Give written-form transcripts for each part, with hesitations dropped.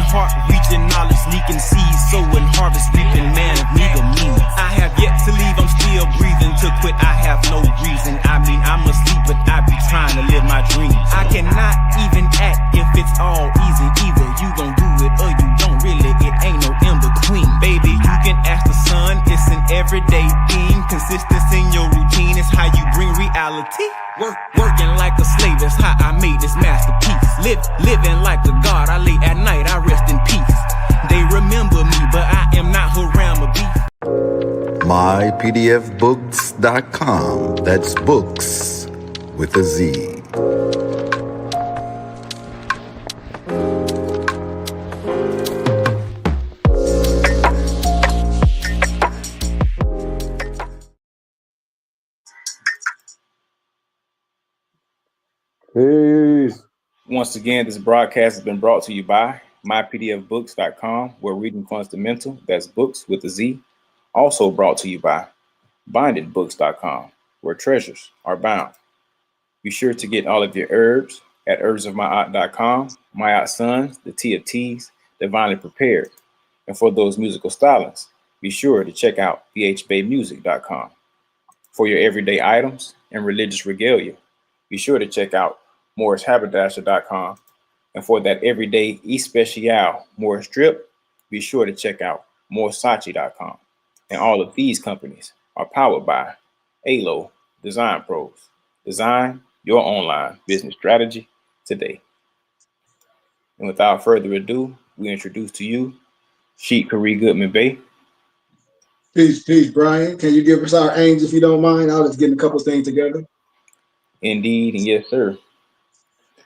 heart reaching, knowledge leaking, seeds sowing, harvest reaping, man of meager means. I have yet to leave, I'm still breathing. To quit, I have no reason. I mean, I'm asleep, but I be trying to live my dreams. I cannot even act if it's all easy. Either you gon' do it or you don't. Really, it ain't no in between. Baby, you can ask the sun. It's an everyday thing. Consistency in your routine is how you bring reality. Working like a slave is how I made this masterpiece. Living like a god, I lay at night, I rest in peace. They remember me, but I am not Haram Beef. mypdfbooks.com. That's books with a Z. Peace. Once again, this broadcast has been brought to you by mypdfbooks.com, where reading fundamental, that's books with a Z. Also brought to you by bindedbooks.com, where treasures are bound. Be sure to get all of your herbs at herbsofmyaunt.com, Myaunt Sons, the tea of teas, divinely prepared. And for those musical stylings, be sure to check out bhbaymusic.com. For your everyday items and religious regalia, be sure to check out morrishaberdasher.com. And for that everyday especial Morris drip, be sure to check out morrisachi.com. And all of these companies are powered by ALO Design Pros. Design your online business strategy today. And without further ado, we introduce to you Sheikh Kari Goodman Bey. Peace, Brian. Can you give us our aims if you don't mind? I'll just get a couple things together. Indeed, and yes, sir.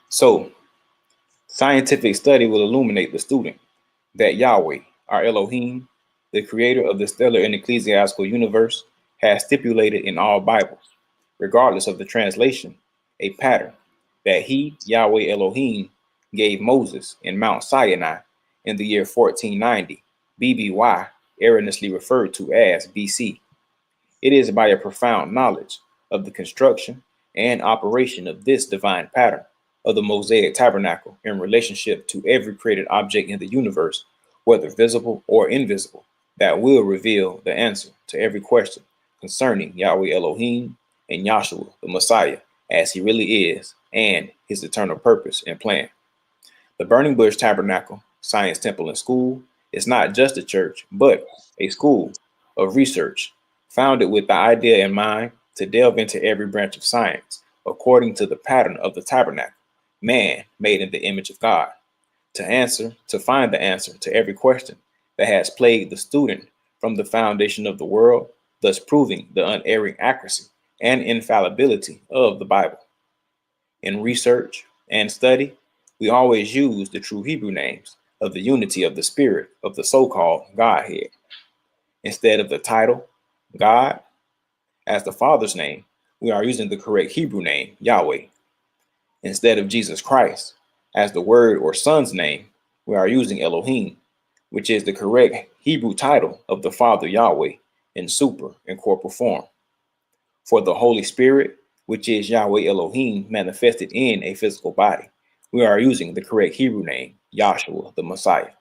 So, scientific study will illuminate the student that Yahweh, our Elohim, the creator of the stellar and ecclesiastical universe, has stipulated in all Bibles, regardless of the translation, a pattern that he, Yahweh Elohim, gave Moses in Mount Sinai in the year 1490, BBY, erroneously referred to as BC. It is by a profound knowledge of the construction and operation of this divine pattern of the Mosaic tabernacle in relationship to every created object in the universe, whether visible or invisible, that will reveal the answer to every question concerning Yahweh Elohim and Yahshua, the Messiah, as he really is, and his eternal purpose and plan. The Burning Bush Tabernacle, Science Temple and School is not just a church, but a school of research founded with the idea in mind to delve into every branch of science according to the pattern of the tabernacle, man made in the image of God, to find the answer to every question that has plagued the student from the foundation of the world, thus proving the unerring accuracy and infallibility of the Bible. In research and study, we always use the true Hebrew names of the unity of the spirit of the so-called Godhead. Instead of the title, God, as the Father's name, we are using the correct Hebrew name, Yahweh. Instead of Jesus Christ, as the Word or Son's name, we are using Elohim, which is the correct Hebrew title of the Father Yahweh in super and corporal form. For the Holy Spirit, which is Yahweh Elohim manifested in a physical body, we are using the correct Hebrew name, Yahshua, the Messiah.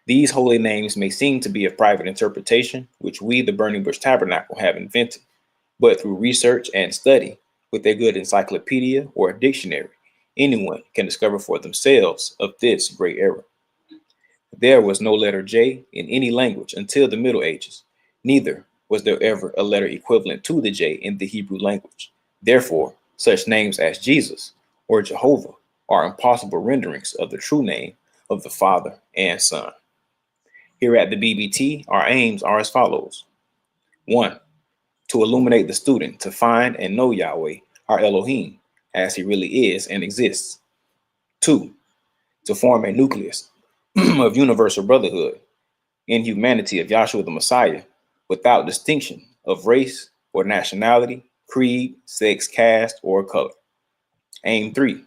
These holy names may seem to be of private interpretation, which we, the Burning Bush Tabernacle, have invented, but through research and study, with a good encyclopedia or a dictionary, anyone can discover for themselves of this great era. There was no letter J in any language until the Middle Ages. Neither was there ever a letter equivalent to the J in the Hebrew language. Therefore, such names as Jesus or Jehovah are impossible renderings of the true name of the Father and Son. Here at the BBT, our aims are as follows. 1. To illuminate the student to find and know Yahweh, our Elohim, as he really is and exists. 2. To form a nucleus of universal brotherhood in humanity of Yahshua the Messiah, without distinction of race or nationality, creed, sex, caste, or color. Aim 3.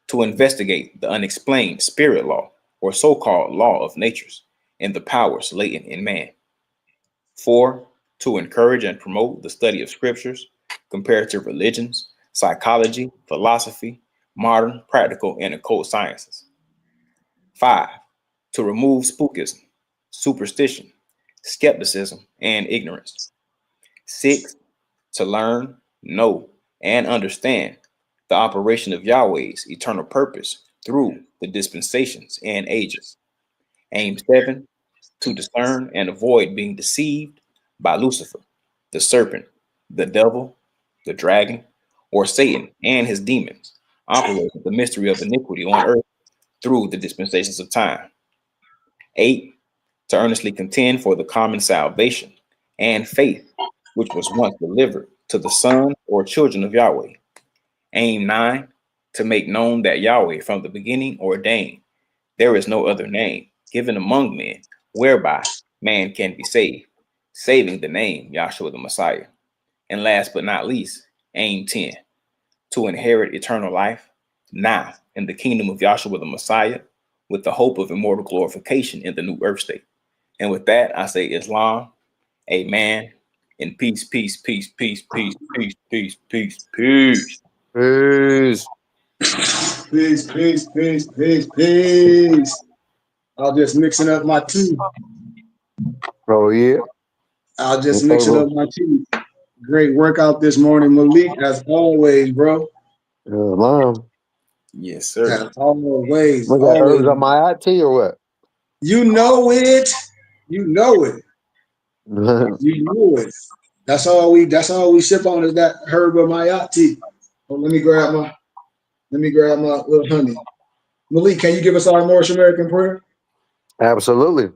To investigate the unexplained spirit law or so-called law of natures and the powers latent in man. 4. To encourage and promote the study of scriptures, comparative religions, psychology, philosophy, modern, practical, and occult sciences. 5. to remove spookism, superstition, skepticism, and ignorance. 6, to learn, know, and understand the operation of Yahweh's eternal purpose through the dispensations and ages. Aim 7, to discern and avoid being deceived by Lucifer, the serpent, the devil, the dragon, or Satan and his demons, operating the mystery of iniquity on earth through the dispensations of time. 8, to earnestly contend for the common salvation and faith which was once delivered to the son or children of Yahweh. Aim 9, to make known that Yahweh from the beginning ordained there is no other name given among men whereby man can be saved, saving the name Yahshua the Messiah. And last but not least, aim 10, to inherit eternal life now in the kingdom of Yahshua the Messiah with the hope of immortal glorification in the new earth state. And with that, I say Islam, amen, and peace, peace, peace, peace, peace, peace, peace, peace, peace. Peace. Peace, peace, peace, peace, peace. I'm just mixing up my tea. Oh, yeah. I'll just mixing up my tea. Great workout this morning, Malik, as always, bro. Mom. Yes, sir. As always, Look at herbs on my tea or what? You know it. You know it. You know it. That's all we sip on is that herb of my tea. Oh, let me grab my little honey. Malik, can you give us our Moorish American prayer? Absolutely.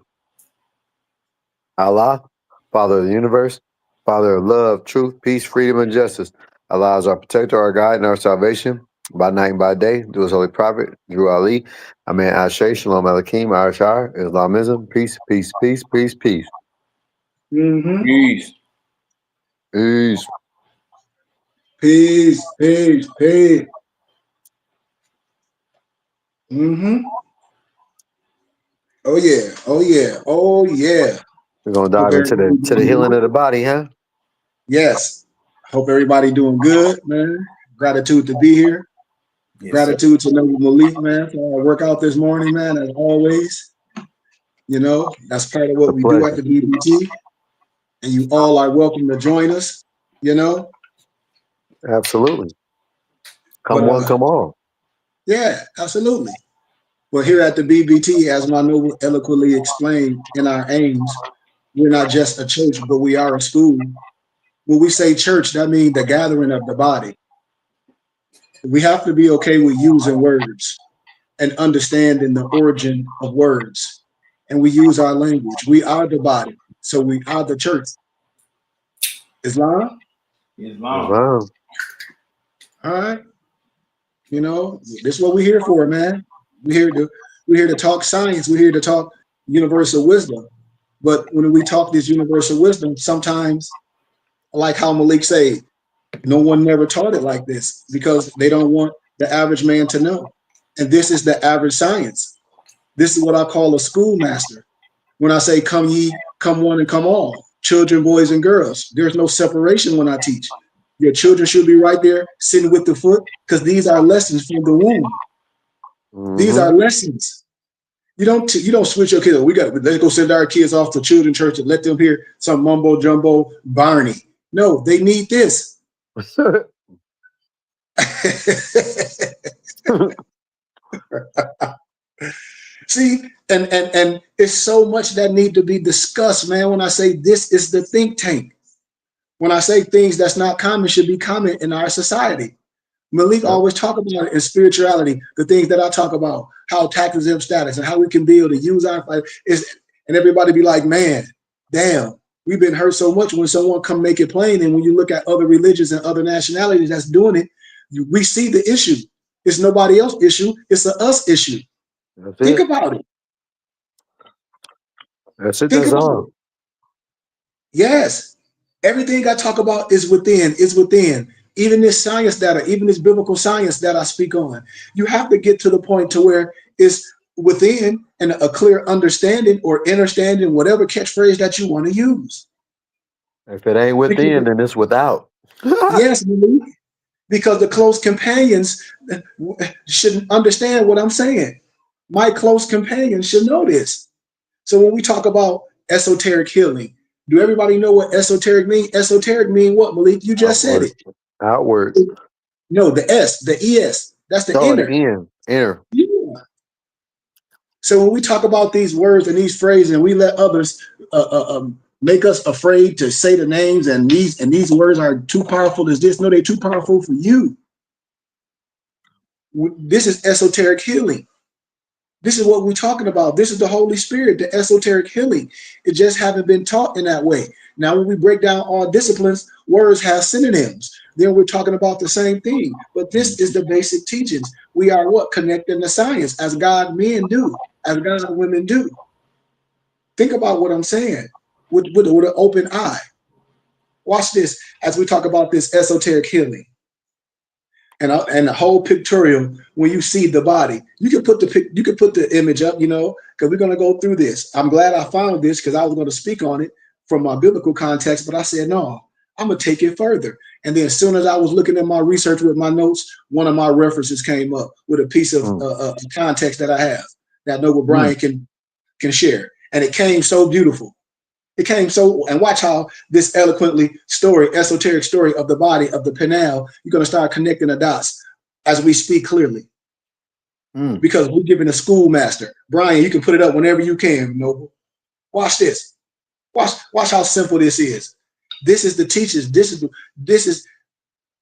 Allah, Father of the universe, Father of love, truth, peace, freedom, and justice. Allah is our protector, our guide, and our salvation. By night and by day, through his holy prophet, Drew Ali, Amen Ashay, Shalom Aleichem, Arashar, Islamism, peace, peace, peace, peace, peace. Mm-hmm. Peace. Peace. Peace, peace, peace. Mm-hmm. Oh yeah, oh yeah, oh yeah. We're gonna dive into the healing of the body, huh? Yes. Hope everybody doing good, man. Gratitude to be here. Yes, Gratitude to know Malik, man, for our workout this morning, man, as always. You know, that's part of what we do at the BBT. And you all are welcome to join us, you know. Absolutely. Come one, come all. Yeah, absolutely. Well, here at the BBT, as my noble eloquently explained in our aims, we're not just a church, but we are a school. When we say church, that means the gathering of the body. We have to be okay with using words and understanding the origin of words. And we use our language. We are the body, so we are the church. Islam? Islam. All right. You know, this is what we're here for, man. We're here to talk science. We're here to talk universal wisdom. But when we talk this universal wisdom, sometimes, like how Malik said, no one never taught it like this because they don't want the average man to know. And this is the average science. This is what I call a schoolmaster. When I say come ye, come one and come all, children, boys, and girls, there's no separation when I teach. Your children should be right there sitting with the foot because these are lessons from the womb. Mm-hmm. These are lessons. You don't switch your kids. Let's go send our kids off to children's church and let them hear some mumbo jumbo Barney. No, they need this. See, and it's so much that need to be discussed, man. When I say this is the think tank, when I say things that's not common should be common in our society. Malik always talk about it in spirituality, the things that I talk about, how tax-exempt status and how we can be able to use our and everybody be like, man, damn, we've been hurt so much when someone come make it plain. And when you look at other religions and other nationalities that's doing it, we see the issue. It's nobody else's issue. It's a us issue. Think about it. Think about it. Yes. Everything I talk about is within. Even this science data, even this biblical science that I speak on, you have to get to the point to where it's within and a clear understanding or understanding, whatever catchphrase that you want to use. If it ain't within, then it's without. Yes, because the close companions shouldn't understand what I'm saying. My close companion should know this. So when we talk about esoteric healing, do everybody know what esoteric means? Esoteric mean what, Malik? You just said Outward. it. Outward. No, the S, the ES. That's the Oh, the inner. end. Inner. Yeah. So when we talk about these words and these phrases, and we let others make us afraid to say the names, and these words are too powerful as this. No, they're too powerful for you. This is esoteric healing. This is what we're talking about. This is the Holy Spirit, the esoteric healing. It just haven't been taught in that way. Now, when we break down all disciplines, words have synonyms. Then we're talking about the same thing. But this is the basic teachings. We are what? Connecting the science, as God men do, as God women do. Think about what I'm saying with an open eye. Watch this as we talk about this esoteric healing. And the whole pictorial, when you see the body, you can put the image up, because we're going to go through this. I'm glad I found this because I was going to speak on it from my biblical context, but I said no, I'm gonna take it further. And then as soon as I was looking at my research with my notes, one of my references came up with a piece of context that I have that I know what Brian can share, and it came so beautiful. It came so, and watch how this esoteric story of the body of the pineal, you're going to start connecting the dots as we speak clearly. Because we're giving a schoolmaster. Brian, you can put it up whenever you can, Noble. Watch this. Watch how simple this is. This is the teachers. This is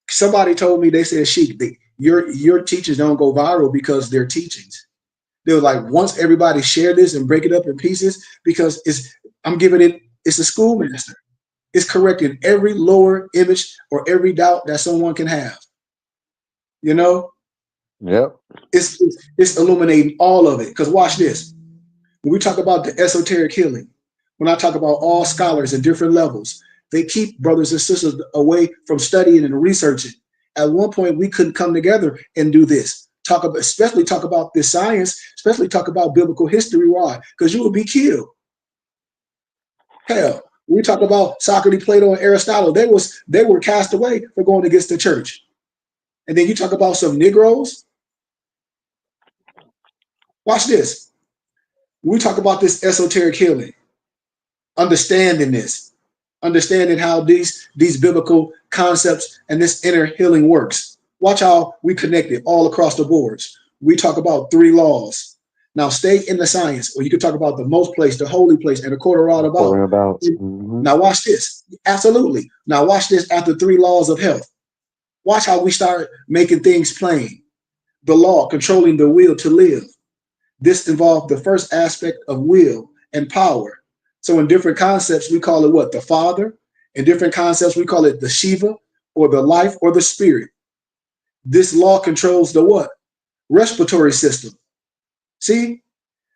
somebody told me, they said, Sheik, your teachings don't go viral because they're teachings. They were like, once everybody share this and break it up in pieces, because it's a schoolmaster. It's correcting every lower image or every doubt that someone can have. Yep. It's illuminating all of it. Because watch this. When we talk about the esoteric healing, when I talk about all scholars at different levels, they keep brothers and sisters away from studying and researching. At one point, we couldn't come together and do this. Especially talk about this science, especially talk about biblical history. Why? Because you would be killed. Hell, when we talk about Socrates, Plato, and Aristotle, they were cast away for going against the church. And then you talk about some Negroes. Watch this. When we talk about this esoteric healing, understanding how these biblical concepts and this inner healing works. Watch how we connect it all across the boards. We talk about 3 laws. Now stay in the science, or you could talk about the most place, the holy place, and the quarter roundabout. Now watch this. Absolutely. Now watch this after 3 laws of health. Watch how we start making things plain. The law controlling the will to live. This involved the first aspect of will and power. So in different concepts, we call it what? The Father. In different concepts, we call it the Shiva, or the life, or the spirit. This law controls the what? Respiratory system. See?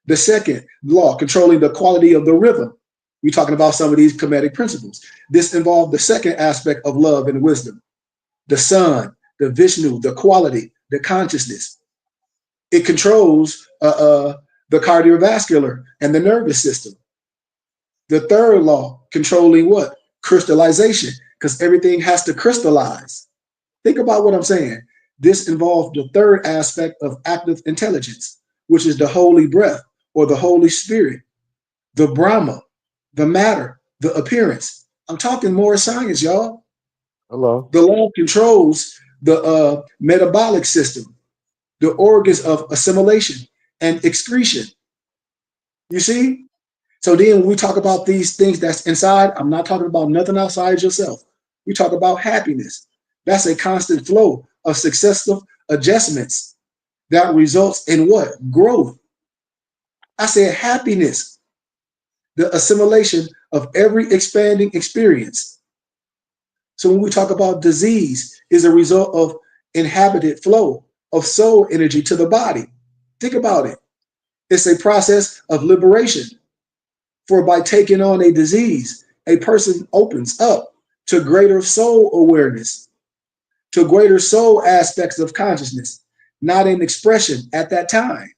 The second law controlling the quality of the rhythm. We're talking about some of these Kemetic principles. This involved the second aspect of love and wisdom. The sun, the Vishnu, the quality, the consciousness. It controls the cardiovascular and the nervous system. The third law controlling what? Crystallization, because everything has to crystallize. Think about what I'm saying. This involved the third aspect of active intelligence, which is the holy breath, or the Holy Spirit, the Brahma, the matter, the appearance. I'm talking more science, y'all. Hello. The law controls the metabolic system, the organs of assimilation and excretion. You see? So then when we talk about these things that's inside, I'm not talking about nothing outside yourself. We talk about happiness. That's a constant flow of successive adjustments that results in what? Growth. I said happiness, the assimilation of every expanding experience. So when we talk about disease, is a result of inhabited flow of soul energy to the body. Think about it. It's a process of liberation. For by taking on a disease, a person opens up to greater soul awareness, to greater soul aspects of consciousness, not in expression at that time.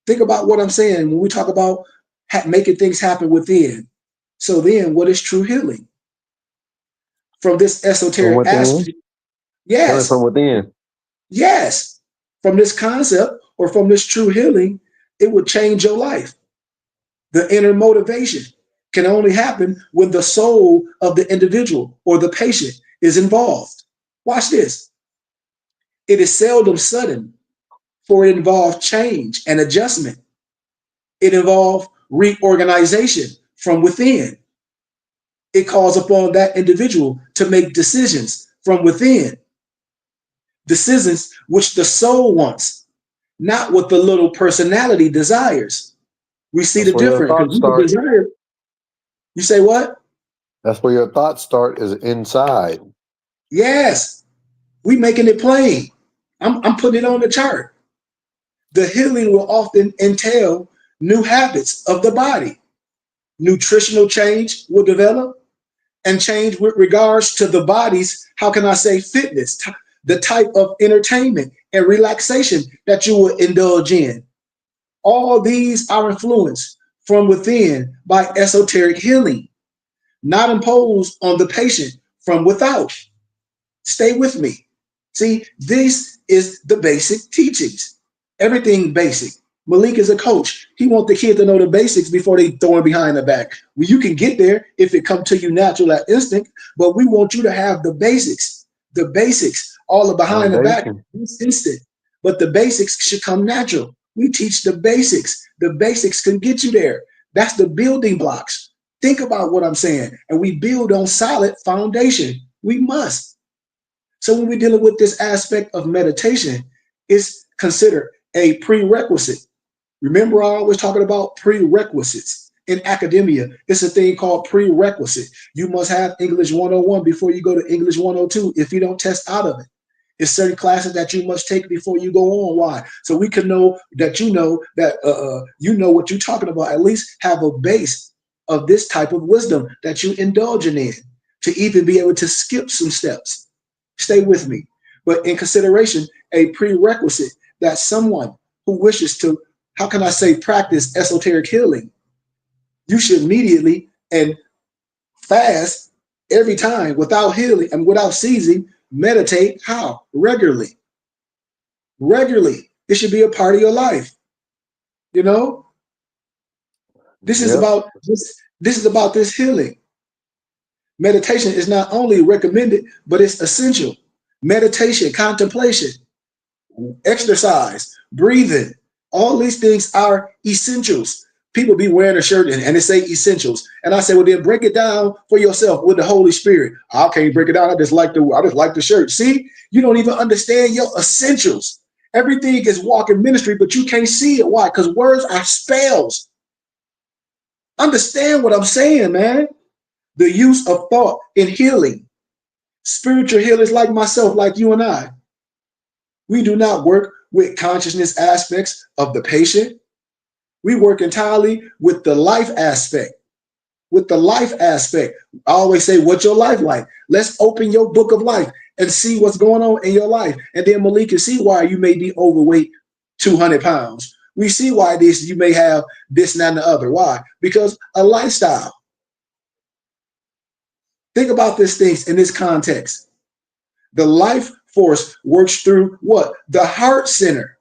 Think about what I'm saying when we talk about making things happen within. So then what is true healing? From this esoteric aspect. Yes. Coming from within. Yes. From this concept, or from this true healing, It would change your life. The inner motivation can only happen when the soul of the individual or the patient is involved. Watch this. It is seldom sudden, for it involves change and adjustment. It involves reorganization from within. It calls upon that individual to make decisions from within, decisions which the soul wants, not what the little personality desires. We see That's the where your difference because thoughts we can start. desire. You say what? That's where your thoughts start, is inside. Yes, we making it plain. I'm putting it on the chart. The healing will often entail new habits of the body. Nutritional change will develop and change with regards to the body's, how can I say, fitness, the type of entertainment and relaxation that you will indulge in. All these are influenced from within by esoteric healing, not imposed on the patient from without. Stay with me. See, this is the basic teachings. Everything basic. Malik is a coach. He wants the kid to know the basics before they throw him behind the back. Well, you can get there if it comes to you natural at instinct, but we want you to have the basics. The basics, all the behind the back, Foundation. this instant. But the basics should come natural. We teach the basics. The basics can get you there. That's the building blocks. Think about what I'm saying. And we build on solid foundation. We must. So when we're dealing with this aspect of meditation, it's considered a prerequisite. Remember, I always talking about prerequisites. In academia, it's a thing called prerequisite. You must have English 101 before you go to English 102 if you don't test out of it. It's certain classes that you must take before you go on. Why? So we can know that you know what you're talking about. At least have a base of this type of wisdom that you indulging in to even be able to skip some steps. Stay with me. But in consideration, a prerequisite that someone who wishes to, how can I say, practice esoteric healing, you should immediately and fast every time without healing and without ceasing, meditate how? Regularly. Regularly. It should be a part of your life. You know? This is Yep. about this healing. Meditation is not only recommended, but it's essential. Meditation, contemplation, exercise, breathing, all these things are essentials. People be wearing a shirt and they say essentials. And I say, well, then break it down for yourself with the Holy Spirit. I can't break it down. I just like the shirt. See, you don't even understand your essentials. Everything is walking ministry, but you can't see it. Why? Because words are spells. Understand what I'm saying, man. The use of thought in healing. Spiritual healers like myself, like you and I, we do not work with consciousness aspects of the patient. We work entirely with the life aspect. With the life aspect. I always say, what's your life like? Let's open your book of life and see what's going on in your life. And then Malik can see why you may be overweight 200 pounds. We see why you may have this and that and the other. Why? Because a lifestyle. Think about these things in this context. The life force works through what? The heart center.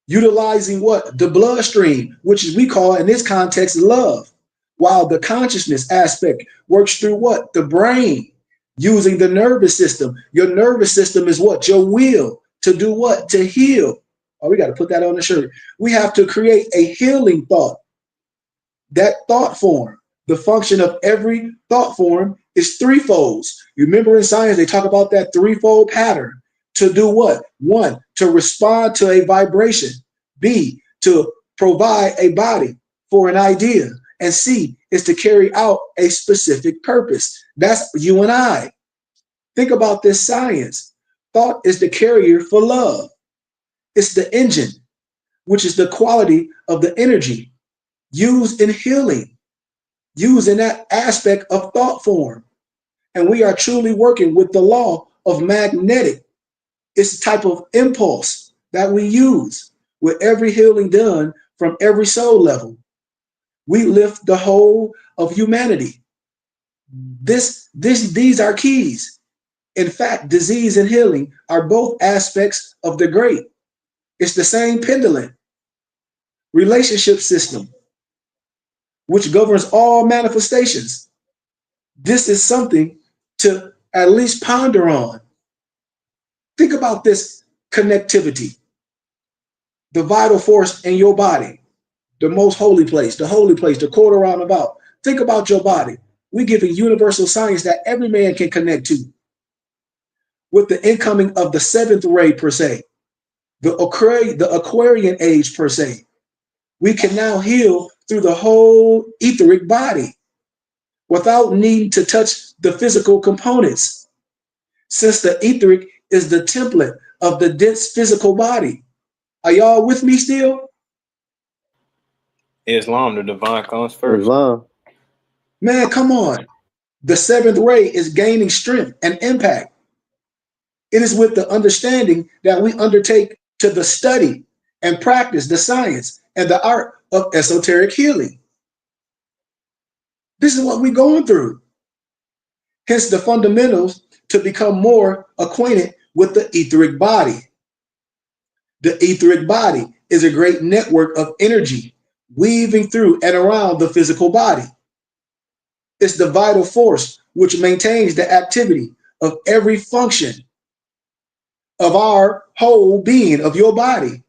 Utilizing what? The bloodstream, which is we call in this context love. While the consciousness aspect works through what? The brain, using the nervous system. Your nervous system is what? Your will to do what? To heal. Oh, we got to put that on the shirt. We have to create a healing thought. That thought form. The function of every thought form is threefolds. You remember in science, they talk about that threefold pattern. To do what? One, to respond to a vibration. B, to provide a body for an idea. And C, is to carry out a specific purpose. That's you and I. Think about this science. Thought is the carrier for love. It's the engine, which is the quality of the energy used in healing. Used in that aspect of thought form. And we are truly working with the law of magnetic. It's a type of impulse that we use with every healing done from every soul level. We lift the whole of humanity. These are keys. In fact, disease and healing are both aspects of the great. It's the same pendulum. relationship system, which governs all manifestations. This is something to at least ponder on. Think about this connectivity, the vital force in your body, the most holy place, the quarter roundabout. Think about your body. We give a universal science that every man can connect to. With the incoming of the seventh ray, per se, the Aquarian age, per se, we can now heal through the whole etheric body without needing to touch the physical components, since the etheric is the template of the dense physical body. Are y'all with me still? Islam, the divine comes first. Islam. Man, come on. The seventh ray is gaining strength and impact. It is with the understanding that we undertake to the study and practice the science and the art of esoteric healing. This is what we're going through. Hence the fundamentals to become more acquainted with the etheric body. The etheric body is a great network of energy weaving through and around the physical body. It's the vital force which maintains the activity of every function of our whole being, of your body.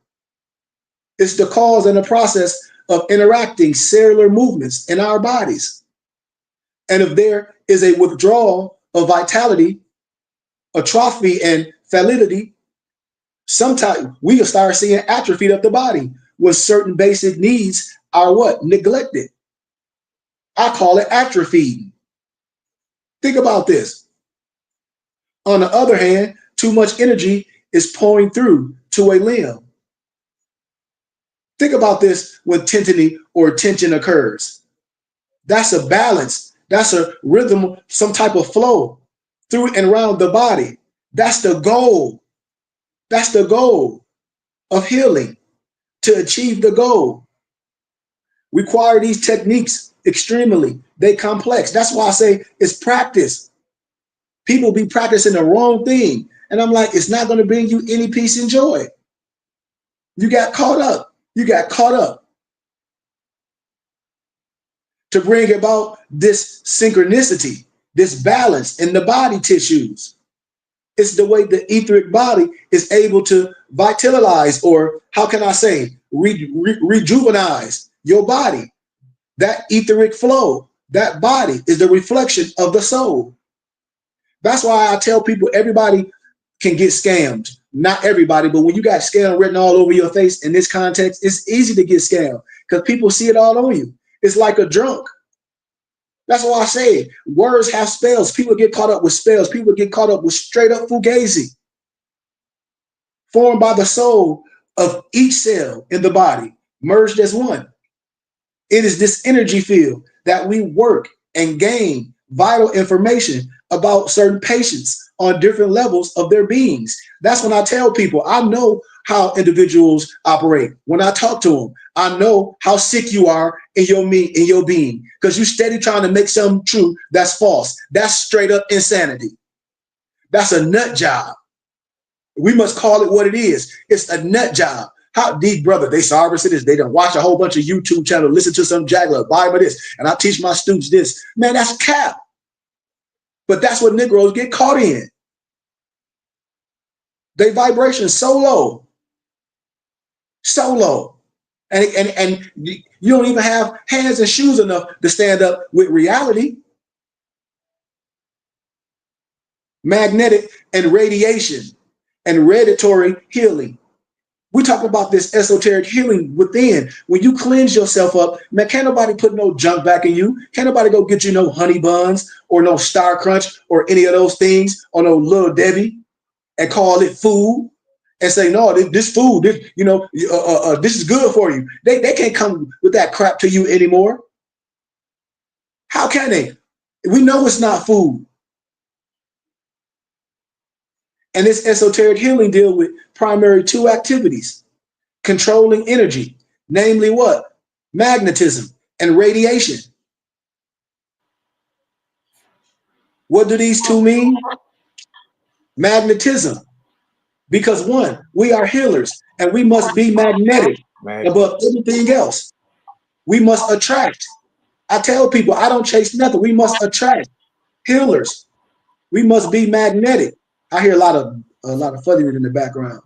It's the cause and the process of interacting cellular movements in our bodies. And if there is a withdrawal of vitality, atrophy, and validity, sometimes we will start seeing atrophy of the body when certain basic needs are what? Neglected. I call it atrophy. Think about this. On the other hand, too much energy is pouring through to a limb. Think about this when tensioning or tension occurs. That's a balance. That's a rhythm, some type of flow through and around the body. That's the goal. That's the goal of healing, to achieve the goal. Require these techniques extremely. They complex. That's why I say it's practice. People be practicing the wrong thing. And I'm like, it's not going to bring you any peace and joy. You got caught up. You got caught up. To bring about this synchronicity, this balance in the body tissues. It's the way the etheric body is able to vitalize, or how can I say, rejuvenize your body. That etheric flow, that body is the reflection of the soul. That's why I tell people everybody can get scammed. Not everybody, but when you got scam written all over your face in this context, it's easy to get scammed because people see it all on you. It's like a drunk. That's why I say words have spells. People get caught up with spells. People get caught up with straight up fugazi, formed by the soul of each cell in the body, merged as one. It is this energy field that we work and gain vital information about certain patients on different levels of their beings. That's when I tell people, I know how individuals operate. When I talk to them, I know how sick you are in your being, because you steady trying to make something true that's false. That's straight up insanity. That's a nut job. We must call it what it is. It's a nut job. How deep, brother? They sorry for this. They don't watch a whole bunch of YouTube channels, listen to some Jaguar, Bible this, and I teach my students this. Man, that's cap. But that's what Negroes get caught in. They vibration so low, and you don't even have hands and shoes enough to stand up with reality. Magnetic and radiation and radiatory healing. We talk about this esoteric healing within. When you cleanse yourself up, man, can't nobody put no junk back in you. Can't nobody go get you no honey buns or no Star Crunch or any of those things or no Little Debbie and call it food and say, no, this food, this is good for you. They can't come with that crap to you anymore. How can they? We know it's not food. And this esoteric healing deal with primary two activities: controlling energy, namely what? Magnetism and radiation. What do these two mean? Magnetism. Because one, we are healers and we must be magnetic. Magic. above everything else. We must attract. I tell people, I don't chase nothing. We must attract healers. We must be magnetic. I hear a lot of fuzziness in the background.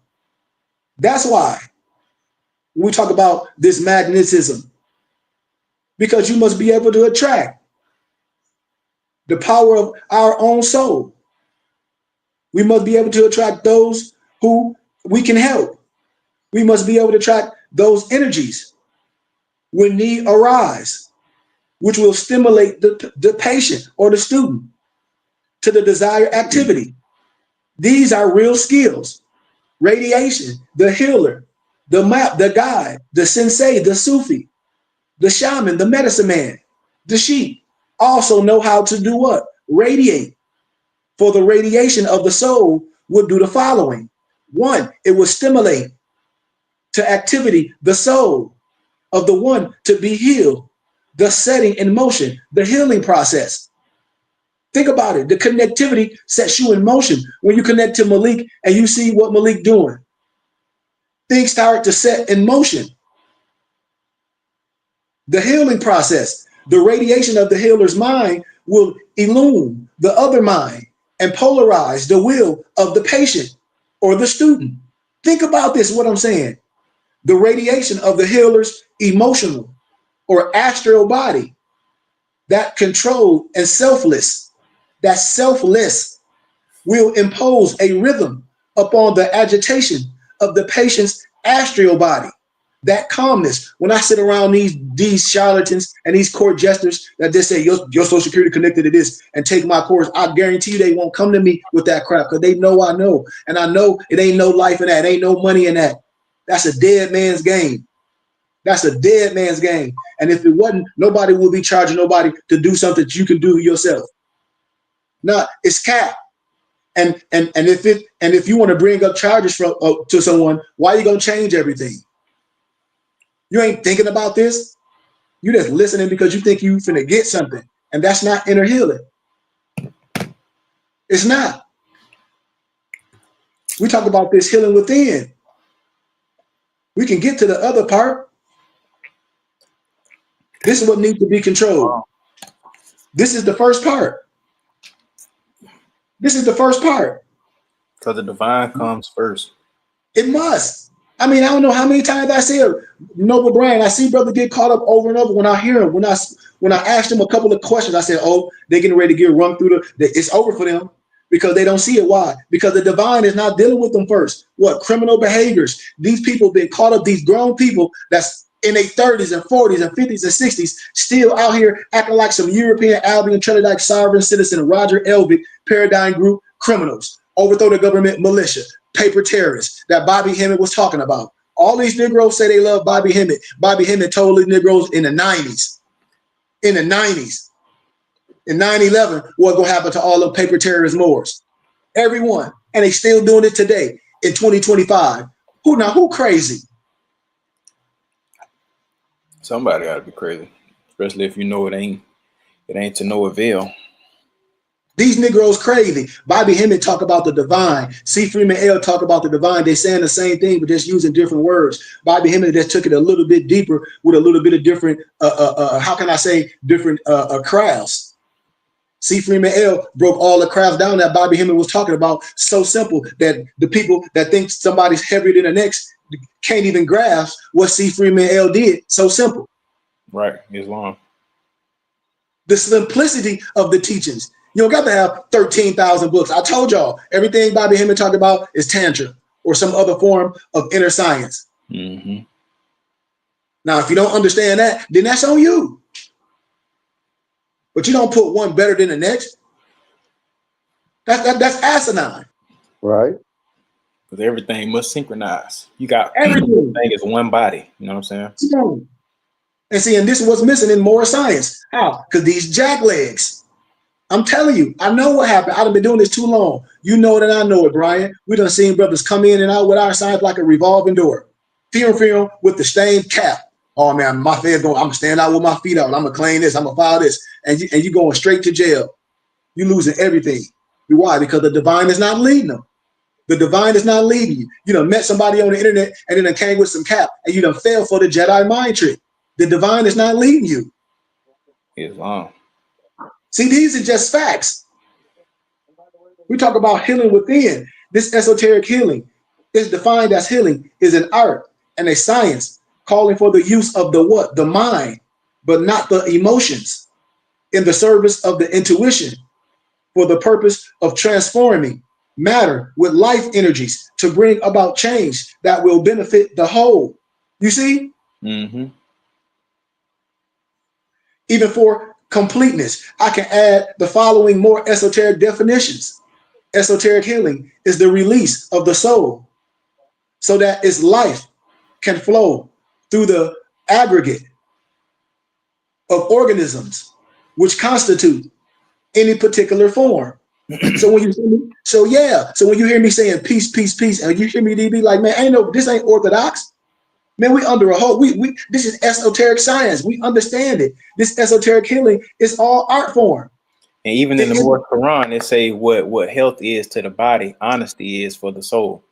That's why when we talk about this magnetism, because you must be able to attract the power of our own soul. We must be able to attract those who we can help. We must be able to attract those energies when need arise, which will stimulate the patient or the student to the desired activity. These are real skills. Radiation, the healer, the map, the guide, the sensei, the Sufi, the shaman, the medicine man, the sheep also know how to do what? Radiate. For the radiation of the soul would do the following. One, it will stimulate to activity the soul of the one to be healed, the setting in motion, the healing process. Think about it. The connectivity sets you in motion. When you connect to Malik and you see what Malik doing, things start to set in motion. The healing process, the radiation of the healer's mind will illumine the other mind and polarize the will of the patient or the student. Think about this, what I'm saying. The radiation of the healer's emotional or astral body, that controlled and selfless, that selfless will impose a rhythm upon the agitation of the patient's astral body. That calmness. When I sit around these charlatans and these court jesters that just say your social security connected to this and take my course, I guarantee you they won't come to me with that crap because they know I know. And I know it ain't no life in that. It ain't no money in that. That's a dead man's game. That's a dead man's game. And if it wasn't, nobody will be charging nobody to do something that you can do yourself. No, it's cap. And if you want to bring up charges from to someone, why are you gonna change everything? You ain't thinking about this. You just listening because you think you finna get something, and that's not inner healing. It's not. We talk about this healing within. We can get to the other part. This is what needs to be controlled. This is the first part. This is the first part. Because the divine comes first. It must. I mean, I don't know how many times I said, Noble Brian, I see brother get caught up over and over when I hear him. When I asked him a couple of questions, I said, oh, they're getting ready to get run through it's over for them because they don't see it. Why? Because the divine is not dealing with them first. What? Criminal behaviors. These people have been caught up, these grown people that's in their 30s and 40s and 50s and 60s, still out here acting like some European, Albion, Trinidad sovereign citizen, Roger Elvick, paradigm group criminals, overthrow the government militia, paper terrorists that Bobby Hemmett was talking about. All these Negroes say they love Bobby Hemmett. Bobby Hemmett told these Negroes in the 90s. In the 90s. In 9/11, what's going to happen to all the paper terrorist Moors? Everyone. And they still doing it today in 2025. Who crazy? Somebody ought to be crazy. Especially if you know it ain't to no avail. These Negroes crazy. Bobby Hemmett talk about the divine. C. Freeman L. talk about the divine. They saying the same thing, but just using different words. Bobby Hemmett just took it a little bit deeper with a little bit of different, how can I say, different crafts. C. Freeman L. broke all the crafts down that Bobby Hemmett was talking about. So simple that the people that think somebody's heavier than the next can't even grasp what C. Freeman L. did. So simple. Right, Islam. The simplicity of the teachings. You don't got to have 13,000 books. I told y'all, everything Bobby Hemmett talked about is Tantra or some other form of inner science. Mm-hmm. Now, if you don't understand that, then that's on you. But you don't put one better than the next. That's asinine. Right. Because everything must synchronize. You got Everything. Everything is one body. You know what I'm saying? And see, and this is what's missing in more science. How? Because these jacklegs. I'm telling you, I know what happened. I've been doing this too long. You know it and I know it, Brian. We done seen brothers come in and out with our science like a revolving door. Film with the stained cap. Oh man, my fed's going, I'm gonna stand out with my feet out. I'm gonna claim this, I'm gonna file this. And you going straight to jail. You losing everything. Why? Because the divine is not leading them. The divine is not leading you. You done met somebody on the internet and then came with some cap and you done fell for the Jedi mind trick. The divine is not leading you. Islam. See, these are just facts. We talk about healing within. This esoteric healing is defined as healing is an art and a science calling for the use of the what? The mind, but not the emotions, in the service of the intuition for the purpose of transforming matter with life energies to bring about change that will benefit the whole. You see? Mm-hmm. Even for completeness, I can add the following more esoteric definitions. Esoteric healing is the release of the soul so that its life can flow through the aggregate of organisms which constitute any particular form. So when you hear me, so when you hear me saying peace, peace, peace, and you hear me be like, man, this ain't orthodox. Man, we under a whole this is esoteric science. We understand it. This esoteric healing is all art form. And even in the more Quran, it say what health is to the body, honesty is for the soul.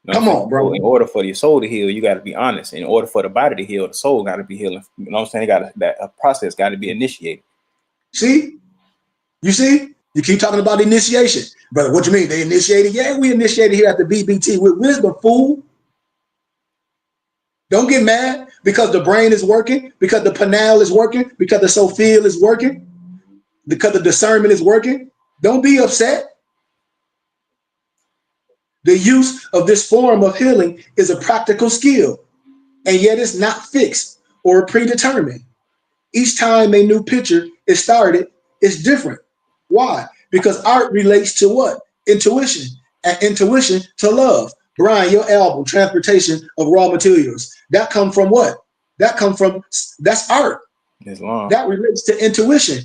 You know Come on, bro. So in order for your soul to heal, you got to be honest. In order for the body to heal, the soul got to be healing. You know what I'm saying? That process got to be initiated. See? You see? You keep talking about initiation. Brother, what you mean? They initiated? Yeah, we initiated here at the BBT with wisdom, fool. Don't get mad because the brain is working, because the pineal is working, because the Sophia is working, because the discernment is working. Don't be upset. The use of this form of healing is a practical skill, and yet it's not fixed or predetermined. Each time a new picture is started, it's different. Why? Because art relates to what? Intuition, and intuition to love. Brian, your album, Transportation of Raw Materials, that come from what? That's art. Islam. That relates to intuition.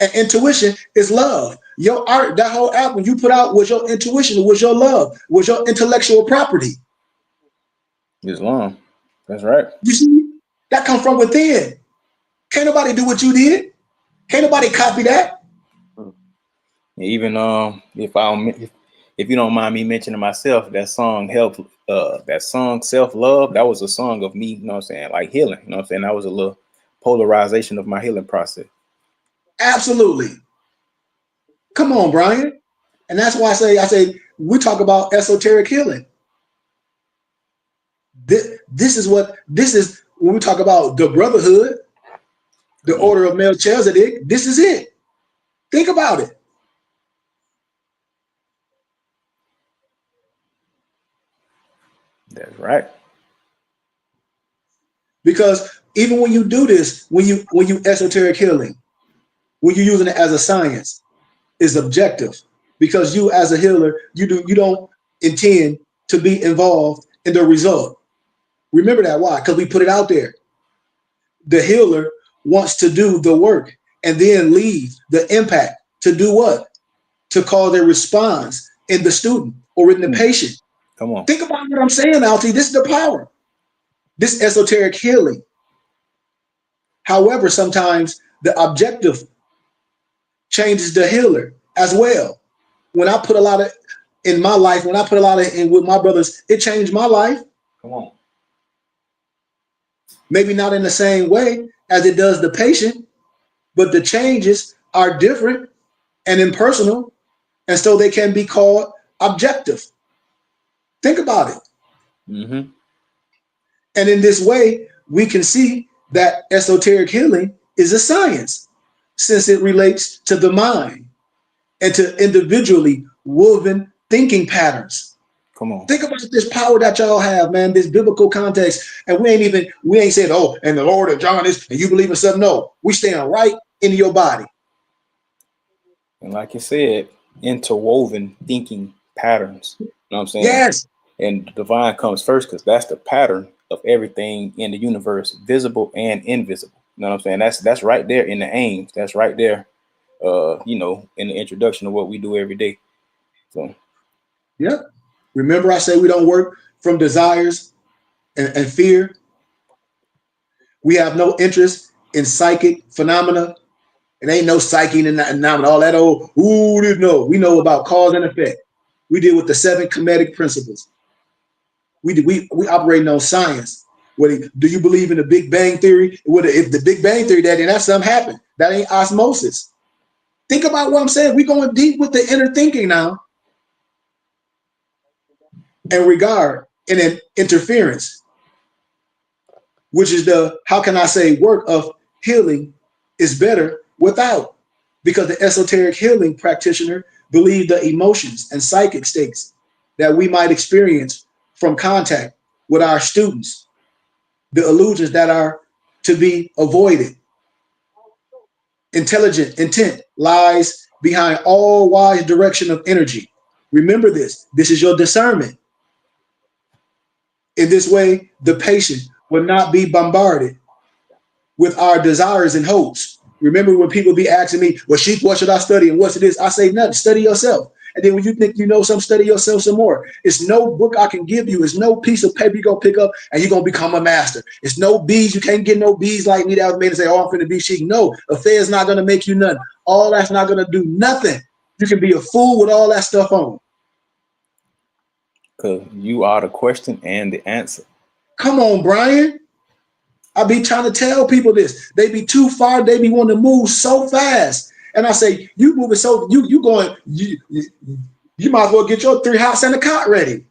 And intuition is love. Your art, that whole album you put out was your intuition, was your love, was your intellectual property. Islam. That's right. You see, that come from within. Can't nobody do what you did. Can't nobody copy that. Even if you don't mind me mentioning myself, that song Self Love, that was a song of me, you know what I'm saying, like healing, you know what I'm saying? That was a little polarization of my healing process. Absolutely. Come on, Brian. And that's why I say we talk about esoteric healing. This is when we talk about the brotherhood, the order of Melchizedek, this is it. Think about it. That's right. Because even when you do this, when you esoteric healing, when you're using it as a science, is objective. Because you as a healer, you don't intend to be involved in the result. Remember that. Why? Because we put it out there. The healer wants to do the work and then leave the impact to do what? To cause a response in the student or in the patient. Come on. Think about what I'm saying, Alti. This is the power. This esoteric healing. However, sometimes the objective changes the healer as well. When I put a lot of in my life, when I put a lot of in with my brothers, it changed my life. Come on. Maybe not in the same way as it does the patient, but the changes are different and impersonal, and so they can be called objective. Think about it. Mm-hmm. And in this way, we can see that esoteric healing is a science, since it relates to the mind and to individually woven thinking patterns. Come on. Think about this power that y'all have, man, this biblical context. And we ain't saying, oh, and the Lord of John is, and you believe in something. No, we stand right into your body. And like you said, interwoven thinking patterns. You know what I'm saying? Yes. And the divine comes first because that's the pattern of everything in the universe, visible and invisible. You know what I'm saying? That's right there in the aims. That's right there, in the introduction of what we do every day. So, yeah. Remember, I say we don't work from desires and fear. We have no interest in psychic phenomena. It ain't no psychic and all that old, no. We know about cause and effect. We deal with the 7 Kemetic principles. We operating on science. Do you believe in the Big Bang Theory? If the Big Bang Theory, then that's something happened. That ain't osmosis. Think about what I'm saying. We're going deep with the inner thinking now. And regard and an interference, which is the, how can I say, work of healing is better without. Because the esoteric healing practitioner believe the emotions and psychic states that we might experience from contact with our students, the illusions that are to be avoided. Intelligent intent lies behind all wise direction of energy. Remember this. This is your discernment. In this way, the patient will not be bombarded with our desires and hopes. Remember when people be asking me, well, Sheik, what should I study and what's it is? I say nothing, study yourself. And then when you think you know some, study yourself some more. It's no book I can give you. It's no piece of paper you're going to pick up and you're going to become a master. It's no bees. You can't get no bees like me that was made to say, oh, I'm going to be Sheik. No, affair's not going to make you nothing. All that's not going to do nothing. You can be a fool with all that stuff on. Because you are the question and the answer. Come on, Brian. I be trying to tell people this. They be too far. They be wanting to move so fast. And I say, you moving so, you going, you might as well get your 3 house and a cot ready.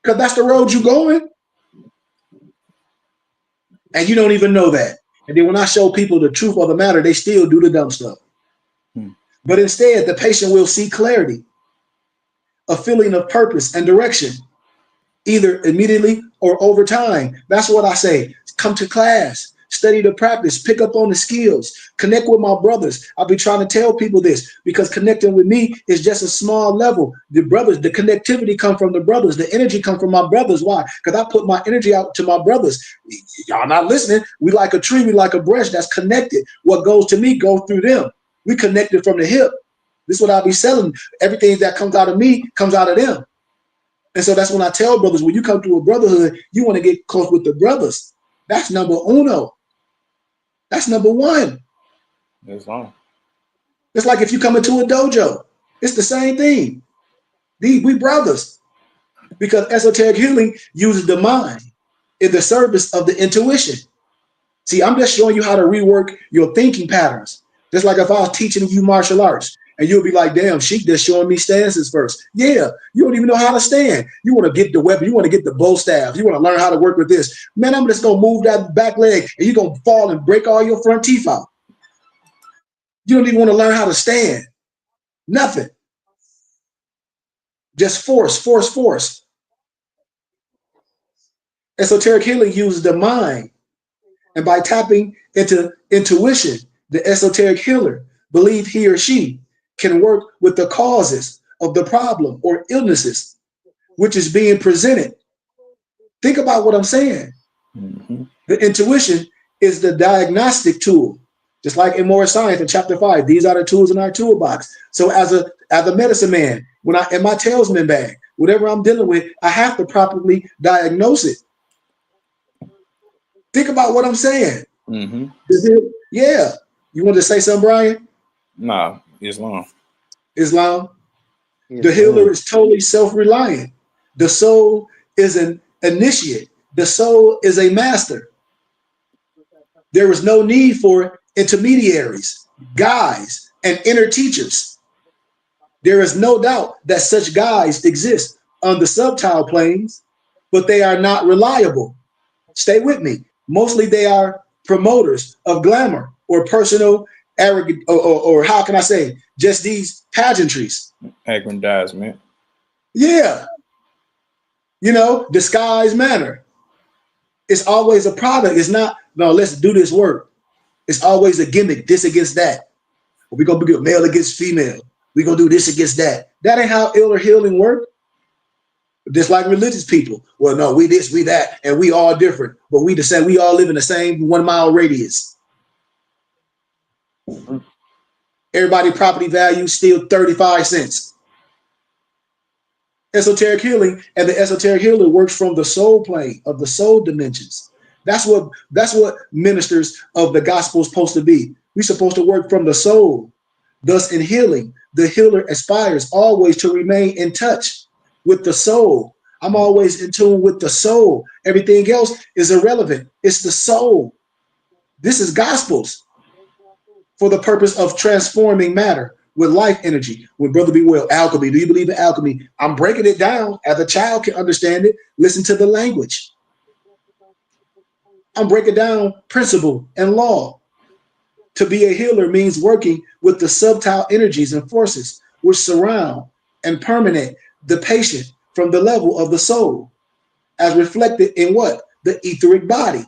Because that's the road you going. And you don't even know that. And then when I show people the truth of the matter, they still do the dumb stuff. But instead, the patient will see clarity, a feeling of purpose and direction, either immediately or over time. That's what I say. Come to class, study the practice, pick up on the skills, connect with my brothers. I'll be trying to tell people this because connecting with me is just a small level. The brothers, the connectivity come from the brothers. The energy come from my brothers. Why? Because I put my energy out to my brothers. Y'all not listening. We like a tree. We like a branch that's connected. What goes to me goes through them. We connected from the hip. This is what I'll be selling. Everything that comes out of me comes out of them. And so that's when I tell brothers, when you come to a brotherhood, you want to get close with the brothers. That's number uno. That's number 1. That's wrong. It's like if you come into a dojo, it's the same thing. We brothers. Because esoteric healing uses the mind in the service of the intuition. See, I'm just showing you how to rework your thinking patterns. Just like if I was teaching you martial arts. And you'll be like, damn, Sheik just showing me stances first. Yeah, you don't even know how to stand. You want to get the weapon. You want to get the bow staff. You want to learn how to work with this. Man, I'm just going to move that back leg and you're going to fall and break all your front teeth out. You don't even want to learn how to stand. Nothing. Just force, force, force. Esoteric healing uses the mind. And by tapping into intuition, the esoteric healer believes he or she can work with the causes of the problem or illnesses which is being presented. Think about what I'm saying. The intuition is the diagnostic tool, just like in More Science in chapter 5. These are the tools in our toolbox. So as a medicine man, when I in my talisman bag, whatever I'm dealing with, I have to properly diagnose it. Think about what I'm saying. Yeah. You want to say something, Brian? Nah, Islam. Islam. The healer is totally self-reliant. The soul is an initiate. The soul is a master. There is no need for intermediaries, guides, and inner teachers. There is no doubt that such guides exist on the subtile planes, but they are not reliable. Stay with me. Mostly they are promoters of glamour or personal arrogant, or how can I say, just these pageantries. Aggrandizement. Yeah. You know, disguised manner. It's always a product. It's not, no, let's do this work. It's always a gimmick, this against that. We're going to be male against female. We're going to do this against that. That ain't how ill or healing work. Just like religious people. Well, no, we this, we that, and we all different. But we the same. We all live in the same 1 mile radius. Everybody property value still 35 cents. Esoteric healing and the esoteric healer works from the soul plane of the soul dimensions. That's what ministers of the gospel is supposed to be. We're supposed to work from the soul, Thus, in healing, the healer aspires always to remain in touch with the soul. I'm always in tune with the soul. Everything else is irrelevant. It's the soul. This is gospels for the purpose of transforming matter with life energy. With Brother Be Well, alchemy. Do you believe in alchemy? I'm breaking it down as a child can understand it. Listen to the language. I'm breaking down principle and law. To be a healer means working with the subtle energies and forces which surround and permeate the patient from the level of the soul, as reflected in what? The etheric body.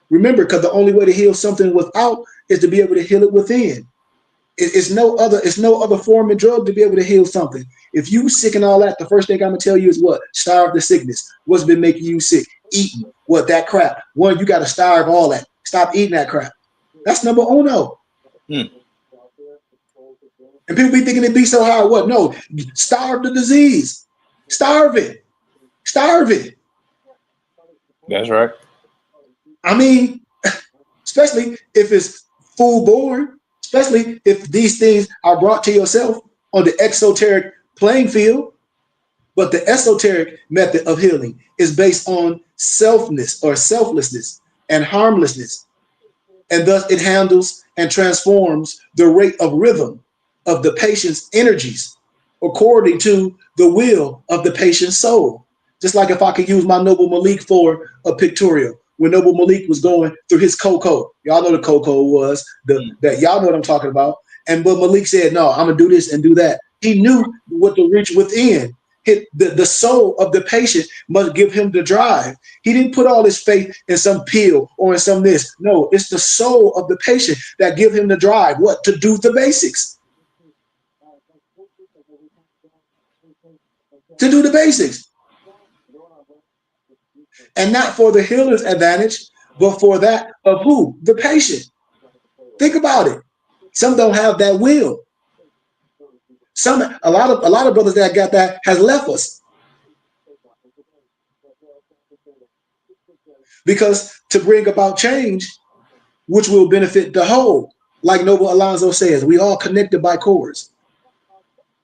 Remember, because the only way to heal something without is to be able to heal it within. It's no other form of drug to be able to heal something. If you sick and all that, the first thing I'm gonna tell you is what? Starve the sickness. What's been making you sick? Eating what? That crap. One, you got to starve all that. Stop eating that crap. That's number uno. And people be thinking it be so hard. What? No, starve the disease. Starve it. Starve it. That's right. I mean, especially if it's full born, especially if these things are brought to yourself on the exoteric playing field. But the esoteric method of healing is based on selfness or selflessness and harmlessness. And thus it handles and transforms the rate of rhythm of the patient's energies according to the will of the patient's soul. Just like if I could use my Noble Malik for a pictorial. When Noble Malik was going through his cocoa, y'all know the cocoa was that y'all know what I'm talking about. And but Malik said, no, I'm gonna do this and do that. He knew what to reach within. The soul of the patient must give him the drive. He didn't put all his faith in some pill or in some this. No, it's the soul of the patient that give him the drive. What? To do the basics. To do the basics. And not for the healer's advantage, but for that of who? The patient. Think about it. Some don't have that will. A lot of brothers that got that has left us. Because to bring about change, which will benefit the whole, like Noble Alonzo says, we all connected by cords.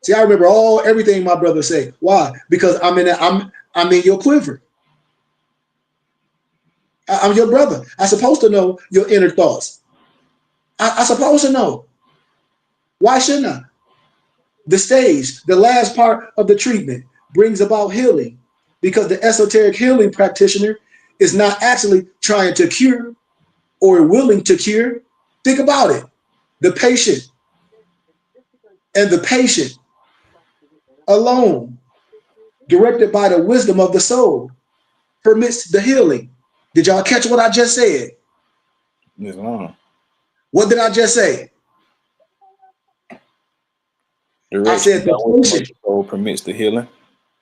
See, I remember everything my brother say. Why? Because I'm in your quiver. I'm your brother. I'm supposed to know your inner thoughts. I'm supposed to know. Why shouldn't I? The stage, the last part of the treatment, brings about healing because the esoteric healing practitioner is not actually trying to cure or willing to cure. Think about it. The patient and the patient alone, directed by the wisdom of the soul, permits the healing. Did y'all catch what I just said? Yes, ma'am. What did I just say? I said the patient soul permits the healing.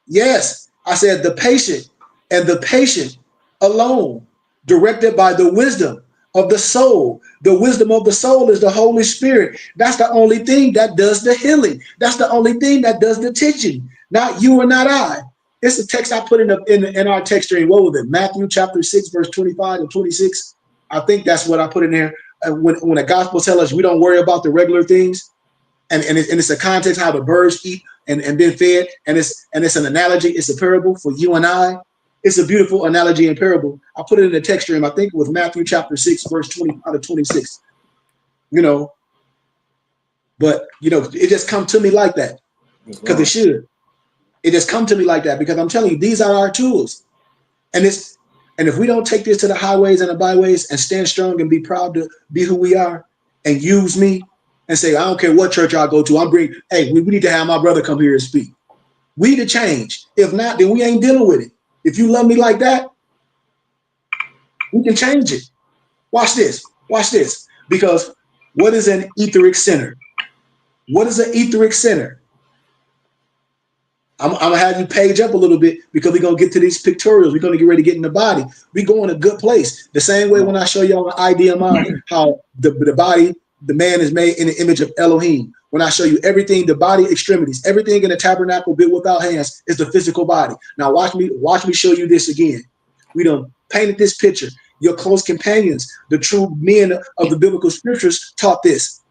Yes, I said the patient and the patient alone, directed by the wisdom of the soul. The wisdom of the soul is the Holy Spirit. That's the only thing that does the healing. That's the only thing that does the teaching. Not you or not I. It's a text I put in our text stream. What was it? Matthew chapter 6, verse 25 and 26. I think that's what I put in there. When the gospel tells us we don't worry about the regular things, and it's a context how the birds eat and been fed, and it's an analogy, it's a parable for you and I. It's a beautiful analogy and parable. I put it in the text stream. I think it was Matthew chapter 6, verse 25 to 26. But it just come to me like that because it should. It just come to me like that because I'm telling you, these are our tools, and if we don't take this to the highways and the byways and stand strong and be proud to be who we are and use me and say, I don't care what church I go to, hey, we need to have my brother come here and speak. We need to change. If not, then we ain't dealing with it. If you love me like that, we can change it. Watch this. Watch this. Because what is an etheric center? What is an etheric center? I'm going to have you page up a little bit because we're going to get to these pictorials. We're going to get ready to get in the body. We go in a good place. The same way when I show y'all an IDMI, how the body, the man is made in the image of Elohim. When I show you everything, the body extremities, everything in the tabernacle built without hands is the physical body. Now watch me show you this again. We done painted this picture. Your close companions, the true men of the biblical scriptures taught this.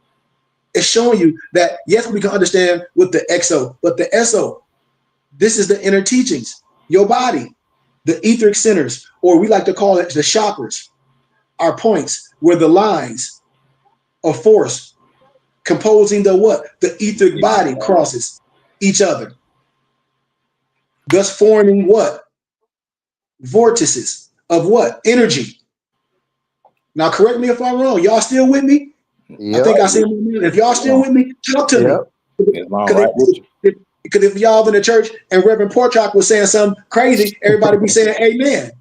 It's showing you that, yes, we can understand with the exo, but the eso, this is the inner teachings. Your body, the etheric centers, or we like to call it the chakras, are points where the lines of force composing the what? The etheric body crosses each other, thus forming what? Vortices of what? Energy. Now, correct me if I'm wrong. Y'all still with me? I Yep. think I see them. If y'all still with me, talk to me. It's all right with you. Because if y'all in the church and Reverend Porchak was saying something crazy, everybody be saying amen.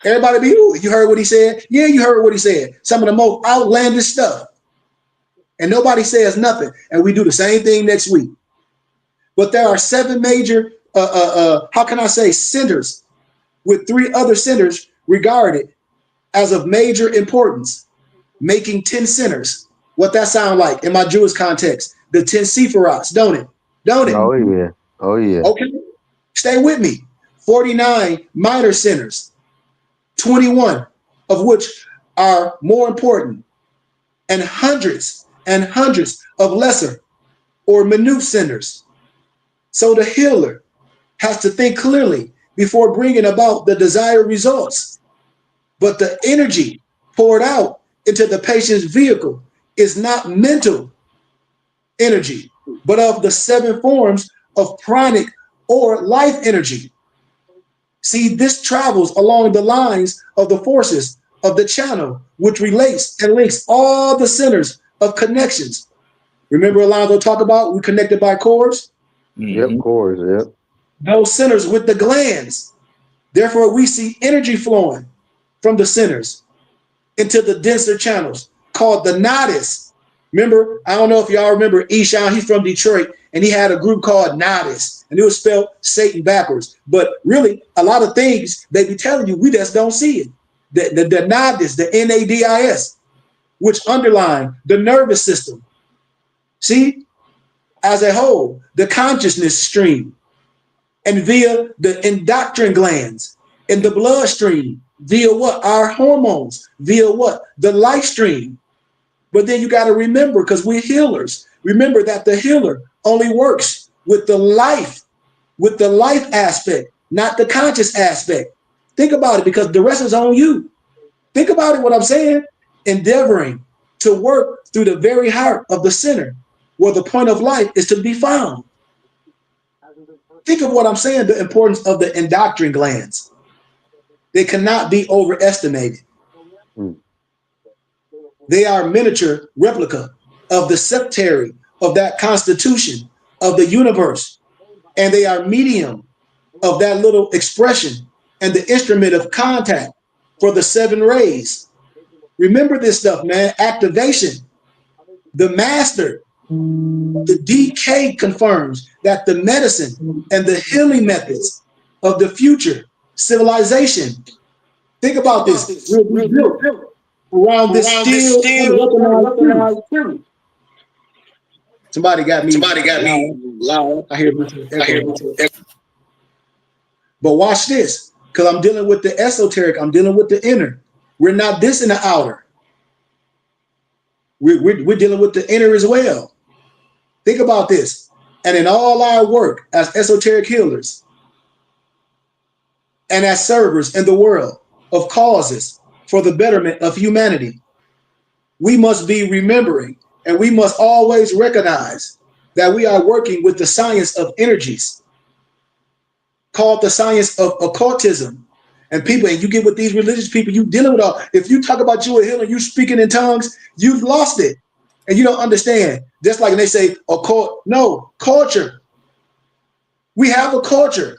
Everybody be, ooh, you heard what he said? Yeah, you heard what he said. Some of the most outlandish stuff. And nobody says nothing. And we do the same thing next week. But there are 7 major, how can I say, centers, with 3 other centers regarded as of major importance, making 10 centers. What that sound like in my Jewish context? The 10 Sephirots, don't it? Don't it? Oh yeah. Oh yeah. Okay, stay with me. 49 minor centers, 21 of which are more important, and hundreds of lesser or minute centers. So the healer has to think clearly before bringing about the desired results. But the energy poured out into the patient's vehicle is not mental energy, but of the 7 forms of pranic or life energy. See, this travels along the lines of the forces of the channel, which relates and links all the centers of connections. Remember Alonzo talked about we connected by cords? Yep, of course, yep. Those centers with the glands. Therefore, we see energy flowing from the centers into the denser channels called the nadis. Remember, I don't know if y'all remember Eshawn, he's from Detroit, and he had a group called Nadis, and it was spelled Satan backwards. But really, a lot of things they be telling you, we just don't see it. The Nadis, the Nadis, which underline the nervous system. See, as a whole, the consciousness stream, and via the endocrine glands in the bloodstream, via what? Our hormones, via what? The life stream. But then you got to remember, because we're healers, remember that the healer only works with the life aspect, not the conscious aspect. Think about it, because the rest is on you. Think about it, what I'm saying. Endeavoring to work through the very heart of the center, where the point of life is to be found. Think of what I'm saying, the importance of the endocrine glands. They cannot be overestimated. They are miniature replica of the septary of that constitution of the universe. And they are medium of that little expression and the instrument of contact for the 7 rays. Remember this stuff, man. Activation. The master, the DK confirms that the medicine and the healing methods of the future civilization. Think about this. Will be built around this still unrecognized truth. Somebody got me loud. I hear it. But watch this, because I'm dealing with the esoteric. I'm dealing with the inner. We're not this in the outer. We're dealing with the inner as well. Think about this. And in all our work as esoteric healers and as servers in the world of causes for the betterment of humanity, we must be remembering, and we must always recognize that we are working with the science of energies, called the science of occultism. And people, and you get with these religious people, you dealing with all. If you talk about you a healer, you speaking in tongues, you've lost it. And you don't understand. Just like they say, occult, no, culture. We have a culture.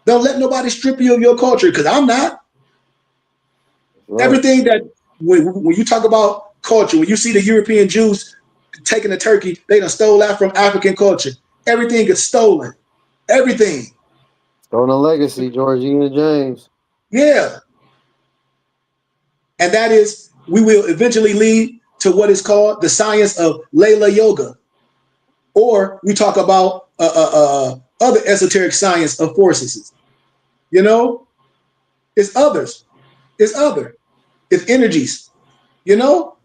Don't let nobody strip you of your culture, because I'm not. Right. Everything that, when you talk about culture, when you see the European Jews taking a turkey, they done stole that from African culture. Everything is stolen. Everything. Stolen legacy, Georgina James. Yeah. And that is, we will eventually lead to what is called the science of Layla Yoga. Or we talk about other esoteric science of forces. You know, it's others. It's other. It's energies. You know,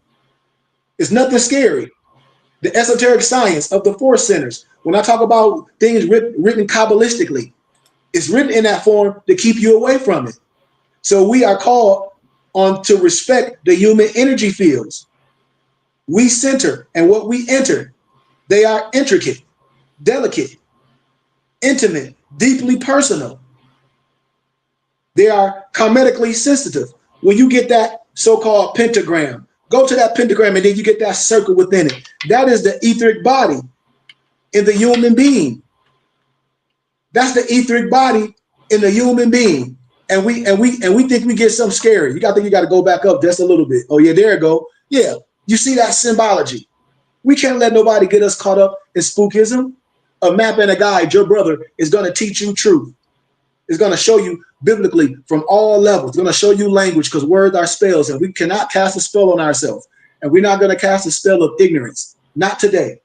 It's nothing scary. The esoteric science of the force centers, when I talk about things written Kabbalistically, it's written in that form to keep you away from it. So we are called on to respect the human energy fields. We center, and what we enter, they are intricate, delicate, intimate, deeply personal. They are karmically sensitive. When you get that so-called pentagram, go to that pentagram and then you get that circle within it. That is the etheric body in the human being. That's the etheric body in the human being. And we think we get something scary. You got to go back up just a little bit. Oh yeah, there it go. Yeah, you see that symbology. We can't let nobody get us caught up in spookism. A map and a guide, your brother is going to teach you truth. It's going to show you biblically from all levels. It's going to show you language, because words are spells, and we cannot cast a spell on ourselves. And we're not going to cast a spell of ignorance. Not today.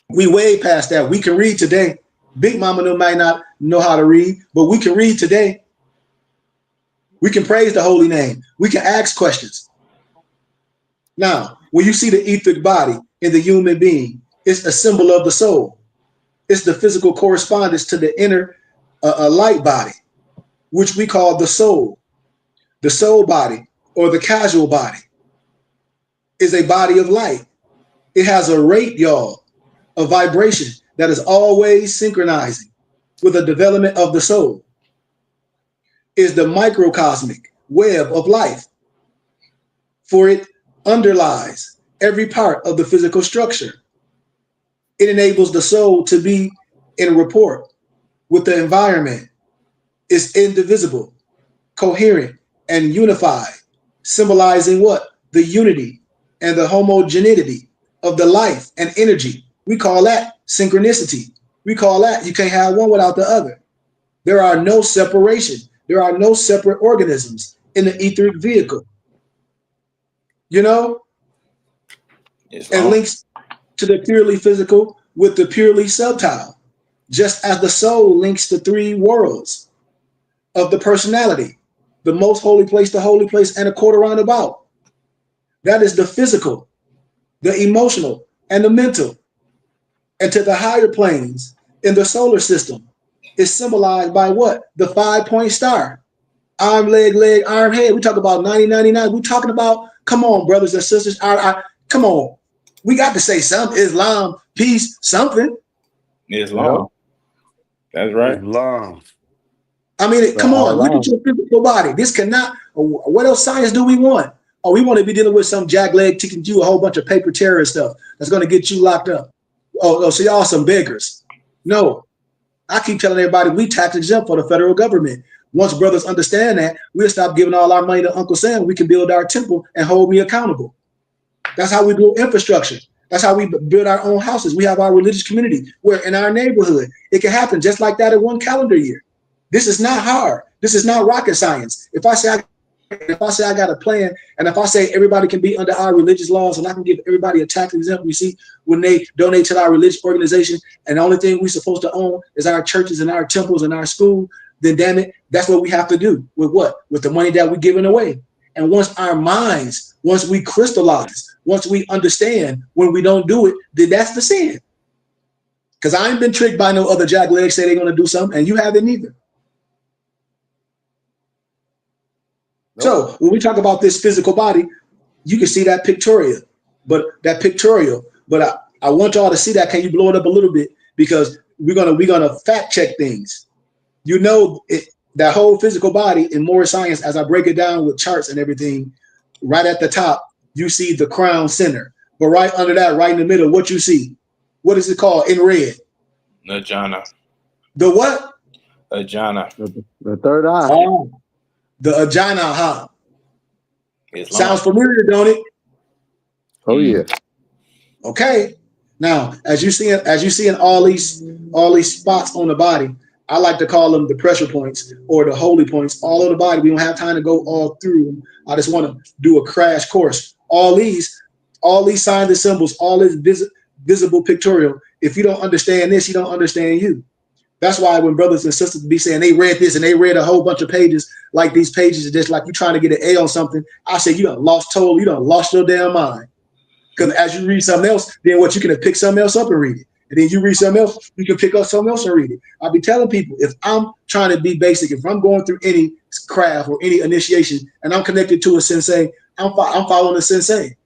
We way past that. We can read today. Big Mama might not know how to read, but we can read today. We can praise the holy name. We can ask questions. Now, when you see the etheric body in the human being, it's a symbol of the soul. It's the physical correspondence to the inner light body, which we call the soul. The soul body, or the casual body, is a body of light. It has a rate, y'all, a vibration that is always synchronizing with the development of the soul. Is the microcosmic web of life, for it underlies every part of the physical structure. It enables the soul to be in rapport with the environment. It's indivisible, coherent, and unified, symbolizing what? The unity and the homogeneity of the life and energy. We call that synchronicity. We call that you can't have one without the other. There are no separation. There are no separate organisms in the etheric vehicle. You know? And links to the purely physical with the purely subtile, just as the soul links the three worlds of the personality, the most holy place, the holy place, and a quarter roundabout. That is the physical, the emotional, and the mental. And to the higher planes in the solar system is symbolized by what? The 5-point star. Arm, leg, arm, head. We talk about 90-99. We're talking about, come on, brothers and sisters. Come on. We got to say something. Islam, peace, something. Islam. That's right. Islam. I mean, come on. Look at your physical body. This cannot. What else science do we want? Oh, we want to be dealing with some jackleg teaching you a whole bunch of paper terrorist stuff that's going to get you locked up. Oh, so y'all some beggars. No. I keep telling everybody we tax exempt for the federal government. Once brothers understand that, we'll stop giving all our money to Uncle Sam. We can build our temple and hold me accountable. That's how we build infrastructure. That's how we build our own houses. We have our religious community where in our neighborhood, it can happen just like that in one calendar year. This is not hard. This is not rocket science. If I say I got a plan, and if I say everybody can be under our religious laws, and I can give everybody a tax exempt, we see when they donate to our religious organization, and the only thing we're supposed to own is our churches and our temples and our school, then damn it, that's what we have to do. With what? With the money that we're giving away. And once we crystallize, once we understand when we don't do it, then that's the sin. Because I ain't been tricked by no other jacklegs say they're going to do something, and you haven't either. Nope. So when we talk about this physical body, you can see that pictorial, but I want y'all to see that. Can you blow it up a little bit? Because we're gonna fact check things. You know, that whole physical body in more science, as I break it down with charts and everything, right at the top, you see the crown center. But right under that, right in the middle, what you see? What is it called in red? Ajna. The what? Ajna. The third eye. Oh, the Ajna, huh? Sounds familiar, don't it? Oh yeah. Okay. Now, as you see in all these spots on the body, I like to call them the pressure points or the holy points all over the body. We don't have time to go all through them. I just want to do a crash course. All these signs and symbols, all this visible pictorial. If you don't understand this, you don't understand you. That's why when brothers and sisters be saying they read this and they read a whole bunch of pages, like these pages are just like you trying to get an A on something, I say you done lost your damn mind. Because as you read something else, then what you can pick something else up and read it. And then you read something else, you can pick up something else and read it. I'll be telling people, if I'm trying to be basic, if I'm going through any craft or any initiation and I'm connected to a sensei, I'm following the sensei.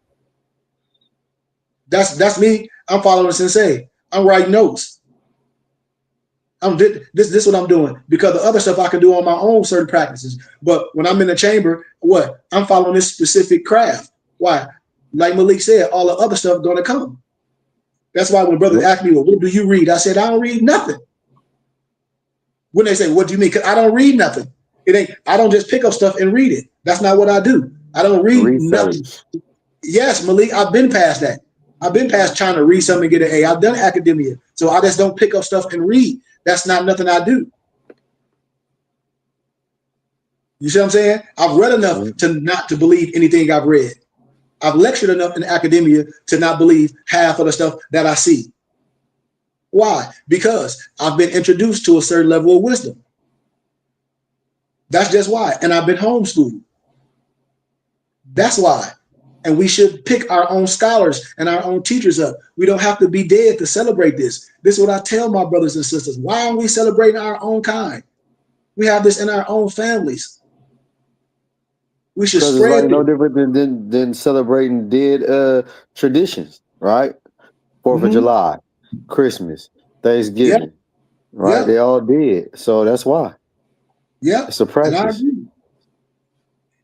That's me. I'm following the sensei. I'm writing notes. This is what I'm doing, because the other stuff I can do on my own certain practices. But when I'm in the chamber, what? I'm following this specific craft. Why? Like Malik said, all the other stuff gonna come. That's why when brothers ask me, well, what do you read? I said, I don't read nothing. When they say, what do you mean? Because I don't read nothing. I don't just pick up stuff and read it. That's not what I do. I don't read nothing. Yes, Malik, I've been past that. I've been past trying to read something and get an A. I've done academia. So I just don't pick up stuff and read. That's not nothing I do. You see what I'm saying? I've read enough to not to believe anything I've read. I've lectured enough in academia to not believe half of the stuff that I see. Why? Because I've been introduced to a certain level of wisdom. That's just why. And I've been homeschooled. That's why. And we should pick our own scholars and our own teachers up. We don't have to be dead to celebrate this. This is what I tell my brothers and sisters. Why aren't we celebrating our own kind? We have this in our own families. We should spread it's like no different than celebrating dead traditions, right? 4th of July, Christmas, Thanksgiving, right? They all did. So that's why. Yeah. It's a practice.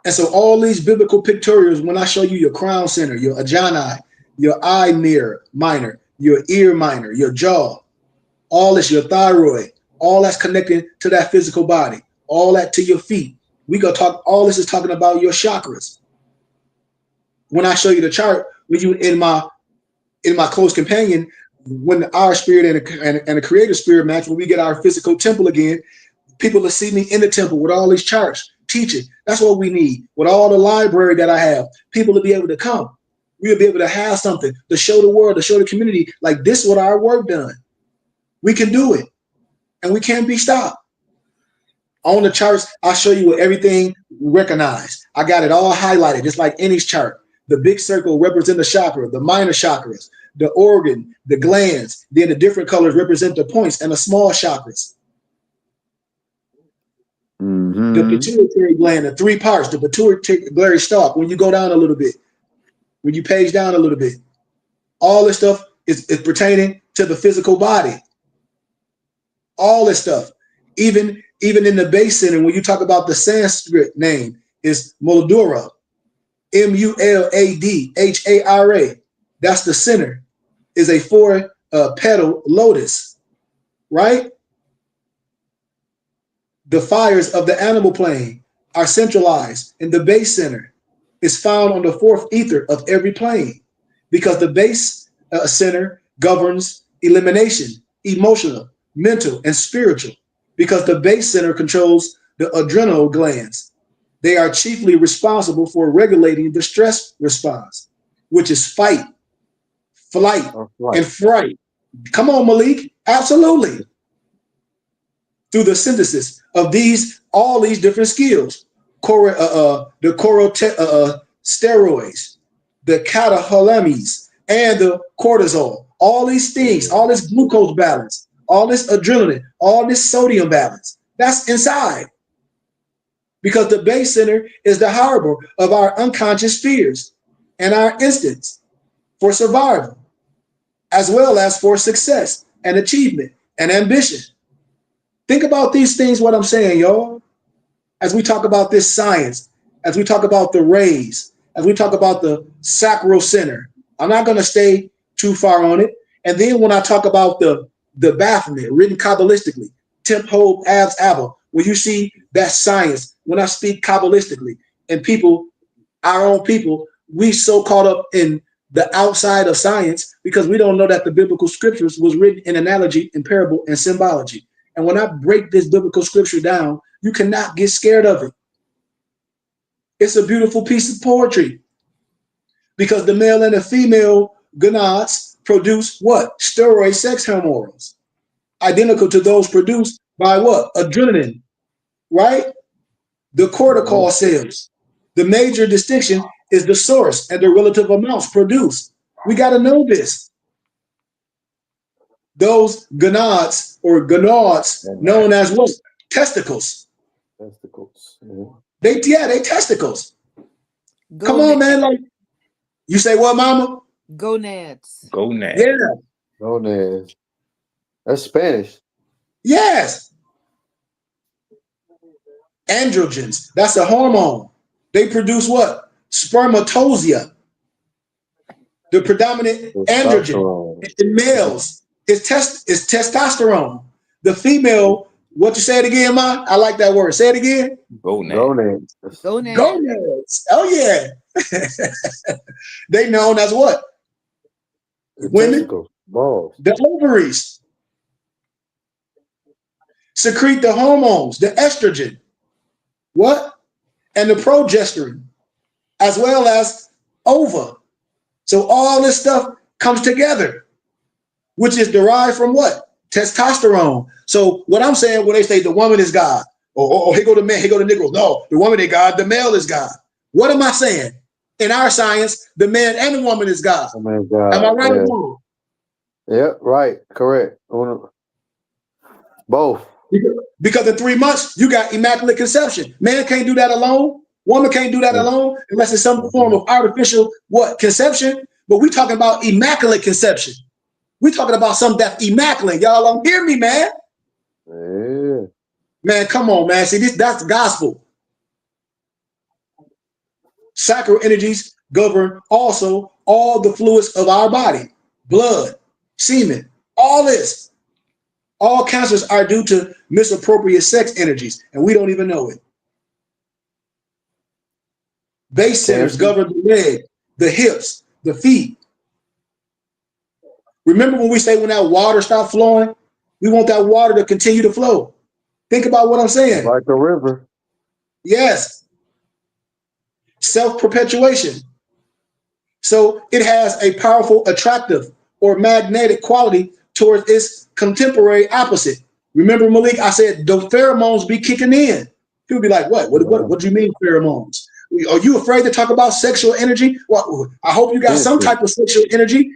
And so all these biblical pictorials, when I show you your crown center, your ajani, your eye mirror minor, your ear minor, your jaw, all this, your thyroid, all that's connected to that physical body, all that to your feet. We go talk, all this is talking about your chakras. When I show you the chart, when you in my close companion, when our spirit and the creator spirit match, when we get our physical temple again, people will see me in the temple with all these charts, teaching. That's what we need. With all the library that I have, people will be able to come. We'll be able to have something to show the world, to show the community, like this is what our work done. We can do it, and we can't be stopped. On the charts, I'll show you what everything recognized. I got it all highlighted, just like any chart. The big circle represents the chakra, the minor chakras, the organ, the glands. Then the different colors represent the points and the small chakras. The pituitary gland, the 3 parts, the pituitary stalk. When you go down a little bit, when you page down a little bit, all this stuff is pertaining to the physical body. All this stuff, even in the base center, when you talk about the Sanskrit name, is Muladhara, Muladhara. That's the center. Is a 4-petal lotus, right? The fires of the animal plane are centralized, and the base center is found on the 4th ether of every plane, because the base center governs elimination, emotional, mental, and spiritual, because the base center controls the adrenal glands. They are chiefly responsible for regulating the stress response, which is fight, flight, and fright. Come on, Malik. Absolutely. Through the synthesis of all these different skills, the steroids, the catecholamies, and the cortisol, all these things, all this glucose balance, all this adrenaline, all this sodium balance, that's inside. Because the base center is the harbor of our unconscious fears and our instincts for survival, as well as for success and achievement and ambition. Think about these things, what I'm saying, y'all. As we talk about this science, as we talk about the rays, as we talk about the sacral center, I'm not going to stay too far on it. And then when I talk about the Baphomet, written Kabbalistically, Temp Hob Abs Abba, when you see that science, when I speak Kabbalistically, and people, our own people, we so caught up in the outside of science because we don't know that the biblical scriptures was written in analogy, in parable, and symbology. And when I break this biblical scripture down, you cannot get scared of it. It's a beautiful piece of poetry, because the male and the female gonads produce what? Steroid sex hormones. identical to those produced by what? Adrenaline, right? The cortical cells. The major distinction is the source and the relative amounts produced. We got to know this. Those gonads or gonads, known as what? Testicles. Testicles. They testicles. Come on, man. Like you say, what, mama? Gonads. Gonads. Yeah. Gonads. That's Spanish. Yes. Androgens. That's a hormone. They produce what? Spermatozoa. The predominant androgen in males is testosterone. The female, what you say it again, Ma? I like that word. Say it again. Gonads. Gonads. Oh yeah. They known as what? Women. Balls. The ovaries secrete the hormones, the estrogen. What? And the progesterone, as well as ova. So all this stuff comes together, which is derived from what? Testosterone. So what I'm saying when they say the woman is God, or here go the man, here go the Negro. No, the woman is God, the male is God. What am I saying? In our science, the man and the woman is God. Oh my God. Am I right or wrong? Yeah, right. Correct. Both. Because in 3 months, you got immaculate conception. Man can't do that alone. Woman can't do that alone unless it's some form of artificial conception. But we talking about immaculate conception. We talking about something that's immaculate. Y'all don't hear me, man. Yeah. Man, come on, man. See, that's gospel. Sacral energies govern also all the fluids of our body, blood, semen, all this. All cancers are due to misappropriate sex energies, and we don't even know it. Base centers govern the leg, the hips, the feet. Remember when we say when that water stops flowing, we want that water to continue to flow. Think about what I'm saying. Like a river. Yes. Self-perpetuation. So it has a powerful attractive or magnetic quality towards its contemporary opposite. Remember, Malik, I said the pheromones be kicking in. People be like, what do you mean pheromones? Are you afraid to talk about sexual energy? Well, I hope you got some type of sexual energy.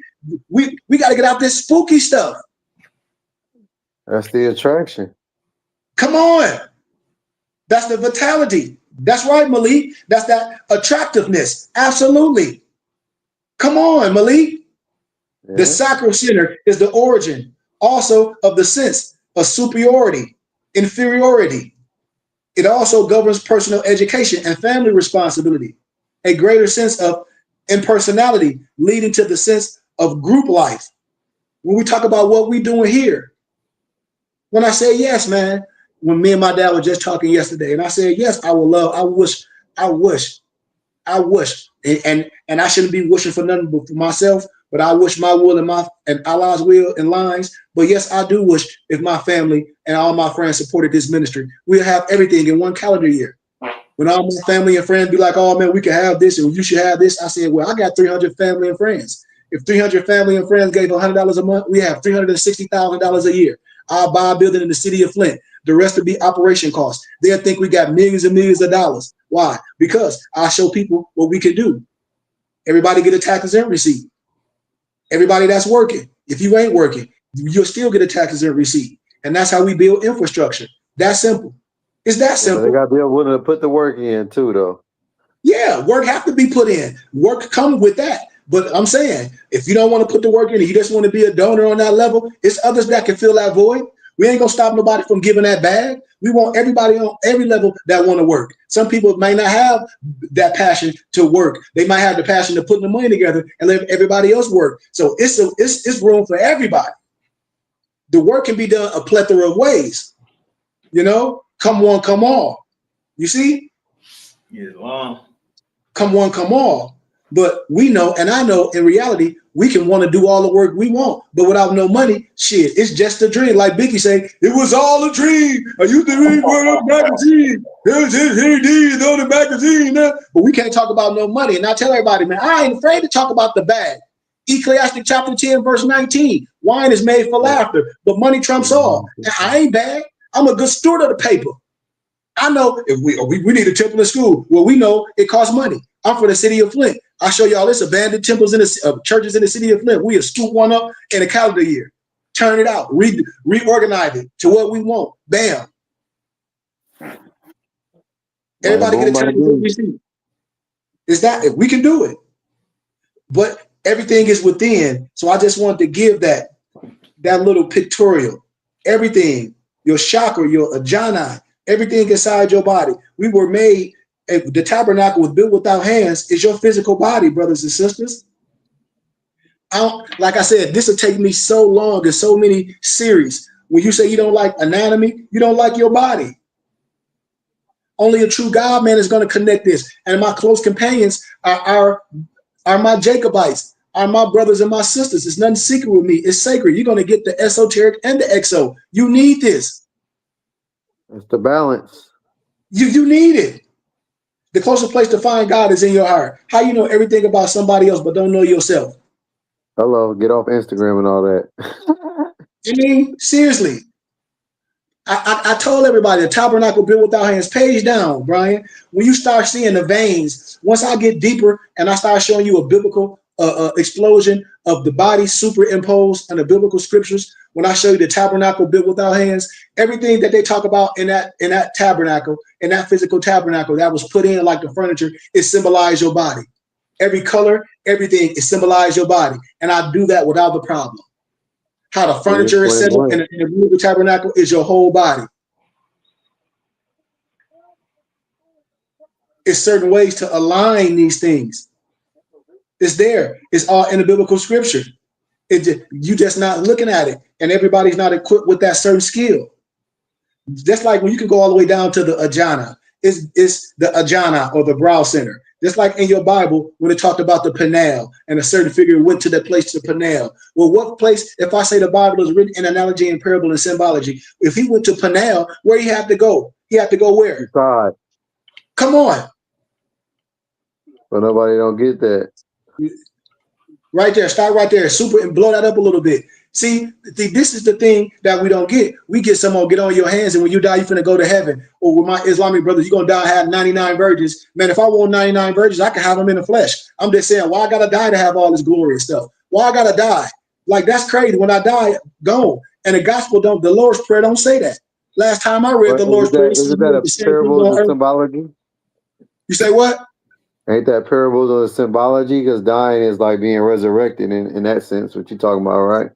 We got to get out this spooky stuff. That's the attraction. Come on. That's the vitality. That's right, Malik. That's that attractiveness. Absolutely. Come on, Malik. Yeah. The sacral center is the origin also of the sense of superiority, inferiority. It also governs personal education and family responsibility, a greater sense of impersonality leading to the sense of group life. When we talk about what we're doing here, when I say yes, man, when me and my dad were just talking yesterday, and I said, yes, I would love, I wish, and I shouldn't be wishing for nothing but for myself, but I wish my will and Allah's will in lines. But yes, I do wish if my family and all my friends supported this ministry, we'll have everything in one calendar year. When all my family and friends be like, oh man, we can have this and you should have this. I said, well, I got 300 family and friends. If 300 family and friends gave $100 a month, we have $360,000 a year. I'll buy a building in the city of Flint. The rest will be operation costs. They'll think we got millions and millions of dollars. Why? Because I show people what we can do. Everybody get a tax exempt receipt. Everybody that's working. If you ain't working, you'll still get a tax exempt receipt. And that's how we build infrastructure. That's simple. It's that simple. They got to be willing to put the work in too, though. Yeah, work have to be put in. Work comes with that. But I'm saying, if you don't want to put the work in, you just want to be a donor on that level, it's others that can fill that void. We ain't gonna stop nobody from giving that bag. We want everybody on every level that want to work. Some people may not have that passion to work. They might have the passion to put the money together and let everybody else work. So it's room for everybody. The work can be done a plethora of ways. You know, come one, come all. You see? Yes, wow. Come one, come all. But we know, and I know in reality, we can want to do all the work we want, but without no money, shit, it's just a dream. Like Biggie say, it was all a dream. I used to read one of the magazine. It was just HDs on the magazine. But we can't talk about no money. And I tell everybody, man, I ain't afraid to talk about the bag. Ecclesiastic chapter 10, verse 19. Wine is made for laughter, but money trumps all. And I ain't bad. I'm a good steward of the paper. I know if we need a temple in school. Well, we know it costs money. I'm from the city of Flint. I show y'all this abandoned temples in the churches in the city of Flint. We'll scoop one up in a calendar year, turn it out, reorganize it to what we want. Bam. Everybody get a turn to what we see. Is that if we can do it? But everything is within. So I just wanted to give that little pictorial. Everything, your chakra, your ajna, everything inside your body. We were made, the tabernacle was built without hands. It's your physical body, brothers and sisters. Like I said, this will take me so long and so many series. When you say you don't like anatomy, you don't like your body. Only a true God man is going to connect this. And my close companions are my Jacobites, are my brothers and my sisters. It's nothing secret with me. It's sacred. You're going to get the esoteric and the exo. You need this. It's the balance. You need it. The closest place to find God is in your heart. How you know everything about somebody else but don't know yourself? Hello, get off Instagram and all that. I mean, seriously. I told everybody the tabernacle built without hands. Page down, Brian. When you start seeing the veins, once I get deeper and I start showing you a biblical explosion of the body superimposed on the biblical scriptures, when I show you the tabernacle built without hands, everything that they talk about in that tabernacle, in that physical tabernacle that was put in like the furniture, it symbolized your body. Every color, everything, it symbolized your body. And I do that without the problem. How the furniture is set up in the tabernacle is your whole body. It's certain ways to align these things. It's there. It's all in the biblical scripture. You just not looking at it, and everybody's not equipped with that certain skill. Just like when you can go all the way down to the ajna. It's the ajna or the brow center. Just like in your Bible, when it talked about the Peniel and a certain figure went to that place to Peniel. Well, what place, if I say the Bible is written in analogy and parable and symbology, if he went to Peniel, where he had to go? He had to go where? God. Come on. But nobody don't get that. Right there, start right there, super, and blow that up a little bit. See, this is the thing that we don't get. We get someone get on your hands, and when you die, you're finna go to heaven. Or with my Islamic brothers, you're gonna die and have 99 virgins. Man, if I want 99 virgins, I can have them in the flesh. I'm just saying, why I gotta die to have all this glorious stuff? Why I gotta die? Like, that's crazy. When I die, gone. And the gospel don't, the Lord's Prayer don't say that. Last time I read the Lord's Prayer, isn't that a parables of symbology? You say what? Ain't that parables of symbology? Because dying is like being resurrected in that sense. What you talking about, right?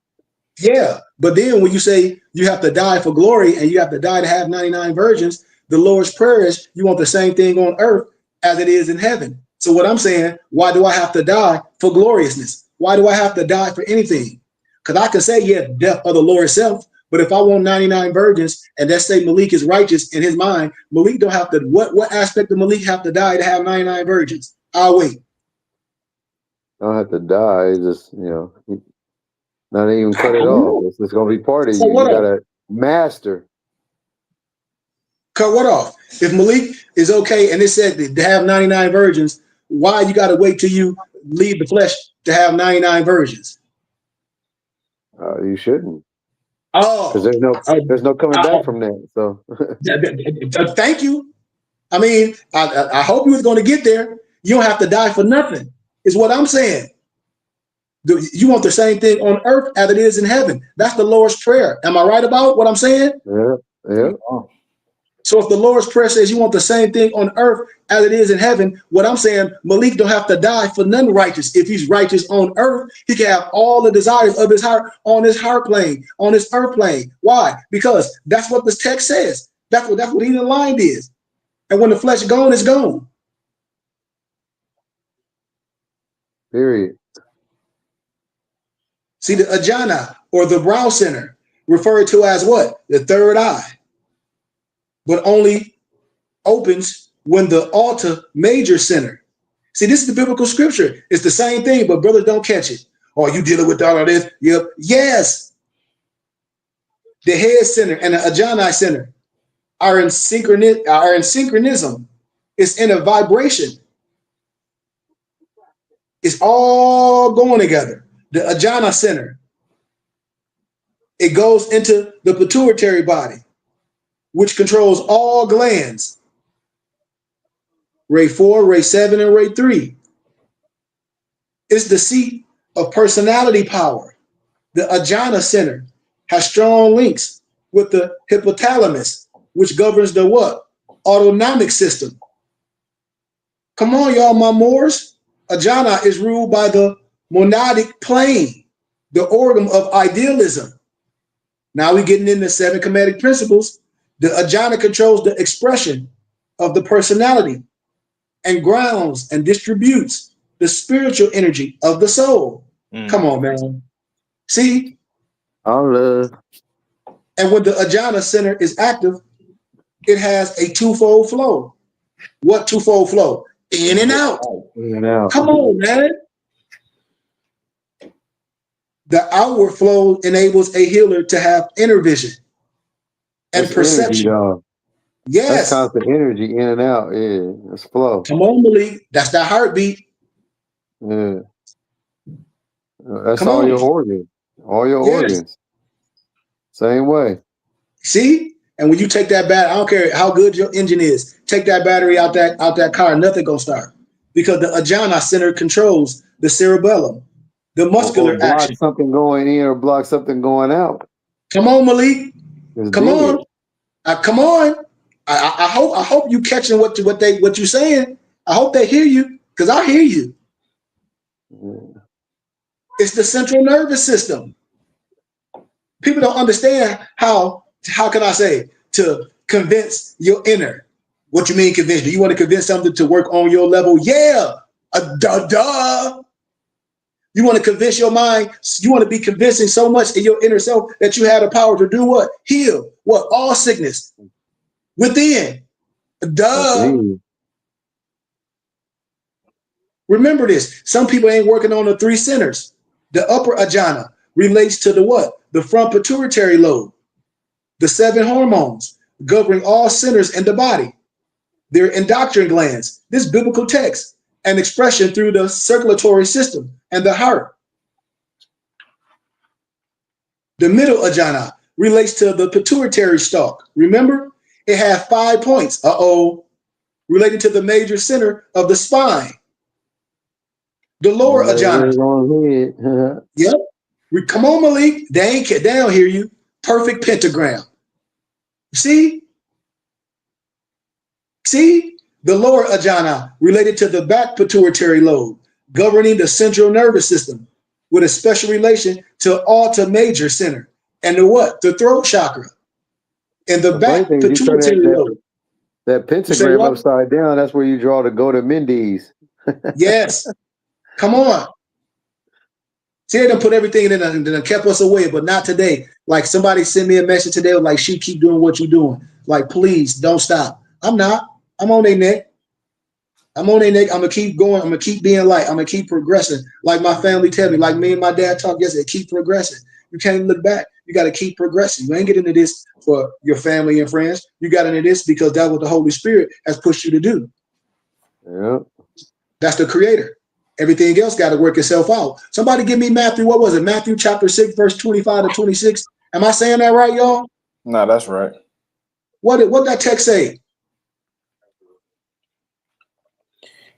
Yeah, but then when you say you have to die for glory and you have to die to have 99 virgins, the Lord's Prayer is you want the same thing on earth as it is in heaven. So what I'm saying, why do I have to die for gloriousness? Why do I have to die for anything? Because I can say, yeah, death of the Lord itself, but if I want 99 virgins and let's say Malik is righteous in his mind, Malik don't have to, what aspect of Malik have to die to have 99 virgins? I'll wait. I don't have to die, just, not even cut it off. It's just gonna be part of you. You gotta master. Cut what off? If Malik is okay and it said to have 99 virgins, why you gotta wait till you leave the flesh to have 99 virgins? You shouldn't. Oh, because there's no coming back from that. So thank you. I mean, I hope you was going to get there. You don't have to die for nothing, is what I'm saying. You want the same thing on earth as it is in heaven. That's the Lord's Prayer. Am I right about what I'm saying? Yeah. So if the Lord's Prayer says you want the same thing on earth as it is in heaven, what I'm saying, Malik don't have to die for none righteous. If he's righteous on earth, he can have all the desires of his heart on his heart plane, on his earth plane. Why? Because that's what this text says. That's what he aligned is. And when the flesh gone, it's gone. Period. See, the ajna or the brow center referred to as what? The third eye. But only opens when the altar major center. See, this is the biblical scripture. It's the same thing, but brothers don't catch it. Oh, you dealing with all of this? Yep. Yes. The head center and the ajna center are in synchronism. It's in a vibration. It's all going together. the Ajna center. It goes into the pituitary body, which controls all glands. Ray 4, Ray 7, and Ray 3. It's the seat of personality power. The Ajna center has strong links with the hypothalamus, which governs the what? Autonomic system. Come on, y'all, my Moors. Ajna is ruled by the monadic plane, the organ of idealism. Now we're getting into 7 Kemetic principles. The Ajna controls the expression of the personality and grounds and distributes the spiritual energy of the soul. Come on, man. See? All love. And when the Ajna center is active, it has a twofold flow. What twofold flow? In and out. In and out. Come on, man. The outward flow enables a healer to have inner vision and That's perception. energy, Yes. that's constant energy in and out. Yeah, that's flow. Come on, Malik. That's that heartbeat. Yeah. That's Come all on. your organs. All your Yes. organs. Same way. See? And when you take that battery, I don't care how good your engine is, take that battery out that car, nothing gonna start. Because the Ajna center controls the cerebellum, the muscular or block action. something going in or block something going out. Come on, Malik. It's Come dead. on. Come on. I hope you catching what you're saying. I hope they hear you, because I hear you. Yeah. It's the central nervous system. People don't understand how can I say, to convince your inner. What you mean convince? Do you want to convince something to work on your level? Yeah. Duh. You want to convince your mind, you want to be convincing so much in your inner self that you have the power to do what? Heal. What? All sickness. Within. Duh. Remember this. Some people ain't working on the 3 centers. The upper Ajna relates to the what? The front pituitary lobe. The 7 hormones governing all centers in the body. They're endocrine glands. This biblical text and expression through the circulatory system and the heart. The middle Ajna relates to the pituitary stalk. Remember, it has 5 points. Related to the major center of the spine. The lower Ajna. Yep. Come on, Malik. They don't hear you. Perfect pentagram. See? The lower Ajna related to the back pituitary lobe, governing the central nervous system, with a special relation to alta major center and the what? The throat chakra. And the back pituitary lobe. That pentagram upside down, that's where you draw the go to Mendes. Yes. Come on. See, they done put everything in and kept us away, but not today. Like somebody sent me a message today, like, she keep doing what you're doing. Like, please don't stop. I'm not. I'm on their neck. I'm on their neck. I'm going to keep going. I'm going to keep being light. I'm going to keep progressing. Like my family tell me, like me and my dad talked yesterday, keep progressing. You can't look back. You got to keep progressing. You ain't getting into this for your family and friends. You got into this because that's what the Holy Spirit has pushed you to do. Yeah. That's the creator. Everything else got to work itself out. Somebody give me Matthew. What was it? Matthew chapter 6, verse 25 to 26. Am I saying that right, y'all? No, that's right. What that text say?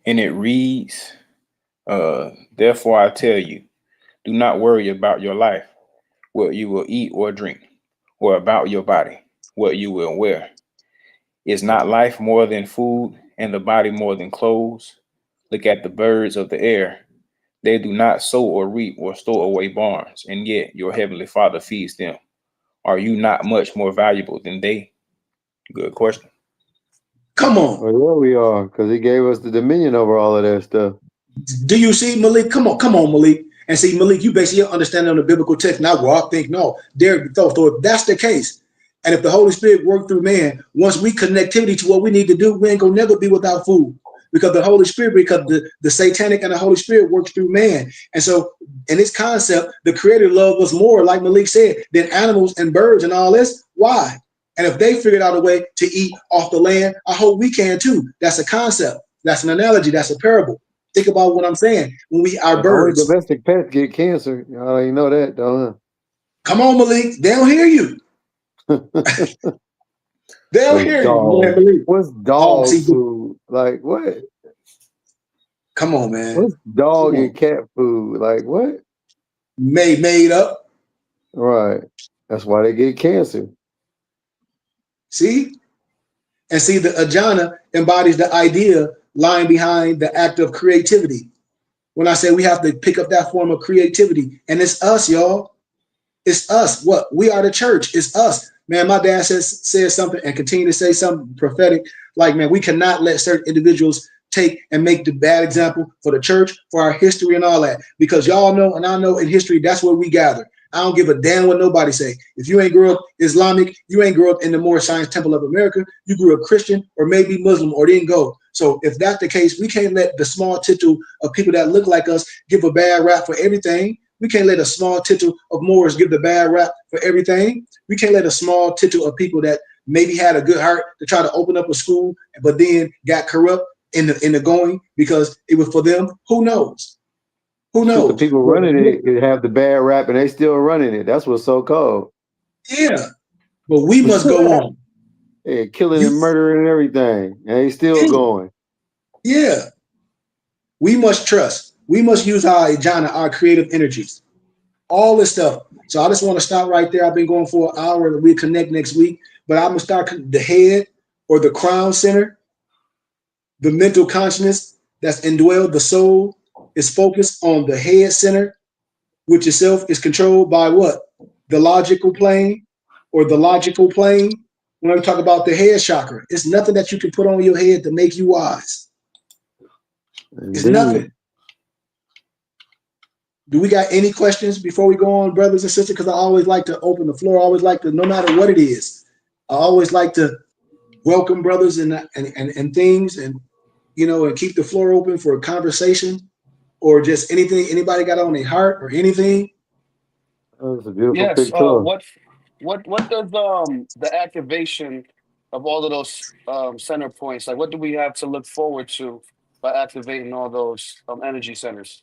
And it reads, therefore I tell you, do not worry about your life, what you will eat or drink, or about your body, what you will wear. Is not life more than food, and the body more than clothes? Look at the birds of the air. They do not sow or reap or store away barns, and yet your heavenly Father feeds them. Are you not much more valuable than they? Good question. Come on. Well, yeah, we are, because he gave us the dominion over all of that stuff. Do you see, Malik? Come on, Malik. And see, Malik, you basically understand on the biblical text. Now, well, I think, no, so if that's the case, and if the Holy Spirit worked through man, once we connectivity to what we need to do, we ain't gonna never be without food. Because the Holy Spirit, because the satanic and the Holy Spirit works through man. And so in this concept, the creator loved us more, like Malik said, than animals and birds and all this. Why? And if they figured out a way to eat off the land, I hope we can too. That's a concept. That's an analogy. That's a parable. Think about what I'm saying. When we are Only birds. domestic pets get cancer. Y'all you know that, don't Come on, Malik. They don't hear you. They don't hear you, man, Malik. What's Oh, dog see, food? Like what? come on, man. What's dog and cat food? Like what? Made up. Right. That's why they get cancer. See? And see, the ajna embodies the idea lying behind the act of creativity. When I say we have to pick up that form of creativity, and it's us, y'all. It's us. What? We are the church. It's us. Man, my dad says something and continue to say something prophetic. Like, man, we cannot let certain individuals take and make the bad example for the church, for our history and all that. Because y'all know, and I know in history, that's where we gather. I don't give a damn what nobody say. If you ain't grew up Islamic, you ain't grew up in the Moorish Science Temple of America, you grew up Christian or maybe Muslim or didn't go. So if that's the case, we can't let the small tittle of people that look like us give a bad rap for everything. We can't let a small tittle of Moors give the bad rap for everything. We can't let a small tittle of people that maybe had a good heart to try to open up a school, but then got corrupt in the going because it was for them. Who knows? Who knows? The people running it have the bad rap and they still running it. That's what's so cold. Yeah, but we must go on. Yeah, killing and murdering and everything, and they still going. Yeah, we must trust. We must use our jhana, our creative energies, all this stuff. So I just want to stop right there. I've been going for an hour. We'll connect next week, but I'm gonna start the head or the crown center, the mental consciousness that's indwelled. The soul is focused on the head center, which itself is controlled by what? The logical plane or the logical plane. When we talk about the head chakra, it's nothing that you can put on your head to make you wise. It's nothing. Do we got any questions before we go on, brothers and sisters? Because I always like to open the floor. I always like to, no matter what it is, I always like to welcome brothers and things, and and keep the floor open for a conversation or just anything anybody got on their heart or anything. That's a beautiful Yes. picture. What does the activation of all of those center points, like what do we have to look forward to by activating all those energy centers?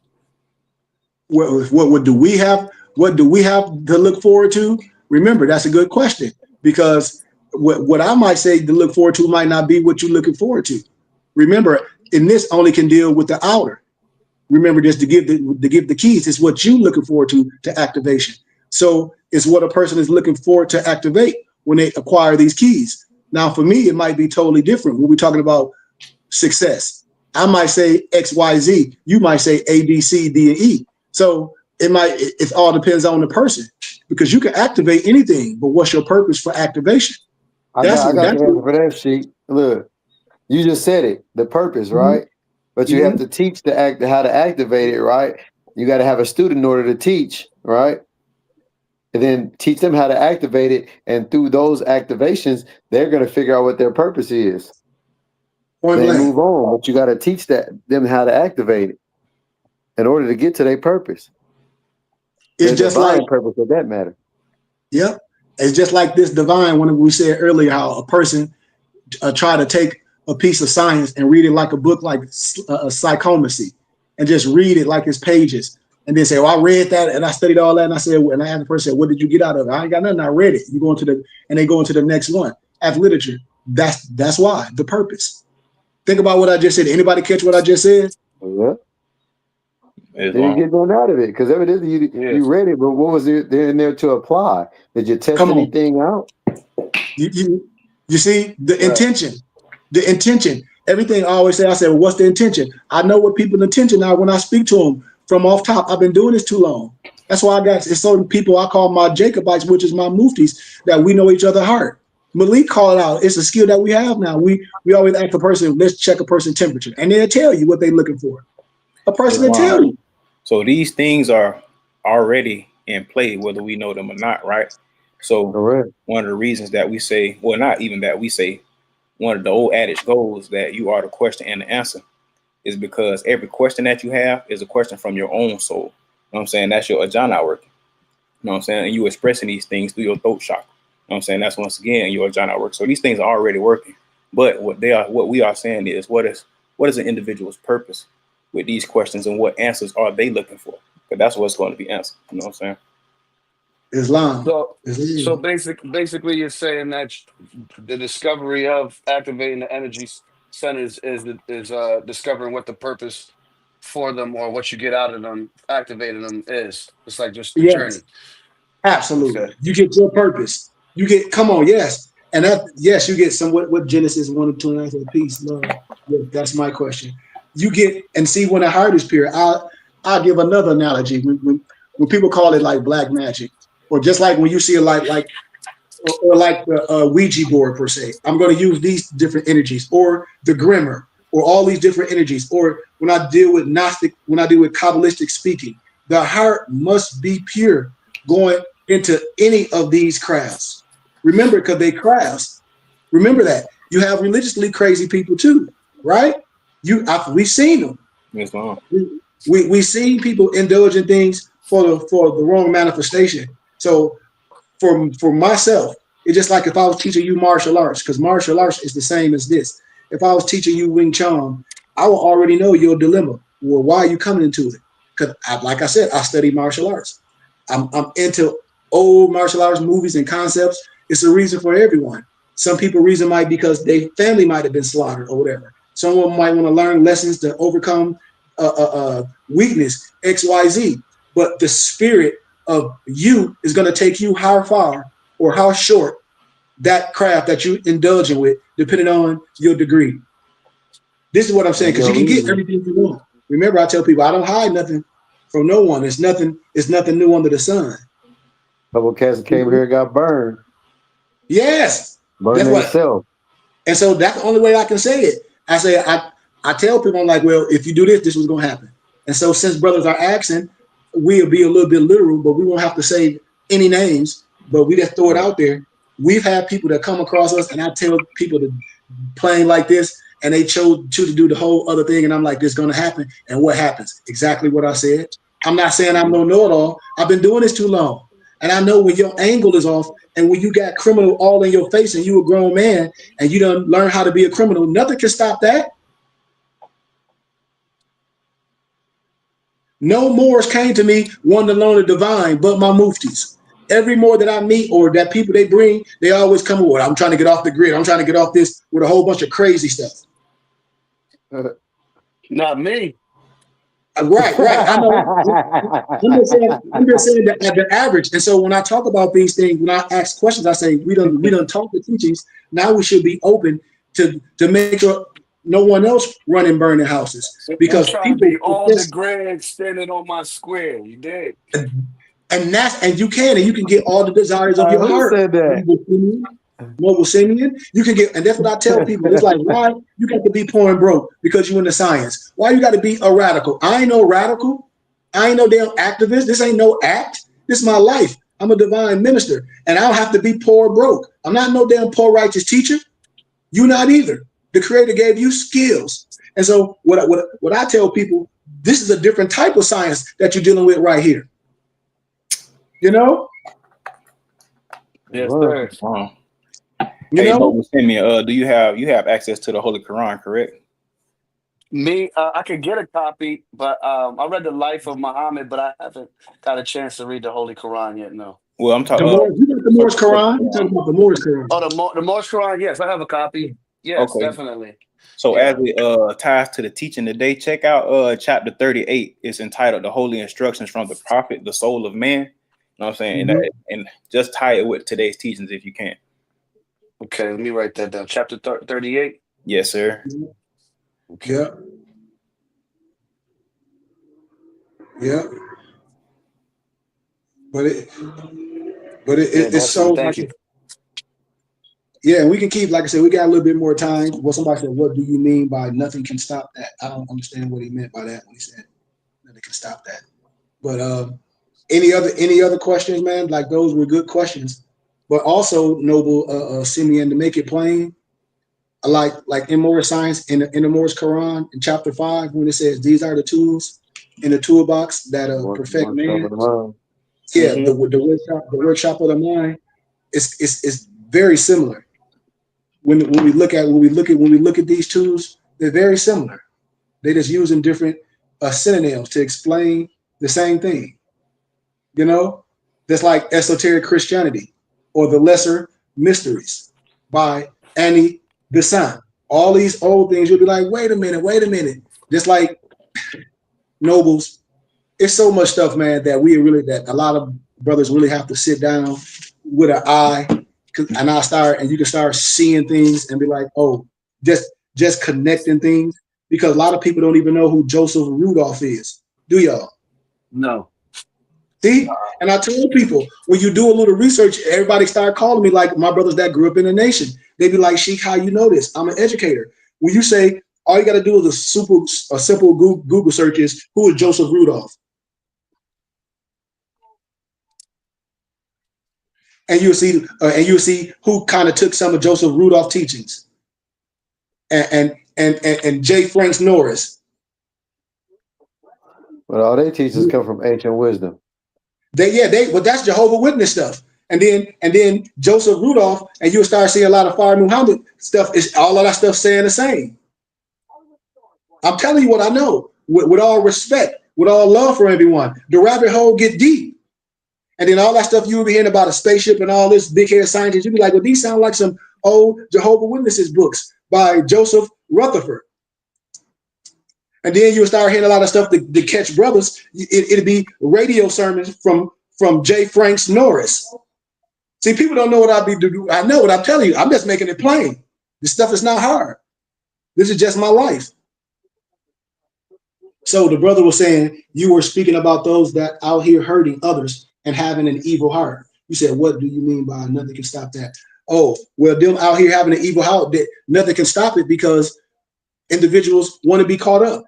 What do we have? What do we have to look forward to? Remember, that's a good question, because what I might say to look forward to might not be what you're looking forward to. Remember, in this only can deal with the outer. Remember, just to give the keys. It's what you looking forward to activation. So it's what a person is looking forward to activate when they acquire these keys. Now, for me, it might be totally different when we're talking about success. I might say X, Y, Z. You might say A, B, C, D, and E. So it all depends on the person, because you can activate anything, but what's your purpose for activation? I got the answer for that, Sheik. Look, you just said it, the purpose, right? But you have to teach how to activate it, right? You got to have a student in order to teach, right? And then teach them how to activate it. And through those activations, they're going to figure out what their purpose is. They move on, but you got to teach them how to activate it in order to get to their purpose. It's just like purpose of that matter. Yep. It's just like this divine, when we said earlier how a person try to take a piece of science and read it like a book, like a psychomancy, and just read it like it's pages, and then say, "Well, I read that and I studied all that," and I said, and I asked the person, "What did you get out of it?" "I ain't got nothing. I read it." You go into and they go into the next one. After literature, that's why the purpose. Think about what I just said. Anybody catch what I just said? Yeah. You didn't get none out of it, because evidently you read it, but what was there in there to apply? Did you test anything out? You see the intention. The intention. Everything I always say, I say, well, what's the intention? I know what people's intention are when I speak to them from off top. I've been doing this too long. That's why I got certain people I call my Jacobites, which is my muftis, that we know each other's heart. Malik called it out. It's a skill that we have now. We always ask a person, let's check a person's temperature, and they'll tell you what they're looking for. A person will tell you. So these things are already in play, whether we know them or not, right? So one of the reasons that we say, well, not even that we say, one of the old adage goes that you are the question and the answer, is because every question that you have is a question from your own soul. You know what I'm saying? That's your ajna working. You know what I'm saying? And you expressing these things through your throat chakra. You know what I'm saying? That's once again your ajna work. So these things are already working. But what we are saying is, what is an individual's purpose? with these questions and what answers are they looking for? Because that's what's going to be answered. You know what I'm saying? Islam. So basically, you're saying that the discovery of activating the energy centers is discovering what the purpose for them or what you get out of them activating them is. It's like just the journey. Yes, absolutely. Okay. You get your purpose. You get, come on, yes. And that, yes, you get some what Genesis 1 and 2 answer peace, love. Yeah, that's my question. You get, and see, when I heard this period, I'll give another analogy. When people call it like black magic, or just like when you see it like or like the Ouija board per se. I'm going to use these different energies, or the Grimmer, or all these different energies. Or when I deal with Gnostic, when I deal with Kabbalistic speaking, the heart must be pure going into any of these crafts. Remember, because they crafts. Remember that you have religiously crazy people too, right? We've seen them. Yes, ma'am. We've seen people indulge in things for the wrong manifestation. So for myself, it's just like if I was teaching you martial arts, because martial arts is the same as this. If I was teaching you Wing Chun, I will already know your dilemma. Well, why are you coming into it? Because, like I said, I study martial arts. I'm into old martial arts movies and concepts. It's a reason for everyone. Some people reason might be because their family might have been slaughtered or whatever. Someone might want to learn lessons to overcome weakness, XYZ. But the spirit of you is going to take you how far or how short that craft that you indulging with, depending on your degree. This is what I'm saying, because you can get everything you want. Remember, I tell people I don't hide nothing from no one. It's nothing new under the sun. Couple cats that came here and got burned. Yes. Burned themselves. And so that's the only way I can say it. I say I tell people, I'm like, well, if you do this, this was gonna happen. And so since brothers are asking, we'll be a little bit literal, but we won't have to say any names, but we just throw it out there. We've had people that come across us, and I tell people to playing like this, and they choose to do the whole other thing, and I'm like, this is gonna happen. And what happens? Exactly what I said. I'm not saying I'm no know-it-all. I've been doing this too long. And I know when your angle is off and when you got criminal all in your face and you a grown man and you done learn how to be a criminal, nothing can stop that. No Moors came to me wanting to learn the divine, but my muftis. Every Moor that I meet or that people they bring, they always come with, I'm trying to get off the grid. I'm trying to get off this with a whole bunch of crazy stuff. Not me. Right. I know. I'm just saying that at the average. And so when I talk about these things, when I ask questions, I say we done talk the teachings. Now we should be open to make sure no one else running burning houses, because people to be all the grand standing on my square. You did. And you can get all the desires of your heart. Said that? Mobile Simeon, you can get, and that's what I tell people. It's like, why you got to be poor and broke because you in the science? Why you got to be a radical? I ain't no radical. I ain't no damn activist. This ain't no act. This is my life. I'm a divine minister, and I don't have to be poor or broke. I'm not no damn poor righteous teacher. You not either. The Creator gave you skills, and so what I tell people, this is a different type of science that you're dealing with right here. You know? Yes, sir. You know? Simeon, do you have access to the Holy Quran, correct? Me, I could get a copy, but I read the Life of Muhammad, but I haven't got a chance to read the Holy Quran yet. No. Well, I'm talking. You got the Moorish Quran. You talking about the Moorish Quran? Oh, the Moorish Quran. Yes, I have a copy. Yes, okay. Definitely. So as it ties to the teaching today, check out chapter 38. It's entitled "The Holy Instructions from the Prophet, the Soul of Man." You know what I'm saying? Mm-hmm. And just tie it with today's teachings if you can. Okay, let me write that down. Chapter 38? Yes, sir. Okay. Yeah. But it's so thank you. Yeah, and we can keep, like I said, we got a little bit more time. Well, somebody said, what do you mean by nothing can stop that? I don't understand what he meant by that when he said nothing can stop that. But any other questions, man? Like, those were good questions. But also, Noble Simeon, to make it plain, like in Moorish science, in the Moorish Quran, in chapter 5, when it says these are the tools in the toolbox that perfect man. Yeah, the workshop of the mind is very similar. When we look at these tools, they're very similar. They're just using different synonyms to explain the same thing. You know, that's like esoteric Christianity or the lesser mysteries by Annie Besant. All these old things, you'll be like, wait a minute, wait a minute. Just like Nobles, it's so much stuff, man, that a lot of brothers really have to sit down with an eye, and you can start seeing things and be like, oh, just connecting things, because a lot of people don't even know who Joseph Rudolph is. Do y'all? No. See? And I told people, when you do a little research, everybody started calling me like my brothers that grew up in the nation. They'd be like, Sheik, how you know this? I'm an educator. When you say all you got to do is a simple Google search is, who is Joseph Rudolph? And you'll see who kind of took some of Joseph Rudolph teachings, and J. Franks Norris. But all they teachings come from ancient wisdom. But that's Jehovah Witness stuff. And then Joseph Rudolph, and you'll start seeing a lot of Fire Muhammad stuff. Is all of that stuff saying the same? I'm telling you what I know, with all respect, with all love for everyone. The rabbit hole get deep. And then all that stuff you will be hearing about a spaceship and all this big head scientist, you'll be like, well, these sound like some old Jehovah Witnesses books by Joseph Rutherford. And then you'll start hearing a lot of stuff to catch brothers. It'll be radio sermons from J. Franks Norris. See, people don't know what I know what I'm telling you. I'm just making it plain. This stuff is not hard. This is just my life. So the brother was saying, you were speaking about those that out here hurting others and having an evil heart. You said, what do you mean by nothing can stop that? Oh, well, them out here having an evil heart, that nothing can stop it because individuals want to be caught up.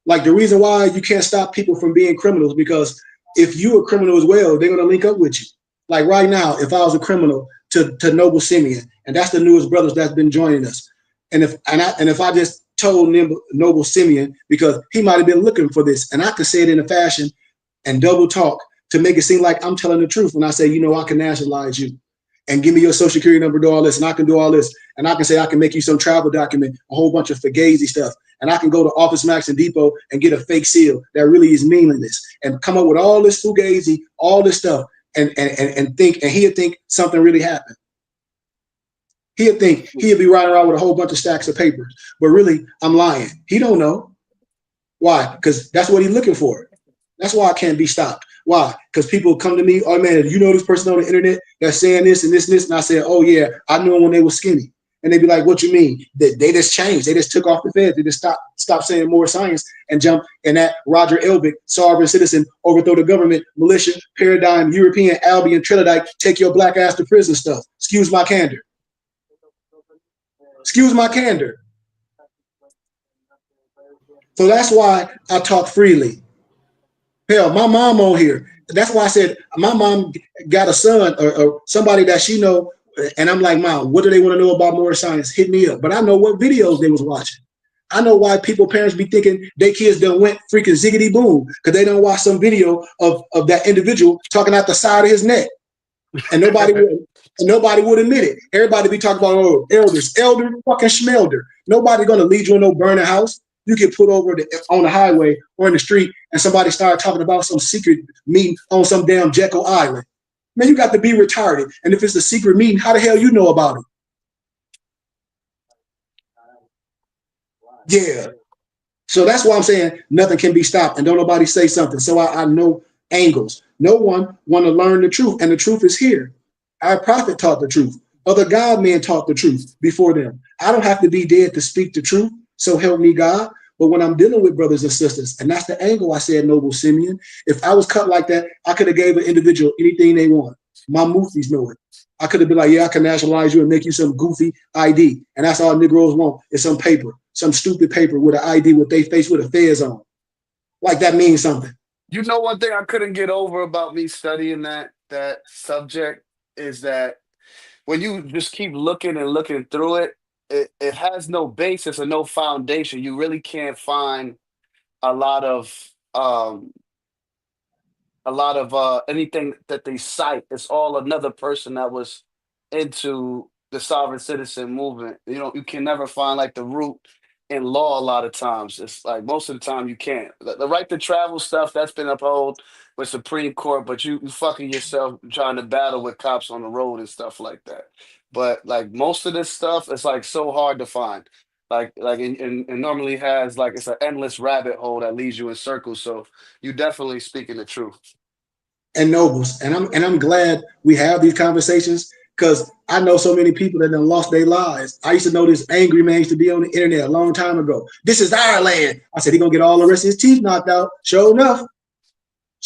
Like the reason why you can't stop people from being criminals, because if you're a criminal as well, they're going to link up with you. Like right now, if I was a criminal to Noble Simeon, and that's the newest brothers that's been joining us, and if I just told Noble Simeon, because he might have been looking for this, and I could say it in a fashion and double talk to make it seem like I'm telling the truth when I say, I can nationalize you and give me your social security number, do all this, and I can do all this, and I can say I can make you some travel document, a whole bunch of fugazi stuff, and I can go to Office Max and Depot and get a fake seal that really is meaningless, and come up with all this fugazi, all this stuff, and think, and he'd think something really happened. He'd think he'd be riding around with a whole bunch of stacks of papers, but really I'm lying. He don't know. Why? Because that's what he's looking for. That's why I can't be stopped. Why? Because people come to me, oh man, you know this person on the internet that's saying this and this and this, and I said, oh yeah, I knew them when they were skinny. And they'd be like, what you mean? They just changed. They just took off the feds. They just stopped saying more science and jump in that Roger Elbick, sovereign citizen, overthrow the government, militia, paradigm, European, Albion, Trinidite, take your black ass to prison stuff. Excuse my candor. Excuse my candor. So that's why I talk freely. Hell, my mom on here. That's why I said my mom got a son or somebody that she know, and I'm like, Mom, what do they want to know about more science? Hit me up. But I know what videos they was watching. I know why parents be thinking their kids done went freaking ziggity boom because they don't watch some video of that individual talking out the side of his neck, and nobody would admit it. Everybody be talking about elder fucking schmelder. Nobody gonna lead you in no burning house. You get put over on the highway or in the street, and somebody start talking about some secret meeting on some damn Jekyll Island. Man, you got to be retarded. And if it's a secret meeting, how the hell you know about it? Yeah. So that's why I'm saying nothing can be stopped, and don't nobody say something. So I know angles. No one want to learn the truth, and the truth is here. Our prophet taught the truth. Other God men taught the truth before them. I don't have to be dead to speak the truth. So help me God. But when I'm dealing with brothers and sisters, and that's the angle I said, Noble Simeon, if I was cut like that, I could have gave an individual anything they want. My Muftis know it. I could have been like, yeah, I can nationalize you and make you some goofy ID. And that's all Negroes want is some paper, some stupid paper with an ID with their face with a fez on. Like that means something. You know, one thing I couldn't get over about me studying that subject is that when you just keep looking and looking through it, it has no basis or no foundation. You really can't find a lot of anything that they cite. It's all another person that was into the sovereign citizen movement. You know, you can never find like the root in law a lot of times. It's like most of the time you can't. The right to travel stuff that's been upheld with Supreme Court, but you fucking yourself trying to battle with cops on the road and stuff like that. But like most of this stuff, it's like so hard to find. And normally has like it's an endless rabbit hole that leads you in circles. So you definitely speaking the truth. And nobles. And I'm glad we have these conversations because I know so many people that done lost their lives. I used to know this angry man used to be on the internet a long time ago. This is our land. I said he gonna get all the rest of his teeth knocked out. Sure enough.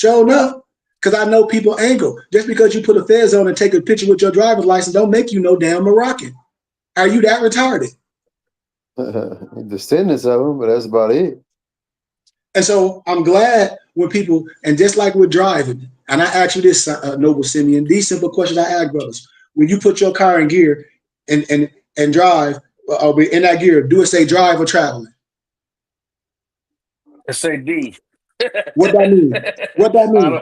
Because I know people angle. Just because you put a fez on and take a picture with your driver's license don't make you no damn Moroccan. Are you that retarded? Descendants of them, but that's about it. And so I'm glad when people, and just like with driving, and I ask you this, Noble Simeon, these simple questions I ask brothers. When you put your car in gear and drive, or in that gear, do it say drive or traveling? It say D. What that mean? What that mean?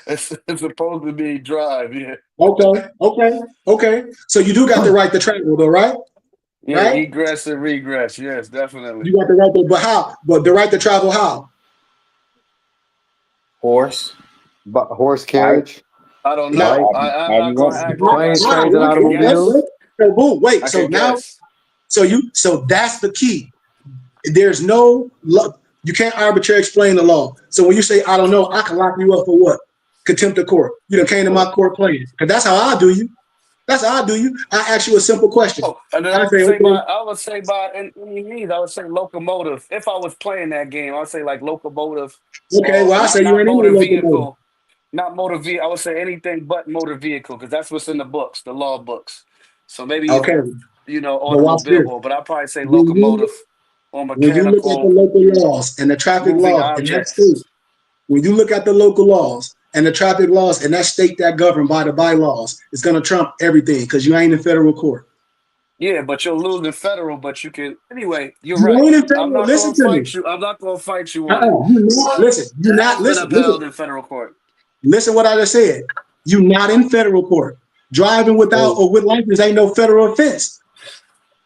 It's supposed to be drive, yeah. Okay. So you do got the right to travel though, right? Yeah, right? egress and regress. Yes, definitely. You got the right to, but how? But the right to travel how? Horse. Horse carriage. I don't No. know. I'm not going to act Planes, like trains, and automobiles. So boom, wait. I So could now, guess. so that's the key. There's no you can't arbitrarily explain the law. So when you say I don't know, I can lock you up for what? Contempt of court. You done came to my court playing. Because that's how I do you. That's how I do you. I ask you a simple question. Oh, and then I would say by any means, I would say locomotive. If I was playing that game, I would say like locomotive. Okay, well I say you ain't motor in vehicle. Not motor vehicle. I would say anything but motor vehicle because that's what's in the books, the law books. So maybe automobile, but I'd probably say locomotive or mechanical. When you look at the local laws and the traffic laws in that state, when you look at the local laws and the traffic laws in that state that govern by the bylaws, it's going to trump everything because you ain't in federal court. Yeah, but you'll lose in federal, but you can anyway. You're right. I'm not going to fight you. I'm not going to fight you on it. Listen. You're not listening. Upheld in federal court. Listen, what I just said. You're not in federal court. Driving without or with license ain't no federal offense.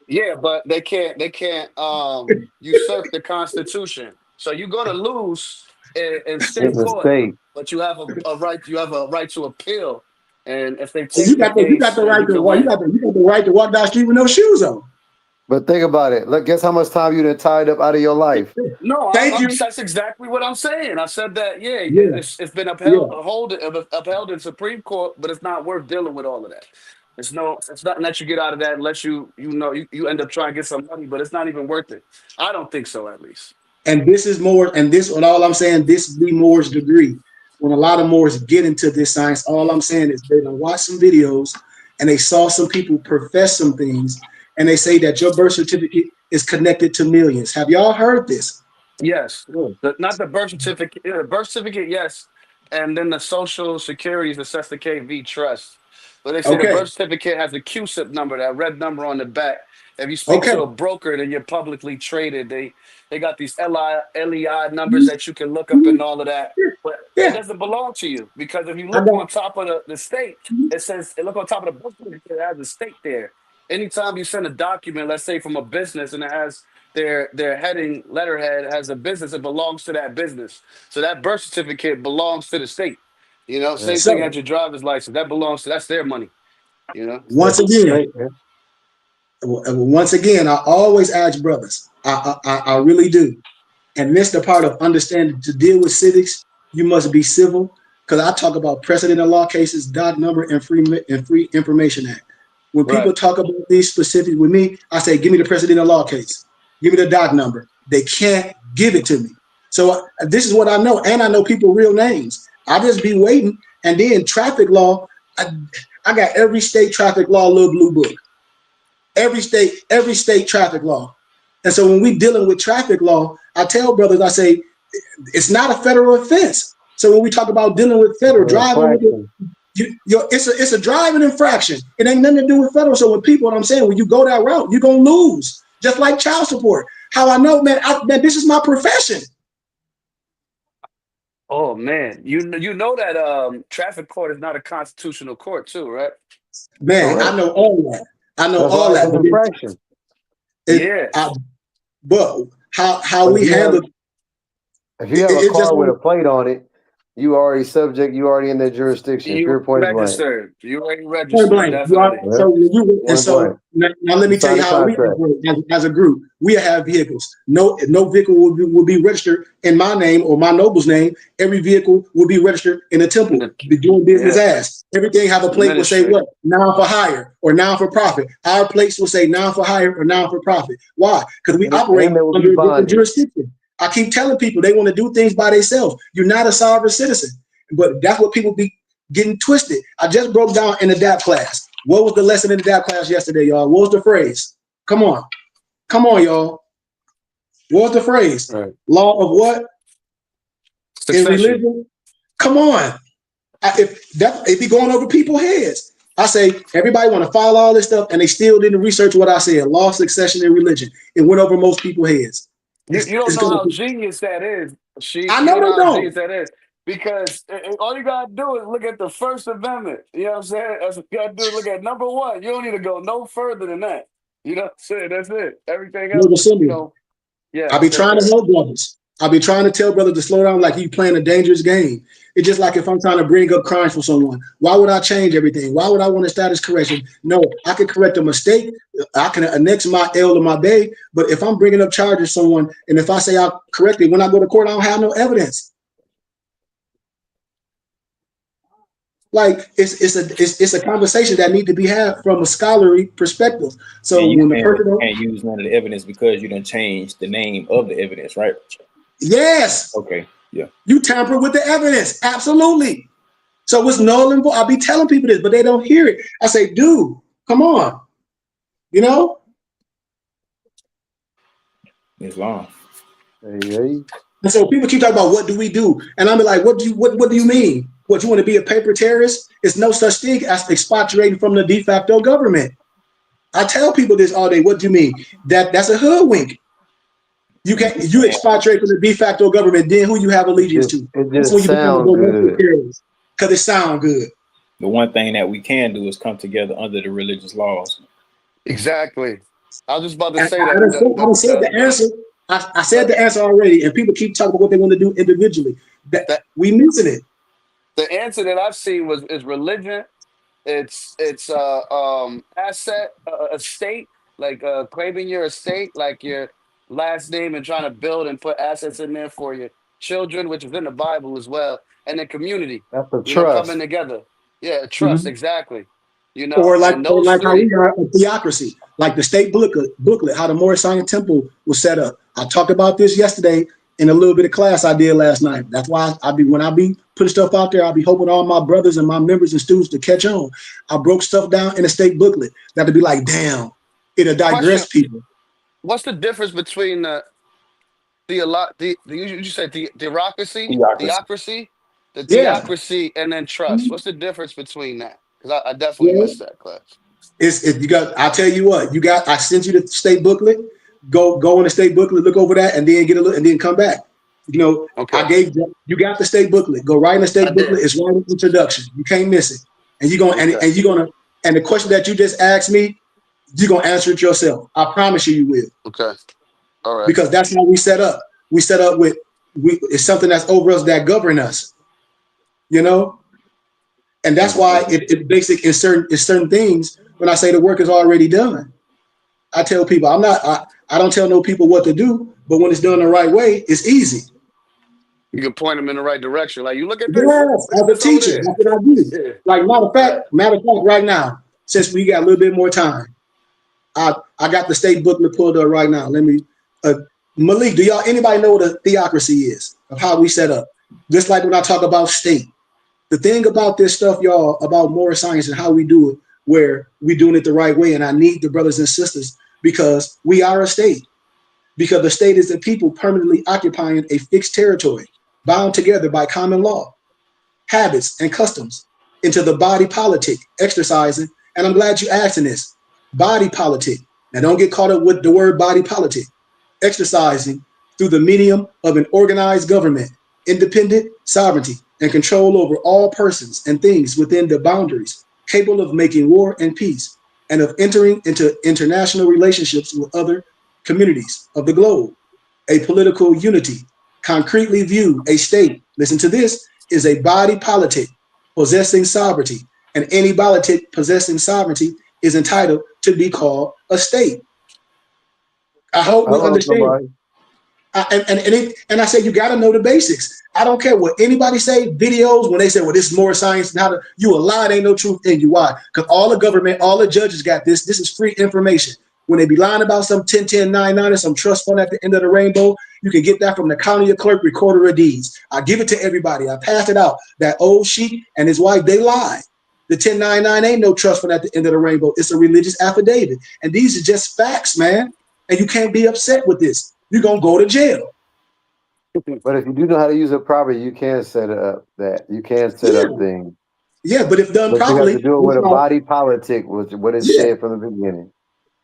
Yeah, but they can't usurp the Constitution. So you're gonna lose in state court, but you have a right. You have a right to appeal, and if they take you got the right to walk down the street with no shoes on. But think about it. Look, guess how much time you done tied up out of your life. No, that's exactly what I'm saying. I said that. Yeah. It's been upheld in Supreme Court, but it's not worth dealing with all of that. It's nothing that you get out of that unless you end up trying to get some money, but it's not even worth it. I don't think so, at least. And this is more, and this, what all I'm saying, this be Moore's degree. When a lot of Moors get into this science, all I'm saying is they done watch some videos and they saw some people profess some things, and they say that your birth certificate is connected to millions. Have y'all heard this? Yes. Not the birth certificate. Birth certificate, yes. And then the Social Security is the Sesta KV Trust. But they say the birth certificate has a QSIP number, that red number on the back. If you speak to a broker, then you're publicly traded. They got these LEI numbers that you can look up and all of that. But it doesn't belong to you because if you look on top of the state, look on top of the birth certificate, it has a state there. Anytime you send a document, let's say from a business, and it has their heading letterhead has a business, it belongs to that business. So that birth certificate belongs to the state. Same thing as your driver's license. That's their money. Once again, I always ask brothers. I really do. And this the part of understanding to deal with civics. You must be civil, because I talk about precedent in law cases, doc number, and Free Information Act. When people talk about these specific with me, I say, give me the precedent in law case. Give me the doc number. They can't give it to me. So this is what I know, and I know people's real names. I just be waiting, and then traffic law. I got every state traffic law little blue book. Every state traffic law. And so when we dealing with traffic law, I tell brothers, I say, it's not a federal offense. So when we talk about dealing with federal driving, it's a driving infraction. It ain't nothing to do with federal. So when people, what I'm saying, when you go that route, you're gonna lose. Just like child support. How I know, man, this is my profession. Oh man, you know that traffic court is not a constitutional court too, right? Man, I know all that. I know all that. Infraction. Yeah. But how But we handle if you have a it just car with a plate on it, you already subject. You already in that jurisdiction. You Period. Point blank. registered. You already point registered, blank. You are, definitely. Yeah. so when you and Point blank. so now let You me tell sign you a how we contract. operate as a group. We have vehicles. No vehicle will be registered in my name or my noble's name. Every vehicle will be registered in a temple, be doing business Yeah, as. Everything have a it's a plate will say ministry. what? Now for hire or now for profit. Our plates will say now for hire or now for profit. Why? Because we operate And there will under be a different bondage. jurisdiction. I keep telling people they want to do things by themselves. You're not a sovereign citizen. But that's what people be getting twisted. I just broke down in the DAP class. What was the lesson in the DAP class yesterday, y'all? What was the phrase? Come on, y'all. What was the phrase? Right. Law of what? In Succession. religion? Come on. It be going over people's heads. I say everybody want to follow all this stuff, and they still didn't research what I said. Law, succession, and religion. It went over most people's heads. You don't It's know gonna. how genius that is. I You know don't know they how genius don't. that is. Because all you gotta do is look at the First Amendment. You know what I'm saying? That's what you gotta do. Look at number one. You don't need to go no further than that. You know what I'm saying? That's it. Everything else, Brother Simeon, yeah, I be yes, trying to sir. help brothers. I be trying to tell brothers to slow down like you playing a dangerous game. It's just like if I'm trying to bring up crimes for someone. Why would I change everything? Why would I want a status correction? No, I can correct a mistake. I can annex my L to my bay. But if I'm bringing up charges someone, and if I say I correct it, when I go to court, I don't have no evidence. Like it's a conversation that need to be had from a scholarly perspective. So And you when the saying that person, you can't use none of the evidence because you done changed the name of the evidence, right? yes, Okay. Yeah. you tamper with the evidence, absolutely. So it's null and void. I be telling people this, but they don't hear it. I say, dude, come on, you know. Islam. Hey. And so people keep talking about what do we do, and I'm like, what do you mean? What, you want to be a paper terrorist? It's no such thing as expatriating from the de facto government. I tell people this all day. What do you mean? That's a hoodwink. You And can't you expatriate from the de facto government, then who you have allegiance to? It That's just when you become a sounds domestic good. terrorist because it sounds good. the one thing that we can do is come together under the religious laws. Exactly. I was just about to And say I that. done said the answer. I said the answer already, and people keep talking about what they want to do individually. That The, we missing it. the answer that I've seen is religion. It's asset estate, like claiming your estate, like your last name, and trying to build and put assets in there for your children, which is in the Bible as well, and then community. That's a You know, coming trust. together. Yeah, trust Mhm. exactly. You Or know, like and those how we three. are a theocracy, like the state booklet, how the Moorish Zion Temple was set up. I talked about this yesterday in a little bit of class I did last night. That's why when I be putting stuff out there, I'll be hoping all my brothers and my members and students to catch on. I broke stuff down in a state booklet that'll be like, damn, it'll Question: digress people. what's the difference between you say Theocracy. the Yeah. theocracy, and then trust? What's the difference between that? Because I definitely Well, missed that class. you got. I'll tell you what. I sent you the state booklet. Go in the state booklet, look over that, and then get a look, and then come back. You know, Okay, you got the state booklet. Go right in the I state booklet. did. It's right in the introduction. You can't miss it. And Okay, and the question that you just asked me, you're gonna answer it yourself. I promise you will, okay, all right. because that's how we set up. We set up with it's something that's over us that govern us. You know, and that's why it basic in certain things. When I say the work is already done, I tell people I don't tell no people what to do, but when it's done the right way, it's easy. You can point them in the right direction. Like, you look at this. Yes, Look at as a this over teacher, there. that's what I do. Yeah. Like Right. matter of fact, right now, since we got a little bit more time, I got the state booklet pulled up right now. Let me, Malik, do y'all anybody know what a theocracy is of how we set up? Just like when I talk about state, the thing about this stuff, y'all, about moral science and how we do it, where we doing it the right way, and I need the brothers and sisters because we are a state. Because the state is the people permanently occupying a fixed territory, bound together by common law, habits, and customs, into the body politic, exercising. And I'm glad you asking this. Body politic. Now don't get caught up with the word body politic. Exercising through the medium of an organized government, independent sovereignty, and control over all persons and things within the boundaries, capable of making war and peace, and of entering into international relationships with other communities of the globe, a political unity, concretely view a state, listen to this, is a body politic possessing sovereignty, and any politic possessing sovereignty is entitled to be called a state. I hope we Hello, understand. somebody. And I say you got to know the basics. I don't care what anybody say. Videos when they say, "Well, this is more science," and how to you a lie, ain't no truth in you. Why? Because all the government, all the judges got this. This is free information. When they be lying about some 1099 or some trust fund at the end of the rainbow, you can get that from the county clerk, recorder of deeds. I give it to everybody. I pass it out. That old sheik and his wife, they lie. The 1099 ain't no trust fund at the end of the rainbow. It's a religious affidavit, and these are just facts, man. And you can't be upset with this. You're gonna go to jail. But if you do know how to use it properly, you can set it up. That you can set up things. Yeah, but if done But you have properly, to do it with a body politic, was what it yeah, said from the beginning.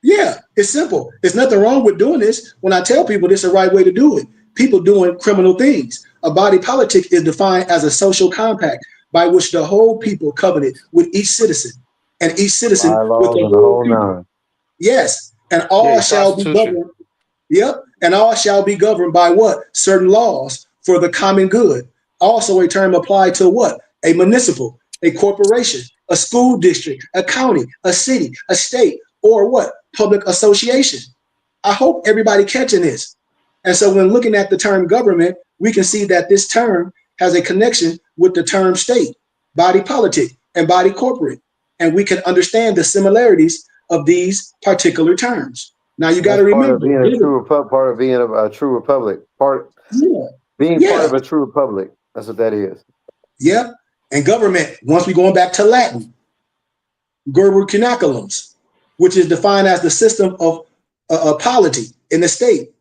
yeah, it's simple. There's nothing wrong with doing this. When I tell people this is the right way to do it, people doing criminal things. A body politic is defined as a social compact by which the whole people covenant with each citizen, and each citizen with Bylaws the and the whole whole people. nine. Yes, and Yeah, all your shall be constitution. governed. Yep, and all shall be governed by what? Certain laws for the common good. Also, a term applied to what? A municipal, a corporation, a school district, a county, a city, a state, or what? Public association. I hope everybody catching this. And so when looking at the term government, we can see that this term has a connection with the term state, body politic, and body corporate. And we can understand the similarities of these particular terms. Now you got to That's part of remember, being a true republic. Part of being a true republic. yeah, Being part yeah, of a true republic. That's what that is. yeah. And government, once we going back to Latin, Gerber canaculums, which is defined as the system of polity in the state,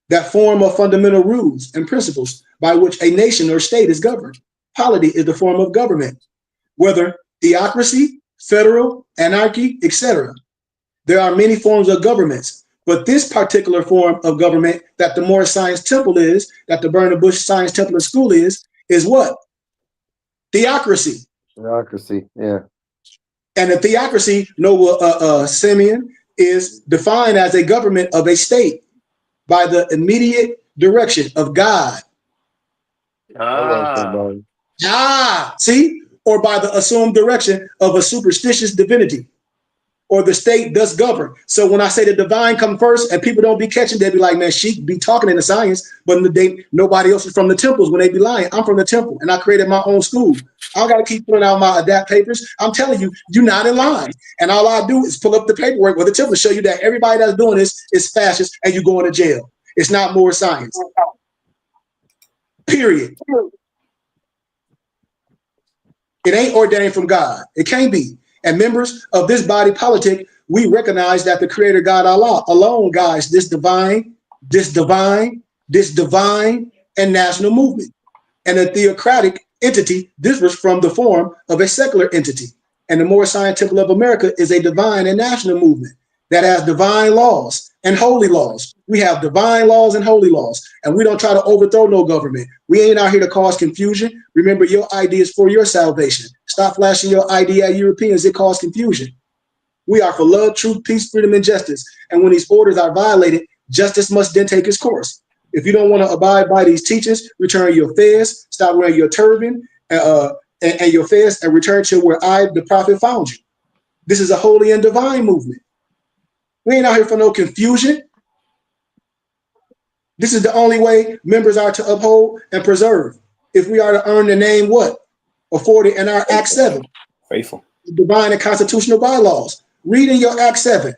that form of fundamental rules and principles by which a nation or state is governed. Polity is the form of government, whether theocracy, federal, anarchy, etc. There are many forms of governments, but this particular form of government that the Moore Science Temple is, that the Burning Bush Science Temple and School is what? Theocracy. Bureaucracy. Yeah. And the theocracy, Noah Simeon, is defined as a government of a state by the immediate direction of God. Hello, Ah, somebody. See? Or by the assumed direction of a superstitious divinity. Or the state does govern. So when I say the divine come first and people don't be catching, they be like, man, she be talking in the science, but nobody else is from the temples when they be lying. I'm from the temple and I created my own school. I don't got to keep putting out my adapt papers. I'm telling you, you're not in line. And all I do is pull up the paperwork with the temple to show you that everybody that's doing this is fascist and you going to jail. It's not more science. Period. It ain't ordained from God. It can't be. And members of this body politic, we recognize that the creator God Allah alone guides this divine, and national movement. And a theocratic entity differs from the form of a secular entity. And the Moore Science Temple of America is a divine and national movement that has divine laws and holy laws. We have divine laws and holy laws, and we don't try to overthrow no government. We ain't out here to cause confusion. Remember, your ID is for your salvation. Stop flashing your ID at Europeans. It causes confusion. We are for love, truth, peace, freedom, and justice. And when these orders are violated, justice must then take its course. If you don't want to abide by these teachings, return your fez, stop wearing your turban and your fez, and return to where I, the prophet, found you. This is a holy and divine movement. We ain't out here for no confusion. This is the only way members are to uphold and preserve. If we are to earn the name what? Afforded in our Act 7. Faithful. Divine and constitutional bylaws. Read in your Act 7.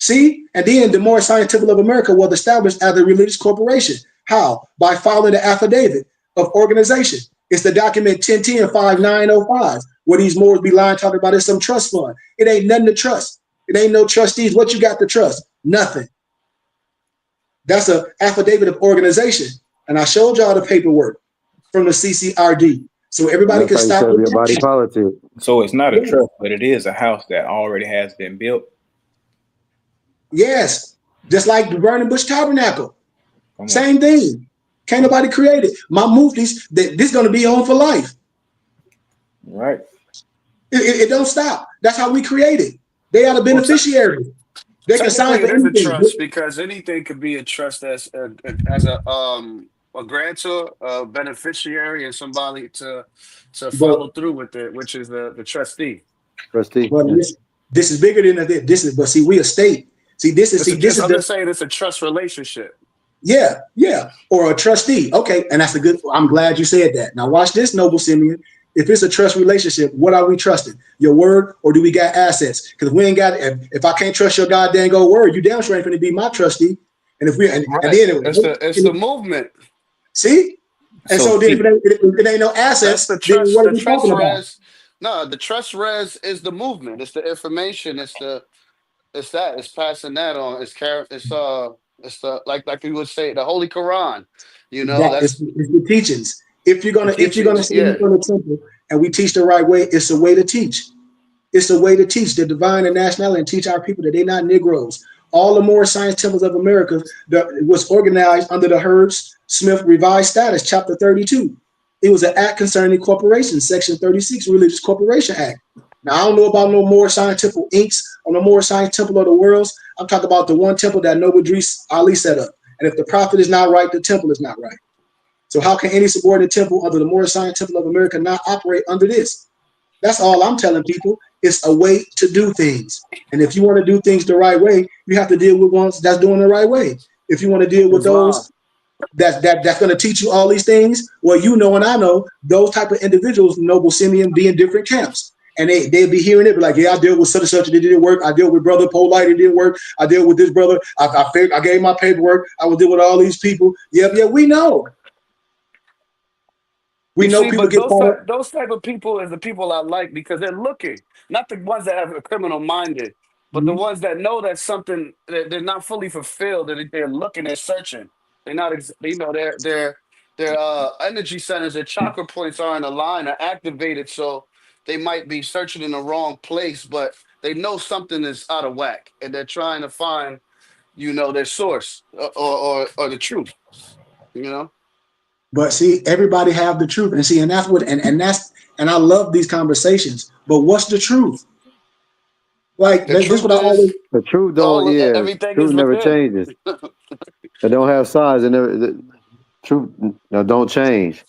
See? And then the Moore Science Temple of America was established as a religious corporation. How? By following the affidavit of organization. It's the document 1010-5905, where these Moors be lying talking about it's some trust fund. It ain't nothing to trust. It ain't no trustees. What you got to trust? Nothing. That's an affidavit of organization. And I showed y'all the paperwork from the CCRD. So everybody can stop. Your body politic. So it's not a trust, but it is a house that already has been built. Yes. Just like the Burning Bush Tabernacle. Same thing. Can't nobody create it. My movies, this is going to be on for life. Right. It don't stop. That's how we create it. They are the beneficiary. They can sign Technically, for it is a anything. trust because anything could be a trust as a grantor, a beneficiary, and somebody to But follow through with it, which is the trustee. Trustee. but Yeah. this is bigger than that. This is, but see, we a state. This is I'm the just saying it's a trust relationship. yeah, or a trustee. Okay, and that's a good. I'm glad you said that. Now watch this, noble Simeon. If it's a trust relationship, what are we trusting? Your word, or do we got assets? Because we ain't got. If I can't trust your goddamn go word, you damn sure ain't going to be my trustee. And if we and Right. then It's the movement. see, and So so then if P, it ain't no That's the assets, then trust. what are The we trust talking about? res. No, the trust res is the movement. It's the information. It's that. It's passing that on. It's the like we would say the Holy Quran. You know, That is that's the teachings. the If you're gonna teachings. say Yeah. we're going to temple and we teach the right way, it's a way to teach. It's a way to teach the divine and nationality and teach our people that they're not Negroes. All the Moorish Science Temples of America was organized under the Herbst Smith Revised Status, Chapter 32. It was an act concerning corporations, Section 36, Religious Corporation Act. Now, I don't know about no more scientific inks or no more science temple of the worlds. I'm talking about the one temple that Noble Idris Ali set up. And if the prophet is not right, the temple is not right. So how can any subordinate temple under the Moorish Science Temple of America not operate under this? That's all I'm telling people. It's a way to do things. And if you want to do things the right way, you have to deal with ones that's doing the right way. If you want to deal with Islam. those that's going to teach you all these things, well, you know and I know those type of individuals, Noble Simeon, be in different camps. And they'd be hearing it, be like, yeah, I dealt with such and such, it didn't work. I dealt with Brother Polite, it didn't work. I dealt with this brother, I gave my paperwork. I was dealing with all these people. Yeah, we know. We You know see, people but get caught up. those type of people is the people I like because they're looking, not the ones that have a criminal minded, but the Mhm. ones that know that something that they're not fully fulfilled and they're looking, they're searching. They're not, you know, their energy centers, their chakra points are in a line, are activated, so they might be searching in the wrong place, but they know something is out of whack, and they're trying to find, you know, their source or the truth. You know, But see, everybody have the truth, and see, and that's what, and I love these conversations. But what's the truth? Like the this is truth what I always. is The truth don't. Yeah, everything is truth never within. changes. It don't have size. And never. The truth don't change.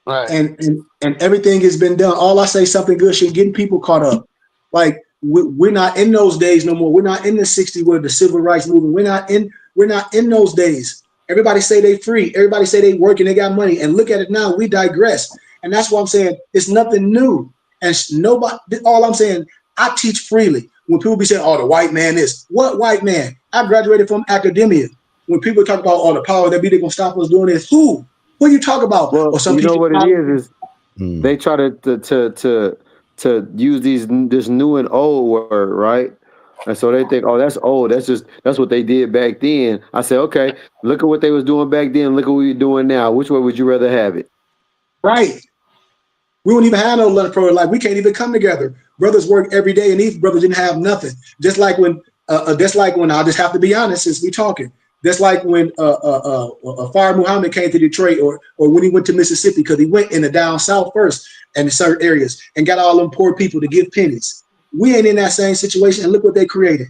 Right. And everything has been done. All I say something good shit, getting people caught up. Like we're not in those days no more. We're not in the '60s with the civil rights movement. We're not in those days. Everybody say they free. Everybody say they working. They got money. And look at it now. We digress. And that's why I'm saying it's nothing new. And nobody. All I'm saying, I teach freely. When people be saying, "Oh, the white man is," what white man? I graduated from academia. When people talk about all the power that be, they gonna stop us doing this. Who? Who you talk about? Well, Or some you know people. what it is Mm. they try to use this new and old word, right? And so they think, oh, that's old. That's what they did back then. I say, okay, look at what they was doing back then. Look at what we're doing now. Which way would you rather have it? Right. We don't even have no love pro life. We can't even come together. Brothers work every day, and these brothers didn't have nothing. Just like when I just have to be honest, since we talking. That's like when Far Muhammad came to Detroit, or when he went to Mississippi, because he went in the down south first and in certain areas and got all them poor people to give pennies. We ain't in that same situation, and look what they created.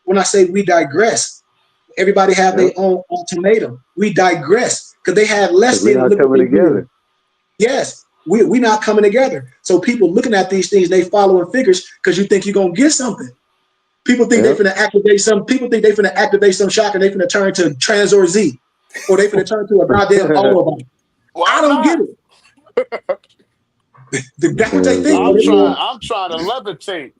When I say we digress, everybody have Yep. their own ultimatum. We digress because they had less Because we're than, and not look what coming they did. together. Yes, we not coming together. So people looking at these things, they following figures because you think you're gonna get something. People think they Yep. finna activate some. People think they finna activate some shock, and they finna turn to Trans or Z, or they finna turn to a goddamn Autobahn. I Why don't get not? it. That's what they think. I'm But trying. I'm trying to levitate.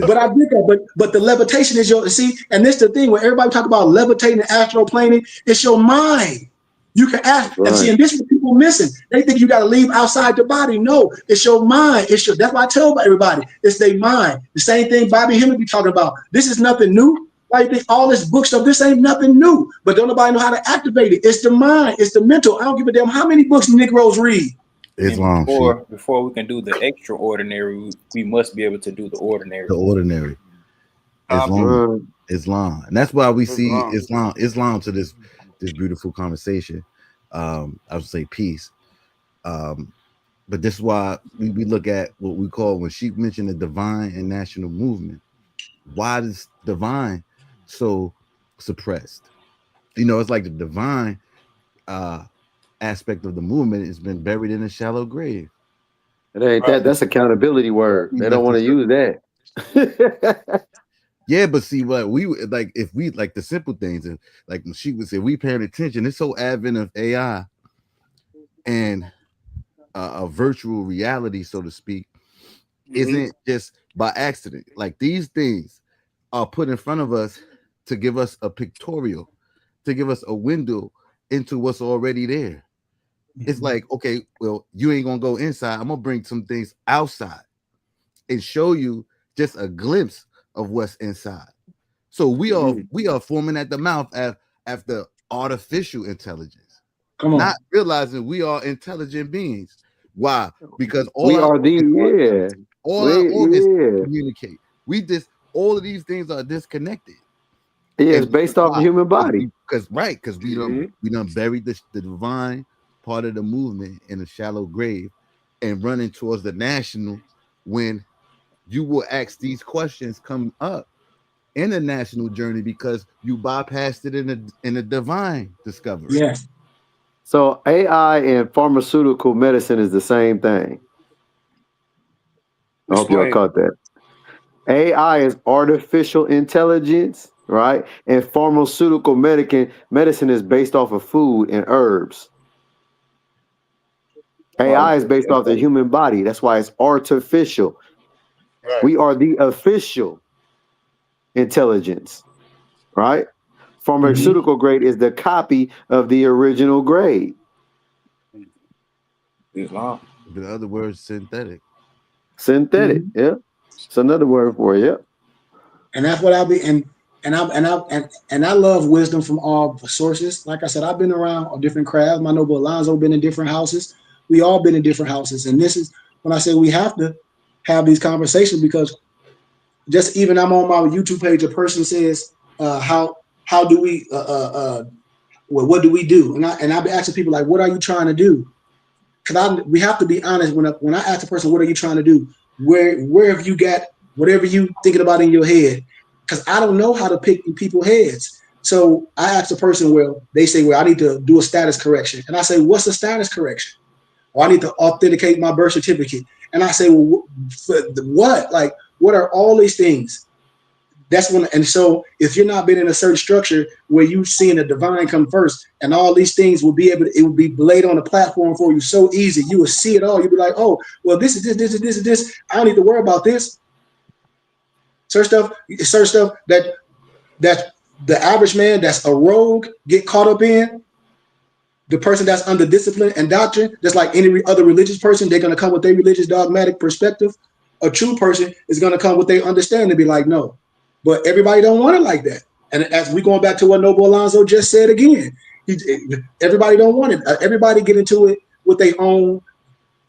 but I get that. But the levitation is your see, and this the thing when everybody talk about levitating and astral planing, it's your mind. You can ask That's and see, right. and this is what people missing. They think you got to leave outside the body. No, it's your mind. That's why I tell everybody it's their mind. The same thing Bobby Hemmett be talking about. This is nothing new. Like all this book stuff, this ain't nothing new. But don't nobody know how to activate it. It's the mind. It's the mental. I don't give a damn how many books Negroes read. and Islam shit. before we can do the extraordinary, we must be able to do the ordinary. The ordinary. Copy. Islam. Mm. Islam. And that's why we It's see wrong. Islam to this beautiful conversation. I would say peace. But this is why we look at what we call when she mentioned the divine and national movement. Why does divine? so suppressed. You know, it's like the divine aspect of the movement has been buried in a shallow grave. It ain't that. That's accountability word. They don't want to use that. Yeah, but see what we like if we like the simple things, and like she would say, we paying attention. This whole advent of AI and a virtual reality, so to speak, isn't just by accident. Like these things are put in front of us to give us a pictorial, to give us a window into what's already there. It's like, okay, well, you ain't gonna go inside. I'm gonna bring some things outside and show you just a glimpse of what's inside. So we are forming at the mouth after artificial intelligence, Come on. not realizing we are intelligent beings. Why? Because all We our are the all our organs communicate. We just all of these things are disconnected. Yeah, it's And based off the human body. Because we done buried the divine part of the movement in a shallow grave and running towards the national when you will ask these questions come up in a national journey because you bypassed it in a divine discovery. Yes. So AI and pharmaceutical medicine is the same thing. I hope y'all caught that. AI is artificial intelligence, right? And pharmaceutical medicine is based off of food and herbs. AI is based off the human body. That's why it's artificial. Right. We are the official intelligence, right? Pharmaceutical grade is the copy of the original grade. Islam. In other words, synthetic. Synthetic, yeah. It's another word for it, yeah. And that's what I'll be and I love wisdom from all sources. Like I said, I've been around different crafts. My noble Alonzo been in different houses. We all been in different houses. And this is when I say we have to have these conversations because just even I'm on my YouTube page, a person says, how do we well, what do we do? And I'll be asking people like, what are you trying to do? Because we have to be honest when I ask a person, what are you trying to do? Where have you got whatever you thinking about in your head? Because I don't know how to pick in people's heads. So I ask the person, well, they say, well, I need to do a status correction. And I say, what's a status correction? Or I need to authenticate my birth certificate. And I say, well, what? Like, what are all these things? That's when, and so if you're not been in a certain structure where you seeing the divine come first, and all these things will be it will be laid on the platform for you so easy. You will see it all. You'll be like, oh, well, this is this. I don't need to worry about this. Certain stuff that the average man that's a rogue get caught up in. The person that's under discipline and doctrine, just like any other religious person, they're gonna come with their religious dogmatic perspective. A true person is gonna come with their understanding and be like, no. But everybody don't want it like that. And as we going back to what Noble Alonzo just said again, everybody don't want it. Everybody get into it with their own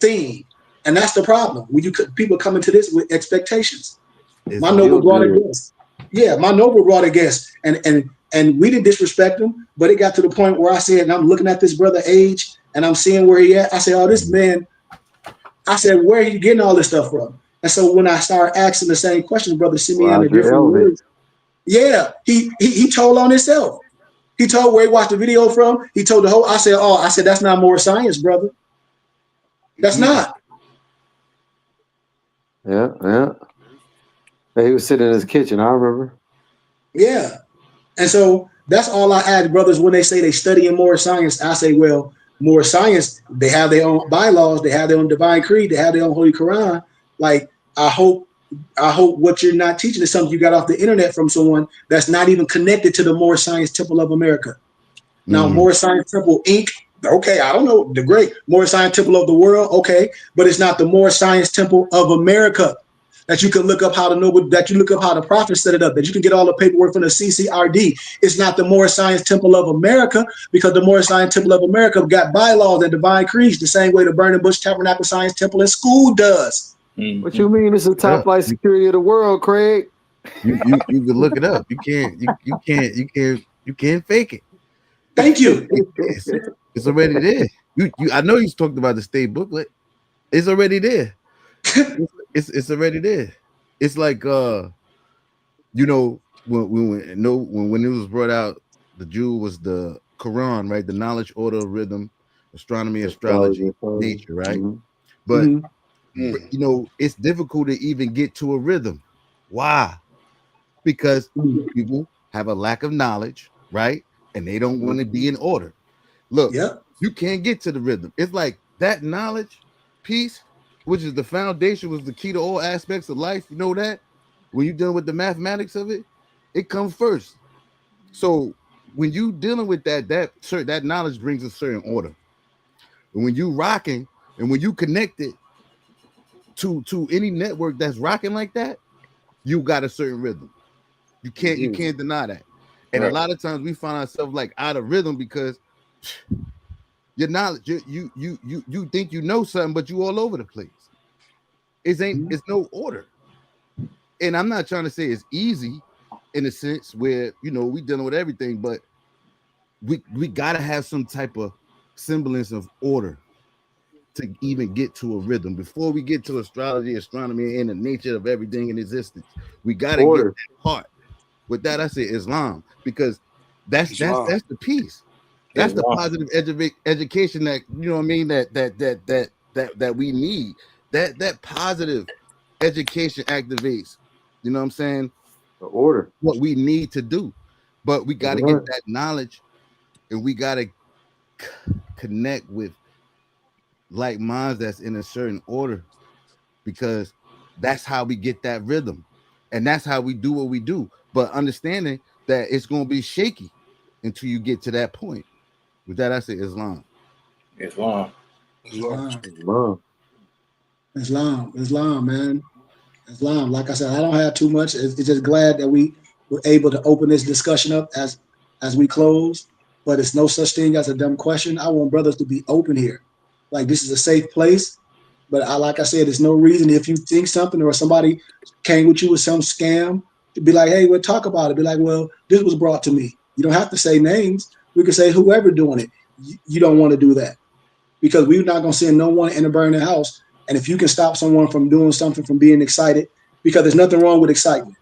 thing. And that's the problem. When people come into this with expectations. My Noble brought a guest. Yeah, my Noble brought a guest. And we didn't disrespect him, but it got to the point where I said, and I'm looking at this brother age and I'm seeing where he at. I said, oh, this man, I said, where are you getting all this stuff from? And so when I started asking the same question, Brother Simeon, the different words, yeah, he told on himself. He told where he watched the video from. He told the whole. I said, that's not more science, brother. That's not. Yeah. He was sitting in his kitchen. I remember. Yeah, and so that's all I ask brothers when they say they studying more science. I say, well, more science. They have their own bylaws. They have their own divine creed. They have their own Holy Quran. Like, I hope what you're not teaching is something you got off the internet from someone that's not even connected to the More Science Temple of America. Now, More Science Temple Inc., okay, I don't know, the great More Science Temple of the world, okay, but it's not the More Science Temple of America that you can look up how the prophets set it up, that you can get all the paperwork from the CCRD. It's not the More Science Temple of America, because the More Science Temple of America got bylaws and divine creeds the same way the Burning Bush Tabernacle Science Temple in school does. What you mean? It's the top flight security of the world, Craig. You can look it up. You can't fake it. Thank you. It's already there. I know you talked about the state booklet. It's already there. It's already there. It's like when it was brought out, the jewel was the Quran, right? The knowledge, order, rhythm, astronomy, astrology, nature, right? Mm-hmm. But Mm. you know, it's difficult to even get to a rhythm. Why? Because people have a lack of knowledge, right? And they don't want to be in order. Look, Yep. you can't get to the rhythm. It's like that knowledge piece, which is the foundation, was the key to all aspects of life. You know that? When you're dealing with the mathematics of it, it comes first. So when you dealing with that knowledge brings a certain order. And when you rocking and when you connected to any network that's rocking like that, you got a certain rhythm. You can't deny that. And a Right. lot of times we find ourselves like out of rhythm because your knowledge, you think you know something, but you all over the place. It's no order. And I'm not trying to say it's easy in a sense where you know we dealing with everything, but we gotta have some type of semblance of order to even get to a rhythm. Before we get to astrology, astronomy, and the nature of everything in existence, we gotta get Order. that part. With that, I say Islam because that's Islam. the piece. That's the Islam. positive education that you know what I mean that we need. That positive education activates. You know what I'm saying? The order. What we need to do, but we got to get Right. that knowledge, and we got to connect with like minds that's in a certain order because that's how we get that rhythm, and that's how we do what we do. But understanding that it's going to be shaky until you get to that point. With that, I say Islam. Islam. Islam, Mom. Islam, man. Islam. Like I said, I don't have too much. It's just glad that we were able to open this discussion up as we close. But it's no such thing as a dumb question. I want brothers to be open here. Like this is a safe place. But like I said, there's no reason if you think something or somebody came with you with some scam to be like, hey, we'll talk about it. Be like, well, this was brought to me. You don't have to say names. We can say whoever doing it. You don't want to do that because we're not going to send no one in a burning house. And if you can stop someone from doing something, from being excited, because there's nothing wrong with excitement.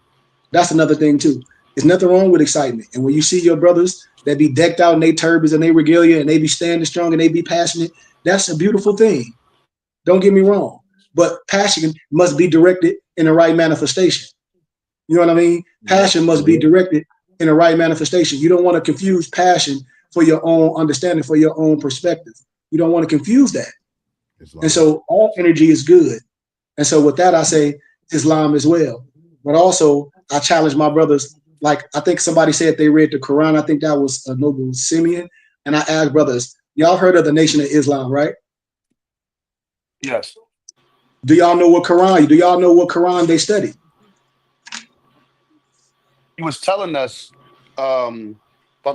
That's another thing too. There's nothing wrong with excitement. And when you see your brothers that be decked out in their turbans and they regalia and they be standing strong and they be passionate, that's a beautiful thing. Don't get me wrong. But passion must be directed in the right manifestation. You know what I mean? Passion must be directed in the right manifestation. You don't want to confuse passion for your own understanding, for your own perspective. You don't want to confuse that. Islam. And so all energy is good. And so with that, I say Islam as well. But also, I challenge my brothers. Like I think somebody said they read the Quran. I think that was a Noble Simeon. And I asked brothers, y'all heard of the Nation of Islam, right? Yes. Do y'all know what Quran? Do y'all know what Quran they study? He was telling us about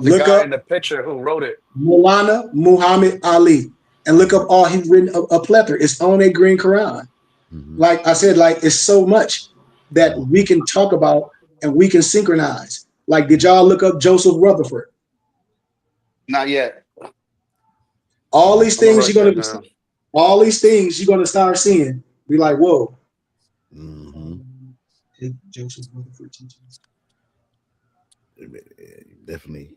the Look guy up in the picture who wrote it. Maulana Muhammad Ali and look up all he's written a plethora. It's on a green Quran. Mhm. Like I said, like it's so much that we can talk about and we can synchronize. Like, did y'all look up Joseph Rutherford? Not yet. All these I'm gonna things write you're that gonna down. all these things you're gonna start seeing. Be like, whoa. Mhm. Joseph Rutherford teaching. Definitely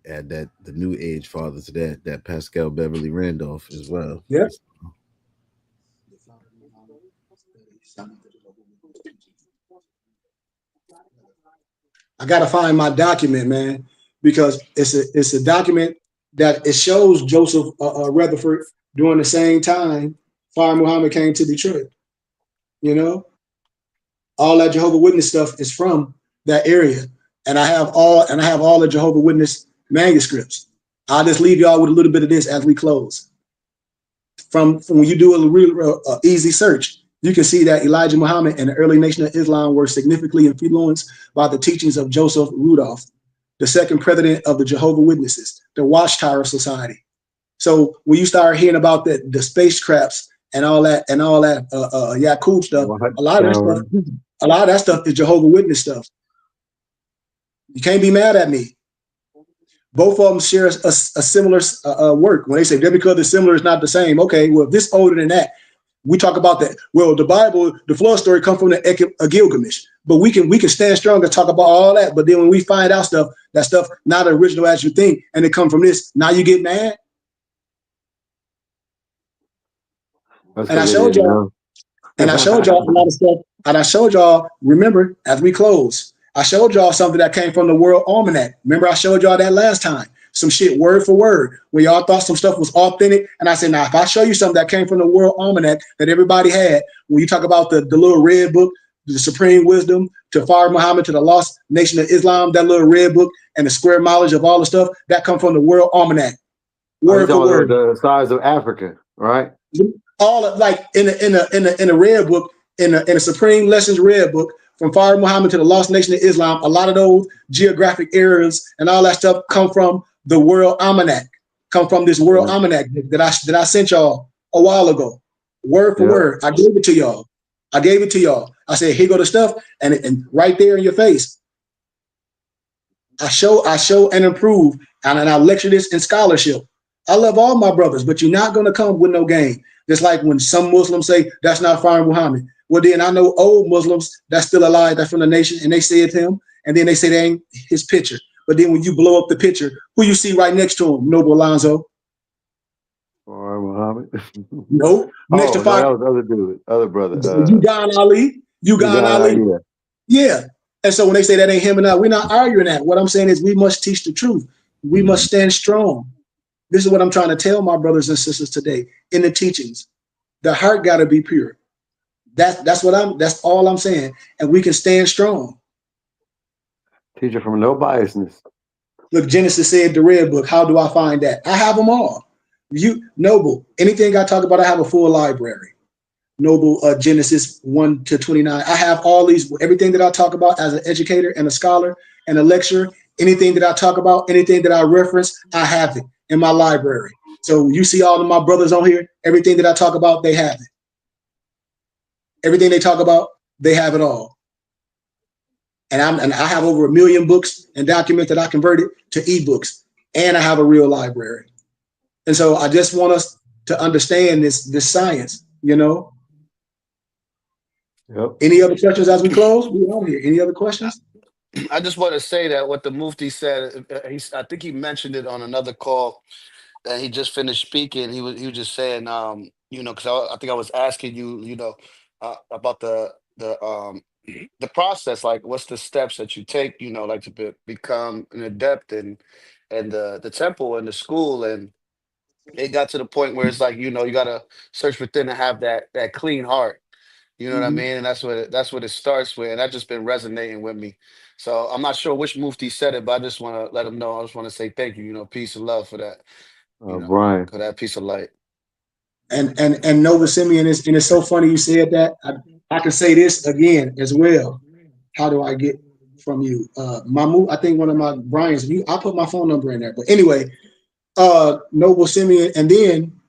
add that the new age father to that Pascal Beverly Randolph as well. Yeah. I gotta find my document, man, because it's a document that it shows Joseph Rutherford during the same time Fire Muhammad came to Detroit. You know, all that Jehovah Witness stuff is from that area, and I have all the Jehovah Witness manuscripts. I'll just leave y'all with a little bit of this as we close. From when you do a real easy search, you can see that Elijah Muhammad and the early Nation of Islam were significantly influenced by the teachings of Joseph Rudolph, the second president of the Jehovah Witnesses, the Watchtower Society. So when you start hearing about the spacecrafts and all that Yakub stuff, a lot of that stuff is Jehovah Witness stuff. You can't be mad at me. Both of them share a similar work. When they say just because they're similar, it's not the same. Okay, well, if this older than that, we talk about that. Well, the Bible, the flood story, come from the Gilgamesh. But we can stand strong to talk about all that. But then when we find out stuff, that stuff not original as you think, and it come from this, now you get mad. That's And I because they showed didn't y'all, know. and I showed y'all a lot of stuff. And I showed y'all, remember, as we close, I showed y'all something that came from the World Almanac. Remember, I showed y'all that last time. Some shit word for word, where y'all thought some stuff was authentic. And I said, now, if I show you something that came from the World Almanac that everybody had, when you talk about the little red book, the Supreme Wisdom, to Far Muhammad, to the Lost Nation of Islam, that little red book, and the square mileage of all the stuff, that come from the World Almanac, Oh, you word for talking word. about the size of Africa, right? All of, like in a red book, in a Supreme Lessons red book, from Far Muhammad to the Lost Nation of Islam, a lot of those geographic areas and all that stuff come from the World Almanac, come from this World Yeah. Almanac that I sent y'all a while ago, word for Yeah. word. I gave it to y'all. I gave it to y'all. I said, here go the stuff, and right there in your face, I show and improve, and I lecture this in scholarship. I love all my brothers, but you're not gonna come with no game. Just like when some Muslims say that's not Far Muhammad. Well, then I know old Muslims that's still alive, that's from the nation, and they say it's him, and then they say they ain't his picture. But then when you blow up the picture, who you see right next to him? Noble Alonzo. Or Muhammad. No. Next to Oh no, Far, that was other dude, other brother. Ugan Ali. Ugan Ali. Yeah. Yeah. And so when they say that ain't him and I, we're not arguing that. What I'm saying is we must teach the truth. We must stand strong. This is what I'm trying to tell my brothers and sisters today in the teachings. The heart got to be pure. That's all I'm saying. And we can stand strong. Teacher from no biasness. Look, Genesis said the red book. How do I find that? I have them all. You Noble, anything I talk about, I have a full library. Noble, Genesis 1 to 29. I have all these, everything that I talk about as an educator and a scholar and a lecturer, anything that I talk about, anything that I reference, I have it in my library. So you see all of my brothers on here, everything that I talk about, they have it. Everything they talk about, they have it all. And I have over 1 million books and documents that I converted to ebooks, and I have a real library. And so I just want us to understand this science, you know. Yep. Any other questions as we close? We out here. Any other questions? I just want to say that what the Mufti said, I think he mentioned it on another call that he just finished speaking. He was just saying, because I think I was asking you, about the the process, like what's the steps that you take, like to become an adept and the temple and the school, and it got to the point where it's like, you gotta search within and have that clean heart. You know what I Mm-hmm. mean? And that's what it starts with. And that's just been resonating with me. So I'm not sure which Mufti said it, but I just want to let him know. I just want to say thank you, peace and love for that, Brian. for that piece of light. And Nova Simeon is, and it's so funny you said that. I can say this again as well. How do I get from you? I think one of my Brian's, I put my phone number in there. But anyway, Noble Simeon, and then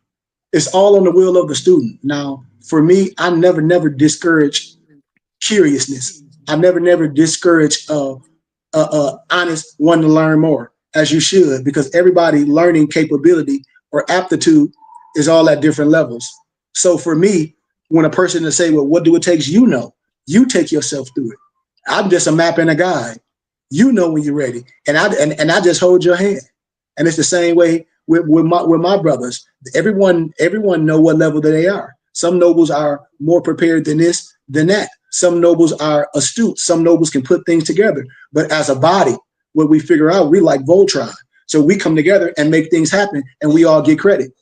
it's all on the will of the student. Now, for me, I never discourage curiousness. I never discourage honest one to learn more, as you should, because everybody learning capability or aptitude is all at different levels. So for me, when a person to say, well, what do it takes? You take yourself through it. I'm just a map and a guide. You know when you're ready, and I just hold your hand. And it's the same way with my brothers. Everyone know what level that they are. Some nobles are more prepared than this, than that. Some nobles are astute. Some nobles can put things together. But as a body, what we figure out, we like Voltron. So we come together and make things happen, and we all get credit.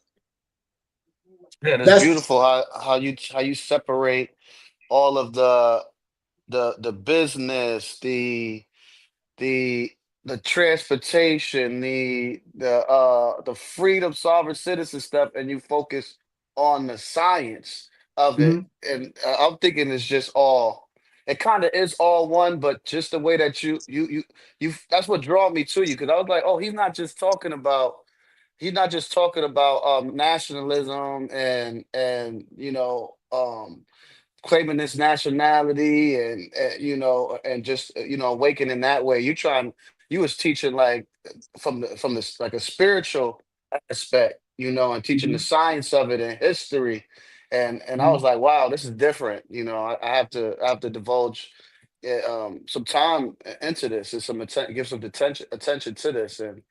Yeah, it's That's beautiful how you separate all of the business, the the transportation, the freedom, sovereign citizen stuff, and you focus on the science of it. mhm, And I'm thinking it's just all. It kind of is all one, but just the way that you that's what draw me to you, because I was like, oh, he's not just talking about nationalism and claiming this nationality and just awakening that way. You was teaching like from this like a spiritual aspect, and teaching the mhm, science of it and history, and I was mhm. like, wow, this is different. I have to divulge some time into this and give some attention to this. And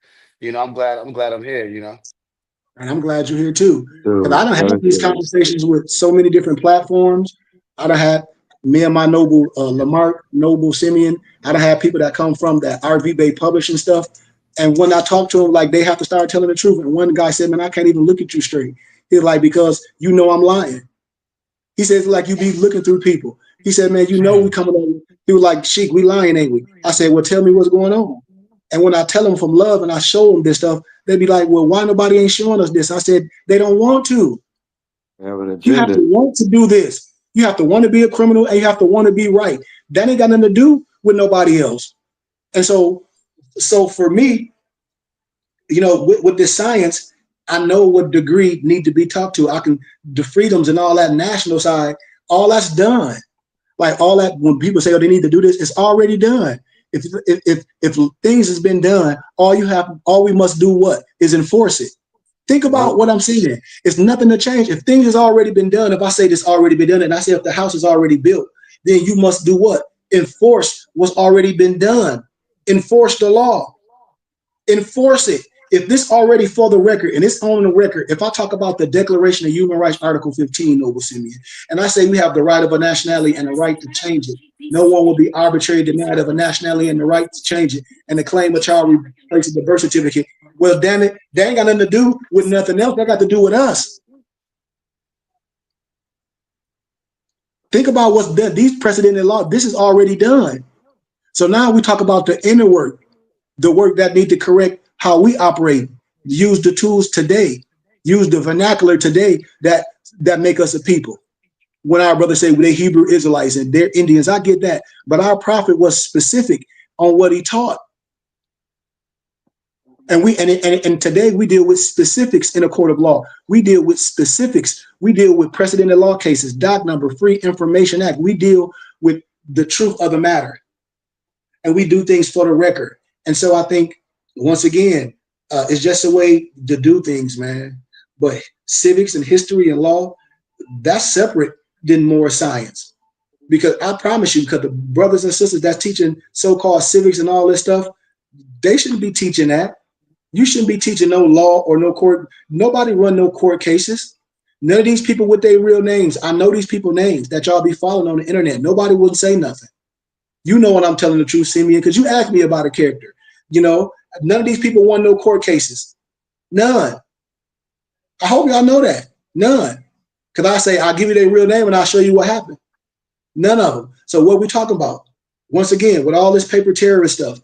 I'm glad I'm here. And I'm glad you're here too. Because I Dude, don't let have me these tell you. conversations with so many different platforms. I don't had me and my noble Lamarck, Noble Simeon. I don't have people that come from that RV Bay publishing stuff. And when I talk to them, like they have to start telling the truth. And one guy said, "Man, I can't even look at you straight." He's like, "Because I'm lying." He says, "Like you be looking through people." He said, "Man, we coming over." He was like, "Sheik, we lying, ain't we?" I said, "Well, tell me what's going on." And when I tell them from love and I show them this stuff, they be like, "Well, why nobody ain't showing us this?" I said, "They don't want to. I have an You have to agenda. want to do this. You have to want to be a criminal and you have to want to be right. That ain't got nothing to do with nobody else." And so for me, with this science, I know what degree need to be talked to. I can the freedoms and all that national side, all that's done. Like all that when people say, "Oh, they need to do this," it's already done. If things has been done, all we must do what is enforce it. Think Yep. about what I'm saying. It's nothing to change. If things has already been done, if I say this already been done, and I say if the house is already built, then you must do what? Enforce what's already been done. Enforce the law. Enforce it. If this already for the record, and it's on the record, if I talk about the Declaration of Human Rights, Article 15, Noble Simeon, and I say we have the right of a nationality and the right to change it, no one will be arbitrarily denied of a nationality and the right to change it, and the claim a child replaces the birth certificate. Well, damn it, that ain't got nothing to do with nothing else. That got to do with us. Think about what's done. These precedent in law, this is already done. So now we talk about the inner work, the work that need to correct how we operate, use the tools today, use the vernacular today that make us a people. When our brothers say they Hebrew Israelites and they're Indians, I get that. But our prophet was specific on what he taught. And and today we deal with specifics in a court of law. We deal with specifics. We deal with precedent in law cases, doc number, Free Information Act. We deal with the truth of the matter. And we do things for the record. And so I think, once again, it's just a way to do things, man. But civics and history and law, that's separate than more science. Because I promise you, because the brothers and sisters that's teaching so-called civics and all this stuff, they shouldn't be teaching that. You shouldn't be teaching no law or no court. Nobody run no court cases. None of these people with their real names. I know these people names that y'all be following on the internet. Nobody wouldn't say nothing. You know when I'm telling the truth, Simeon, because you asked me about a character. None of these people won no court cases. None. I hope y'all know that. None. Because I say, I'll give you their real name and I'll show you what happened. None of them. So what we talking about? Once again, with all this paper terrorist stuff,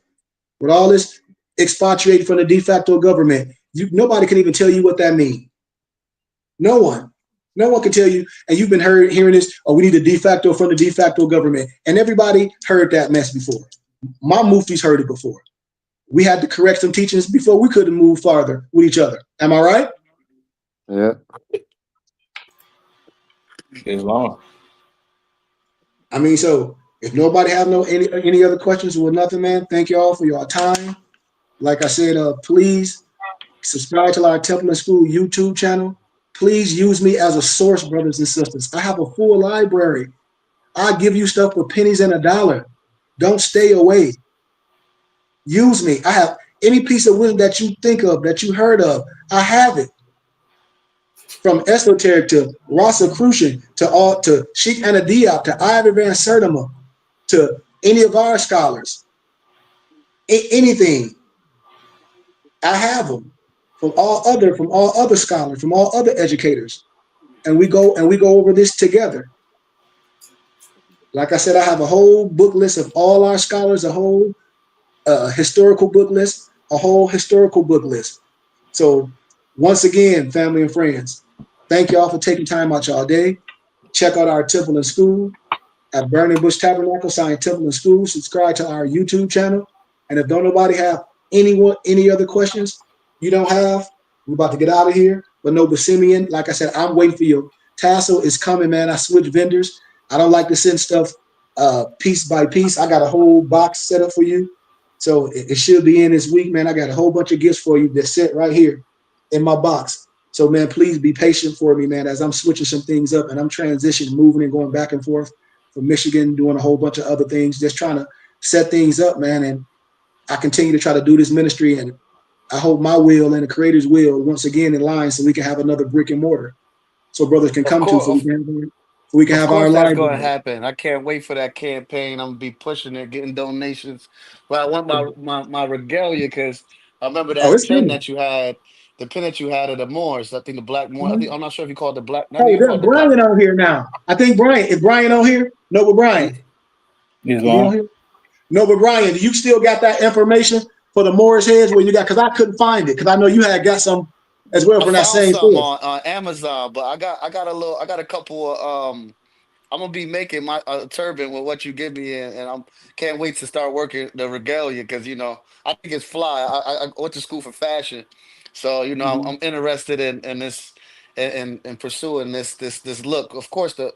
with all this expatriated from the de facto government, nobody can even tell you what that means. No one. No one can tell you, and you've been hearing this, we need a de facto from the de facto government. And everybody heard that mess before. My muftis heard it before. We had to correct some teachings before we couldn't move farther with each other. Am I right? Yeah. Islam. I mean, so if nobody have any other questions or nothing, man, thank you all for your time. Like I said, please subscribe to our Temple and School YouTube channel. Please use me as a source, brothers and sisters. I have a full library. I give you stuff for pennies and a dollar. Don't stay away. Use me. I have any piece of wisdom that you think of, that you heard of. I have it. From Esoteric to Rosicrucian to Sheikh Anadiab to Ivy Van Sertima to any of our scholars. Anything. I have them from all other scholars, from all other educators. And we go over this together. Like I said, I have a whole book list of all our scholars, a whole historical book list, a whole historical book list. So once again, family and friends, thank y'all for taking time out y'all day. Check out our Temple and School at Burning Bush Tabernacle, sign Temple and School. Subscribe to our YouTube channel. And if don't nobody have any other questions you don't have, we're about to get out of here. But Noble Simeon, like I said, I'm waiting for your tassel. Is coming, man. I switch vendors. I don't like to send stuff piece by piece. I got a whole box set up for you. So it should be in this week, man. I got a whole bunch of gifts for you that sit right here in my box. So, man, please be patient for me, man, as I'm switching some things up and I'm transitioning, moving and going back and forth from Michigan, doing a whole bunch of other things, just trying to set things up, man. And I continue to try to do this ministry, and I hope my will and the Creator's will once again in line, so we can have another brick and mortar, so brothers can Of come to, course, so we can of have our course, that's going to library. happen. I can't wait for that campaign. I'm gonna be pushing it, getting donations. But I want my regalia because I remember Oh, that it's pin coming. that you had, the pin that you had of the Moors. I think the Black Moor. I think I'm not sure if you call it the Black. I think Oh, you call there's it the Black. Brian on here now. I think Brian, is Brian on here? No, but Brian, is he on Islam. here? No, but Brian, do you still got that information for the Morris heads where you got? Because I couldn't find it, because I know you had got some as well I from that found same some source. on Amazon, but I got a couple of I'm gonna be making my turban with what you give me, and I'm can't wait to start working the regalia because I think it's fly. I went to school for fashion, so I'm interested in this and pursuing this look. Of course, the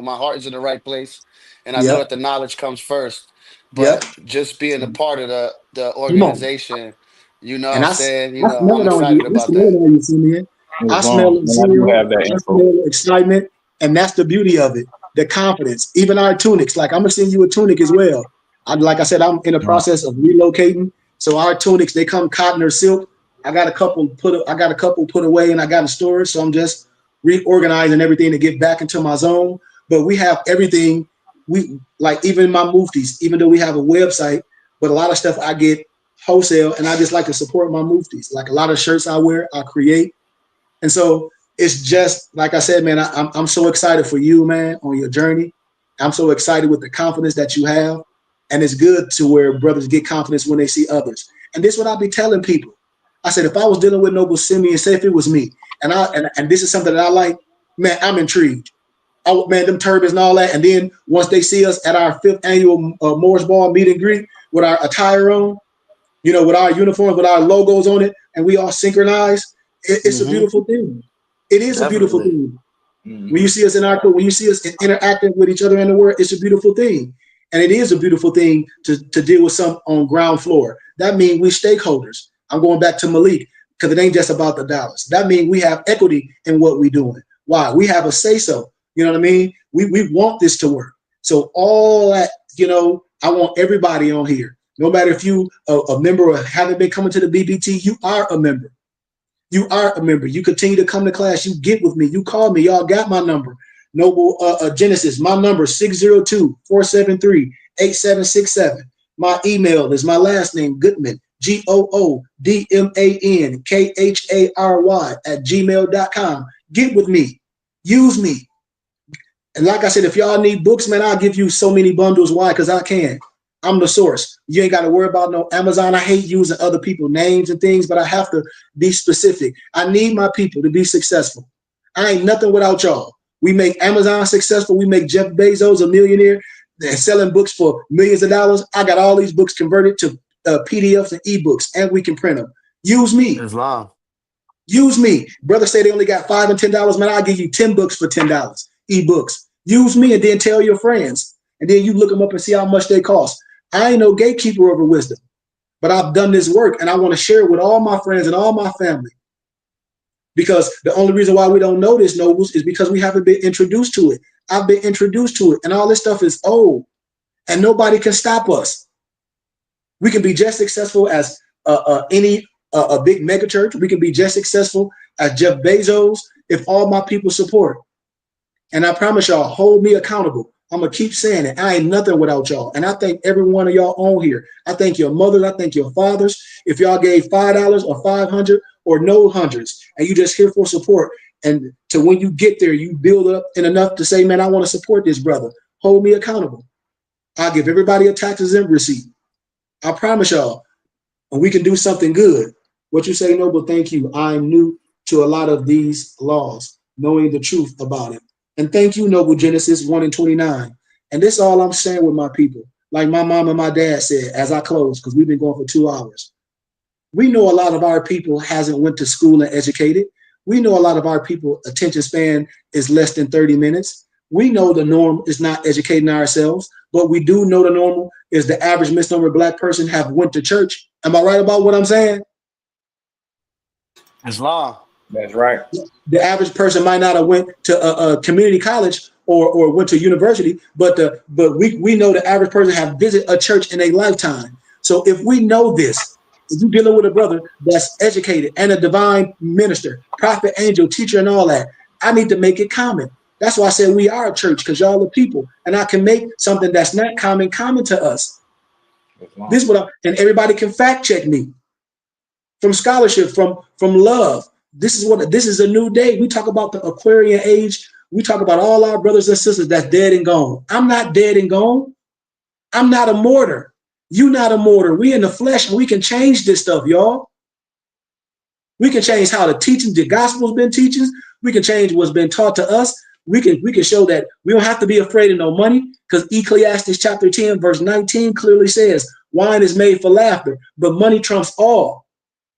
my heart is in the right place, and I know Yep, that the knowledge comes first. yep. But just being a part of the Come on. organization, what And I'm saying, I smell I'm it on you. excited I about smell it that. on you, Simeon. I smell Islam. the And I do zeal. have that I info. smell the excitement. And that's the beauty of it, the confidence. Even our tunics, like I'm going to send you a tunic as well. Like I said, I'm in the process of relocating. So our tunics, they come cotton or silk. I got a couple put away, and I got in storage. So I'm just reorganizing everything to get back into my zone. But we have everything. We like even my muftis, even though we have a website, but a lot of stuff I get wholesale, and I just like to support my muftis. Like a lot of shirts I wear, I create, and so it's just like I said, man. I'm so excited for you, man, on your journey. I'm so excited with the confidence that you have, and it's good to where brothers get confidence when they see others. And this is what I be telling people. I said, if I was dealing with Noble Simeon, say if it was me, and this is something that I like, man, I'm intrigued. Oh man, them turbans and all that. And then once they see us at our 5th annual Morris Ball meet and greet with our attire on, with our uniforms, with our logos on it, and we all synchronize. It's a Hmm. beautiful thing. It is a beautiful Definitely. thing. When you Mhm. see us when you see us interacting with each other in the world, it's a beautiful thing. And it is a beautiful thing to deal with some on ground floor. That means we stakeholders. I'm going back to Malik, because it ain't just about the dollars. That means we have equity in what we're doing. Why? We have a say-so. You know what I mean? We want this to work. So all that, I want everybody on here. No matter if you a member or haven't been coming to the BBT, you are a member. You are a member. You continue to come to class. You get with me. You call me. Y'all got my number. Noble Genesis, my number 602-473-8767. My email is my last name, Goodman, GOODMANKHARY @gmail.com. Get with me. Use me. And like I said, if y'all need books, man, I'll give you so many bundles. Why? Because I can. I'm the source. You ain't got to worry about no Amazon. I hate using other people's names and things, but I have to be specific. I need my people to be successful. I ain't nothing without y'all. We make Amazon successful. We make Jeff Bezos a millionaire. They're selling books for millions of dollars. I got all these books converted to PDFs and ebooks, and we can print them. Use me. Islam. Use me. Brothers say they only got $5 and $10. Man, I'll give you 10 books for $10. Ebooks. Use me, and then tell your friends. And then you look them up and see how much they cost. I ain't no gatekeeper over wisdom, but I've done this work, and I want to share it with all my friends and all my family. Because the only reason why we don't know this, Nobles, is because we haven't been introduced to it. I've been introduced to it, and all this stuff is old, and nobody can stop us. We can be just successful as any a big mega church. We can be just successful as Jeff Bezos if all my people support. And I promise y'all, hold me accountable. I'm going to keep saying it. I ain't nothing without y'all. And I thank every one of y'all on here. I thank your mothers. I thank your fathers. If y'all gave $5 or 500 or no hundreds, and you just here for support, and to when you get there, you build up in enough to say, man, I want to support this brother. Hold me accountable. I'll give everybody a tax exempt receipt. I promise y'all, and we can do something good. What you say, Noble, thank you. I'm new to a lot of these laws, knowing the truth about it. And thank you, Noble Genesis 1 and 29. And this is all I'm saying with my people. Like my mom and my dad said, as I close, because we've been going for 2 hours. We know a lot of our people hasn't went to school and educated. We know a lot of our people attention span is less than 30 minutes. We know the norm is not educating ourselves, but we do know the normal is the average misnomer Black person have went to church. Am I right about what I'm saying? Islam. That's right. The average person might not have went to a community college, or went to university, but we know the average person have visited a church in a lifetime. So if we know this, if you're dealing with a brother that's educated and a divine minister, prophet, angel, teacher, and all that, I need to make it common. That's why I said we are a church, because y'all are people, and I can make something that's not common to us. This is what and everybody can fact check me from scholarship, from love. This is a new day. We talk about the Aquarian age. We talk about all our brothers and sisters that's dead and gone. I'm not dead and gone. I'm not a mortar. You not a mortar. We in the flesh, and we can change this stuff, y'all. We can change how the teaching, the gospel's been teaching. We can change what's been taught to us. We can show that we don't have to be afraid of no money, because Ecclesiastes chapter 10, verse 19 clearly says, wine is made for laughter, but money trumps all.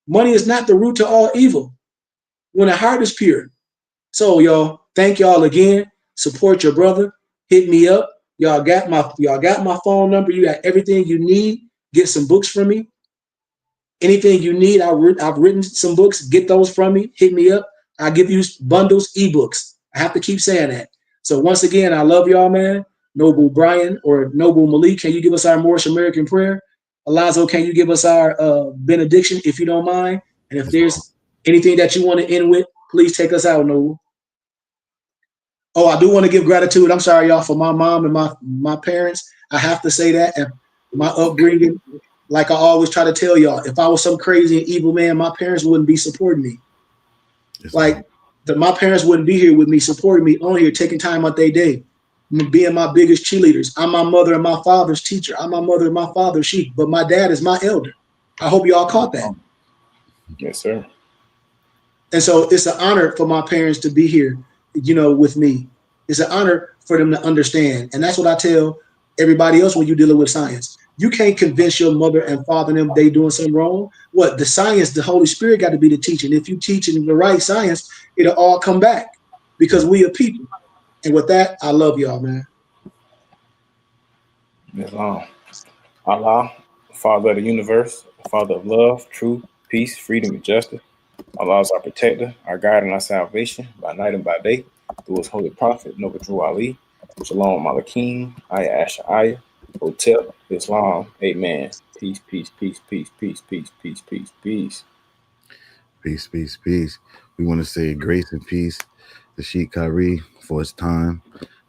Money is not the root to all evil when the heart is pure. So y'all, thank y'all again. Support your brother. Hit me up. Y'all got my phone number. You got everything you need. Get some books from me. Anything you need, I've written some books. Get those from me. Hit me up. I give you bundles, ebooks. I have to keep saying that. So once again, I love y'all, man. Noble Brian or Noble Malik, can you give us our Moorish American prayer? Alonzo, can you give us our benediction, if you don't mind? And if there's anything that you want to end with, please take us out, Noble. Oh, I do want to give gratitude. I'm sorry, y'all, for my mom and my parents. I have to say that. And my upbringing, like I always try to tell y'all, if I was some crazy and evil man, my parents wouldn't be supporting me. Like my parents wouldn't be here with me, supporting me on here, taking time out their day, being my biggest cheerleaders. I'm my mother and my father's teacher. I'm my mother and my father's sheep, but my dad is my elder. I hope y'all caught that. Yes, sir. And so it's an honor for my parents to be here, with me. It's an honor for them to understand. And that's what I tell everybody else when you're dealing with science. You can't convince your mother and father them they doing something wrong. What the science, the Holy Spirit got to be the teaching. If you teaching the right science, it'll all come back, because we are people. And with that, I love y'all, man. Allah, Father of the universe, Father of love, truth, peace, freedom, and justice. Allah is our protector, our guide, and our salvation by night and by day. Through his holy prophet, Noble Drew Ali, Shalom Malakim, Ayah Asha'ayah, Hotep, Islam, Amen. Peace, peace, peace, peace, peace, peace, peace, peace, peace. Peace, peace, peace. We want to say grace and peace to Sheikh Kyrie for his time,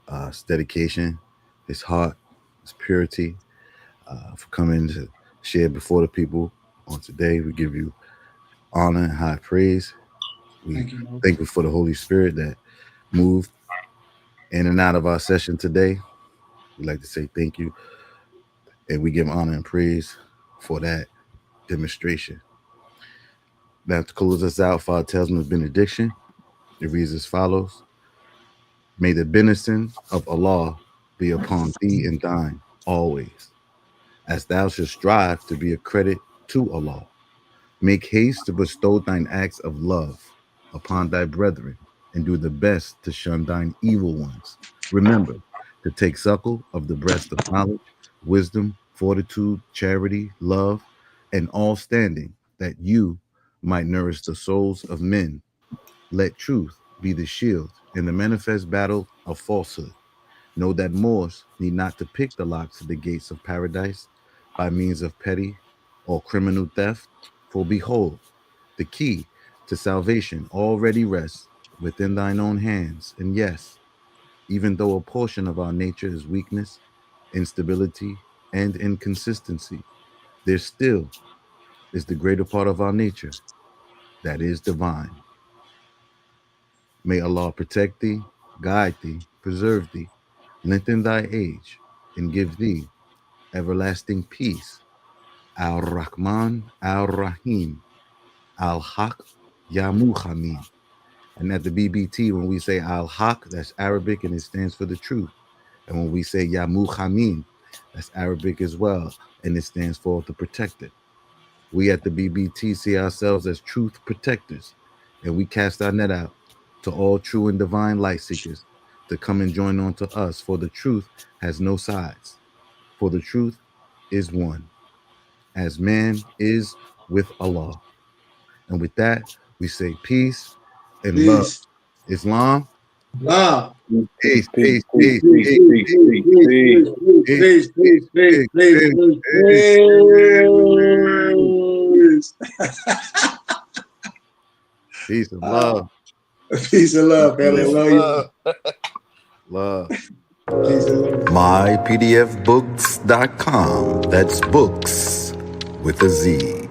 his dedication, his heart, his purity, for coming to share before the people on today. We give you honor and high praise. We thank you for the Holy Spirit that moved in and out of our session today. We'd like to say thank you, and we give honor and praise for that demonstration. Now, to close us out, Father tells me the benediction. It reads as follows: May the benediction of Allah be upon thee and thine always, as thou shouldst strive to be a credit to Allah. Make haste to bestow thine acts of love upon thy brethren, and do the best to shun thine evil ones. Remember to take suckle of the breast of knowledge, wisdom, fortitude, charity, love, and all standing, that you might nourish the souls of men. Let truth be the shield in the manifest battle of falsehood. Know that Moors need not to pick the locks to the gates of paradise by means of petty or criminal theft, for behold, the key to salvation already rests within thine own hands. And yes, even though a portion of our nature is weakness, instability, and inconsistency, there still is the greater part of our nature that is divine. May Allah protect thee, guide thee, preserve thee, lengthen thy age, and give thee everlasting peace. Al-Rahman, Al-Rahim, Al-Haq, Ya Muhammad. And at the BBT, when we say Al-Haq, that's Arabic and it stands for the truth. And when we say Ya Muhammad, that's Arabic as well, and it stands for the protector. We at the BBT see ourselves as truth protectors, and we cast our net out to all true and divine light seekers to come and join on to us, for the truth has no sides, for the truth is one, as man is with Allah. And with that, we say peace and love. Peace. Islam. Ah. Peace, Peace, peace, peace, peace, peace, peace, peace, peace, peace. Peace, peace, peace, peace, peace. peace and love. Peace and love, family. I Peace and love you. Love. Peace and love. mypdfbooks.com. That's books with a Z.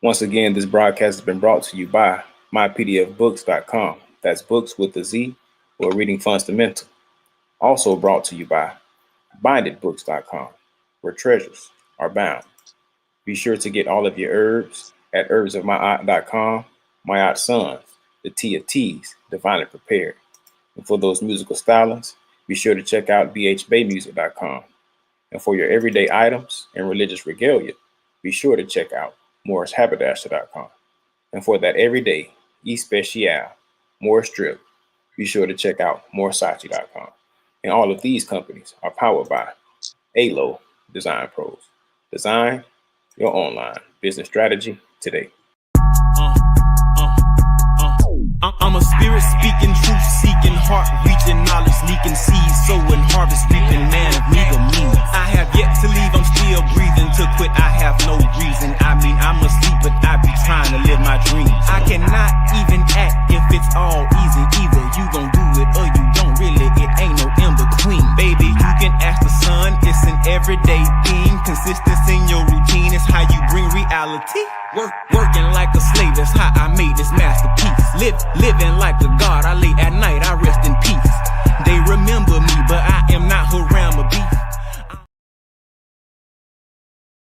Once again, this broadcast has been brought to you by mypdfbooks.com. That's books with a Z, or reading fundamental. Also brought to you by bindedbooks.com, where treasures are bound. Be sure to get all of your herbs at herbsofmyaunt.com. My Aunt Sons, the tea of teas, divinely prepared. And for those musical stylings, be sure to check out bhbaymusic.com. And for your everyday items and religious regalia, be sure to check out morrishaberdasher.com. And for that everyday especial Morris drip, be sure to check out morrisachi.com. And all of these companies are powered by ALO Design Pros. Design your online business strategy today. I'm a spirit speaking, truth seeking, heart reaching, knowledge leaking, seeds sowing, harvest reaping, man of meager meaning. I have yet to leave, I'm still breathing. To quit, I have no reason. I mean, I'm asleep, but I be trying to live my dreams. I cannot even act if it's all easy. Either you gon' do it or you don't. Really, it ain't no in between. Baby, you can ask the sun. It's an everyday thing. Consistency in your routine is how you bring reality. Working like a slave, that's how I made this masterpiece. Living like a god, I lay at night, I rest in peace. They remember me